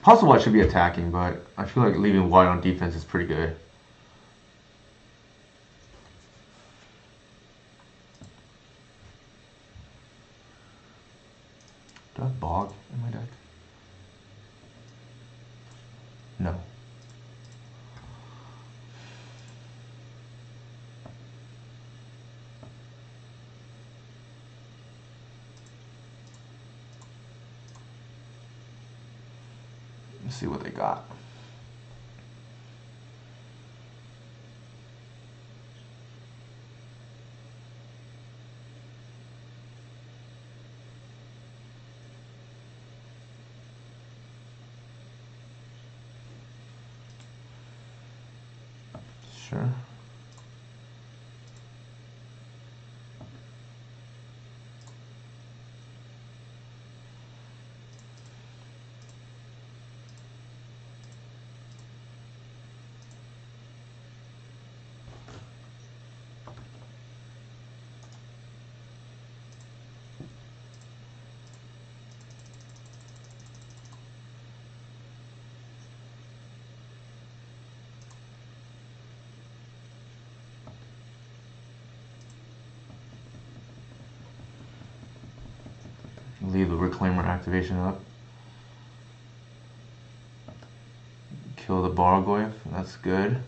Possible I should be attacking, but I feel like leaving white on defense is pretty good. Do I have Bog in my deck? No. Let's see what they got. Sure. Leave the Reclaimer activation up. Kill the Bargoyf, that's good.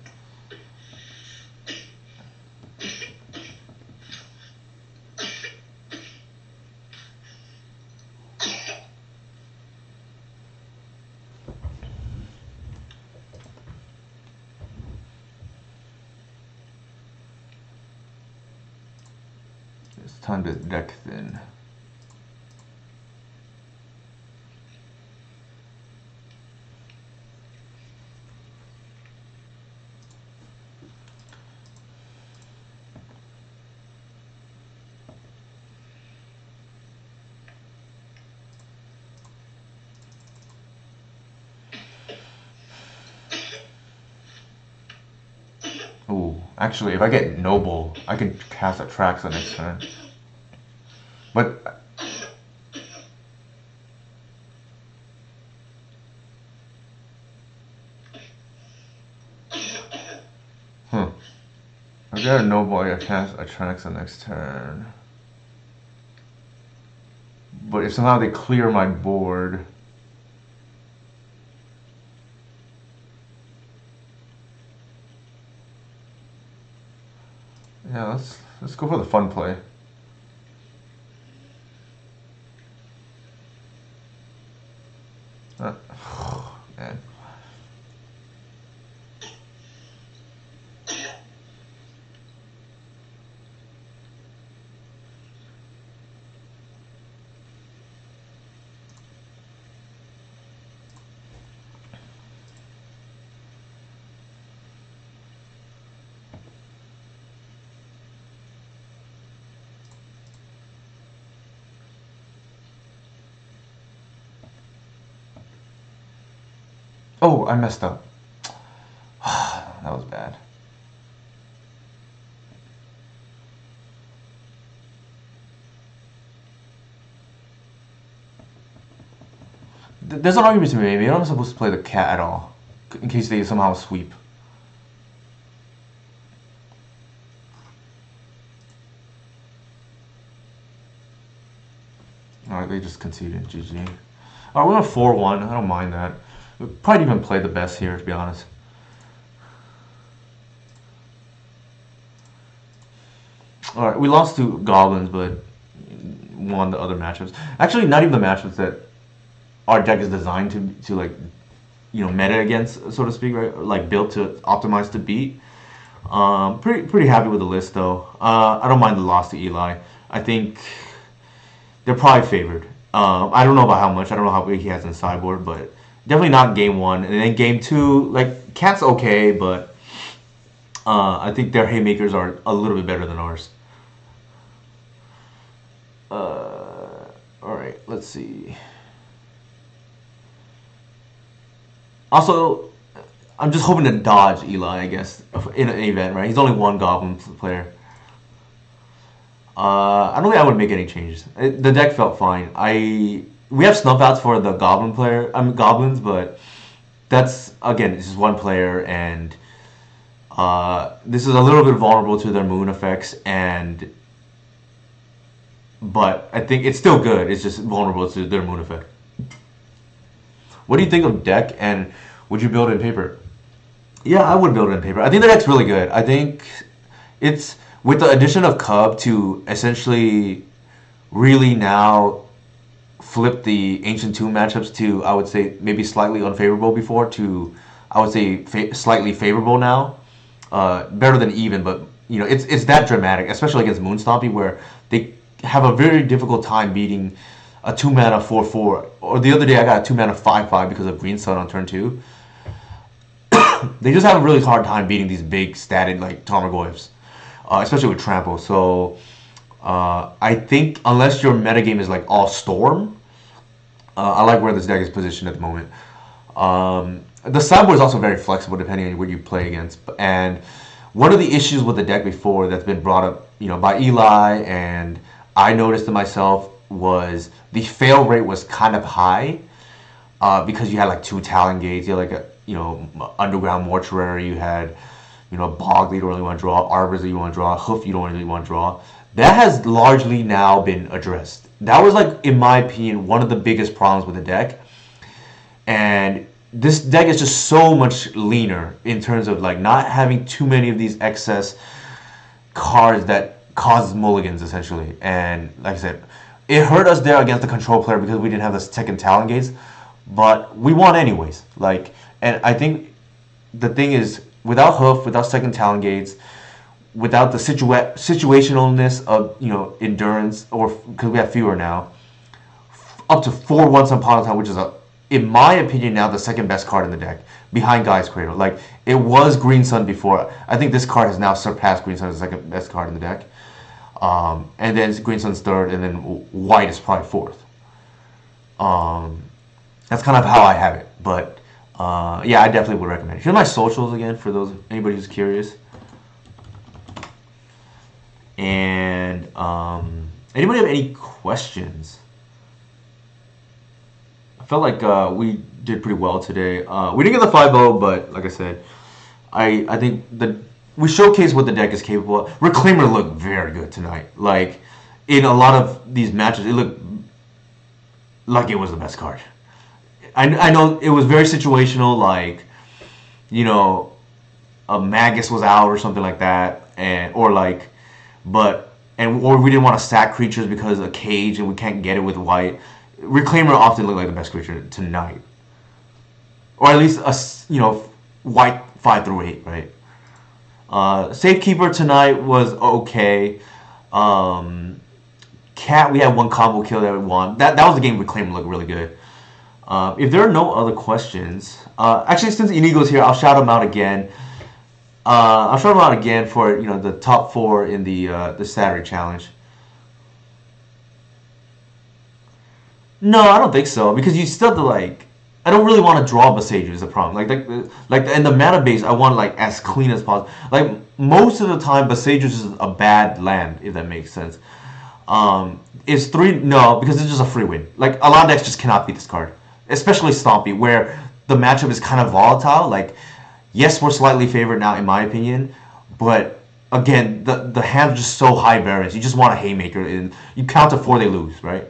It's time to deck thin. Ooh, actually, if I get Noble, I can cast Attrax the next turn. But I get a Noble, I cast Attrax the next turn. But if somehow they clear my board, yeah, let's go for the fun play. Man. Oh, I messed up. That was bad. There's an argument to be made. Maybe I'm not supposed to play the cat at all, in case they somehow sweep. Alright, they just conceded. GG. Alright, we went 4-1. I don't mind that. We probably even played the best here, to be honest. Alright, we lost to Goblins, but won the other matchups. Actually, not even the matchups that our deck is designed to like, you know, meta against, so to speak, right? Like built to optimize to beat. Pretty happy with the list though. I don't mind the loss to Eli. I think they're probably favored. I don't know about how much. I don't know how big he has in the sideboard, but definitely not game one. And then game two, like Cat's okay, but I think their haymakers are a little bit better than ours. All right, let's see. Also, I'm just hoping to dodge Eli, I guess, in an event, right? He's only one Goblin player. I don't think I would make any changes. The deck felt fine. We have snuff outs for the Goblin player. Goblins, but that's again, it's just one player, and this is a little bit vulnerable to their moon effects, but I think it's still good. It's just vulnerable to their moon effect. What do you think of deck, and would you build it in paper? Yeah, I would build it in paper. I think the deck's really good. I think it's with the addition of Cub to essentially really now flipped the Ancient Tomb matchups to, I would say, maybe slightly unfavorable before to, I would say, slightly favorable now. Better than even, but it's that dramatic, especially against Moonstompy, where they have a very difficult time beating a 2-mana 4/4. Or the other day I got a 2-mana 5/5 because of Green Sun on turn 2. They just have a really hard time beating these big static like Tarmogoyfs, especially with Trample. So I think unless your metagame is like all Storm, I like where this deck is positioned at the moment. The sideboard is also very flexible depending on what you play against. And one of the issues with the deck before that's been brought up, by Eli, and I noticed it myself, was the fail rate was kind of high because you had like 2 Talon Gates, you had like a Underground Mortuary, you had Bog that you don't really want to draw, Arbors that you want to draw, Hoof you don't really want to draw. That has largely now been addressed. That was like, in my opinion, one of the biggest problems with the deck. And this deck is just so much leaner in terms of like not having too many of these excess cards that causes mulligans essentially. And like I said, it hurt us there against the control player because we didn't have the second Talon Gates, but we won anyways. And I think the thing is, without Hoof, without second Talon Gates, without the situationalness of endurance, or because we have fewer now, up to 4 once upon a time, which is in my opinion now the second best card in the deck behind Gaia's Cradle. Like, it was Green Sun before. I think this card has now surpassed Green Sun as the second best card in the deck. And then Green Sun's third, and then White is probably fourth. That's kind of how I have it. But yeah, I definitely would recommend it. Here's my socials again for anybody who's curious. And anybody have any questions? I felt like we did pretty well today. We didn't get the 5-0, but like I said, I think we showcased what the deck is capable of. Reclaimer looked very good tonight. Like, in a lot of these matches, it looked like it was the best card. I know it was very situational, like, a Magus was out or something like that, or we didn't want to stack creatures because of Cage and we can't get it with White. Reclaimer often looked like the best creature tonight, or at least White 5 through 8, right? Safekeeper tonight was okay. Cat, we had one combo kill that we won. That was the game Reclaimer looked really good. If there are no other questions, actually, since Inigo's here, I'll shout him out again. I'll shout him out again for the top 4 in the Saturday challenge. No, I don't think so, because you still have to I don't really want to draw Besage is a problem. Like in the mana base, I want as clean as possible. Like, most of the time, Besage is a bad land, if that makes sense. Is 3? No, because it's just a free win. Like, a lot of decks just cannot beat this card, especially Stompy, where the matchup is kind of volatile. Like, yes, we're slightly favored now, in my opinion, but again, the hand is just so high variance. You just want a haymaker, and you count to 4, they lose, right?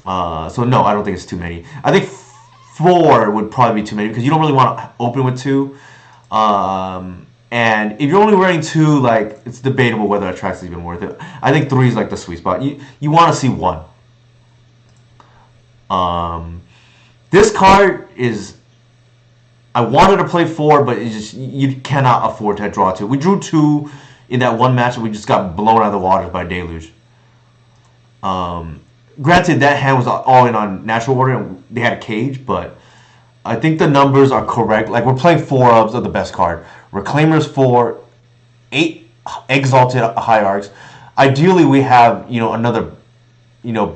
So no, I don't think it's too many. I think 4 would probably be too many because you don't really want to open with 2. And if you're only wearing 2, it's debatable whether Attrax is even worth it. I think 3 is the sweet spot. You want to see 1. This card is, I wanted to play 4, but it's just, you cannot afford to draw 2. We drew 2 in that one match, and we just got blown out of the waters by Deluge. Granted, that hand was all in on Natural Order, and they had a Cage, but I think the numbers are correct. Like, we're playing 4 of the best card. Reclaimers 4, 8 Exalted Hierarchs. Ideally, we have, another,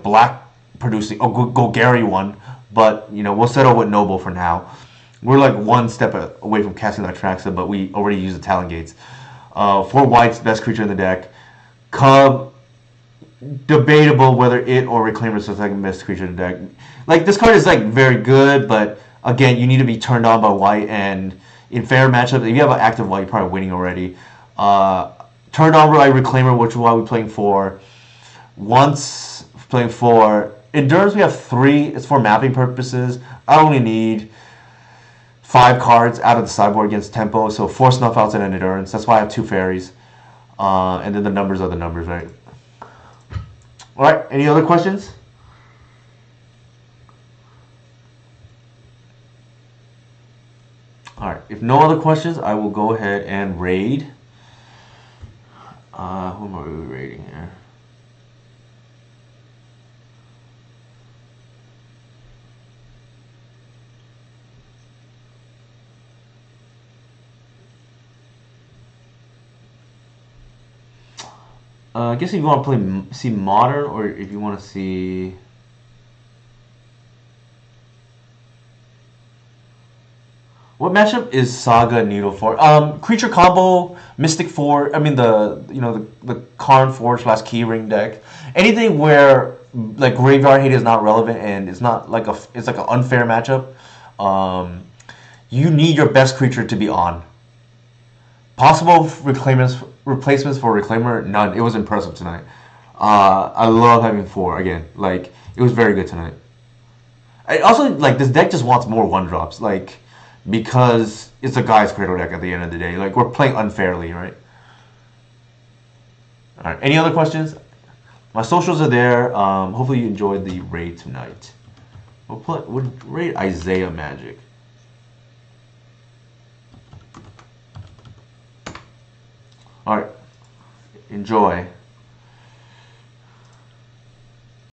black producing, Golgari one, but, we'll settle with Noble for now. We're 1 step away from casting Atraxa, but we already use the Talon Gates. 4 White's best creature in the deck. Cub, debatable whether it or Reclaimer is the second best creature in the deck. This card is very good, but again, you need to be turned on by White, and in fair matchups, if you have an active White, you're probably winning already. Turned on by Reclaimer, which is why we're playing 4. Once playing 4. Endurance, we have 3. It's for mapping purposes. I only need 5 cards out of the sideboard against Tempo, so 4 Snuff Outs and an Endurance. That's why I have 2 Fairies. And then the numbers are the numbers, right? Alright, any other questions? Alright, if no other questions, I will go ahead and raid. Who are we raiding here? I guess if you want to see modern, or if you want to see. What matchup is Saga Needle for? Creature combo, Mystic Forge. I mean the Karn Forge / KeyRing deck. Anything where like Graveyard Hate is not relevant and it's not like it's like an unfair matchup. You need your best creature to be on. Possible replacements for Reclaimer, none. It was impressive tonight. I love having 4 again. Like it was very good tonight. I also like this deck just wants more 1-drops. Like. Because it's a guy's Cradle deck at the end of the day. Like, we're playing unfairly, right? Alright, any other questions? My socials are there. Hopefully you enjoyed the raid tonight. We'll raid Isaiah Magic. Alright, enjoy.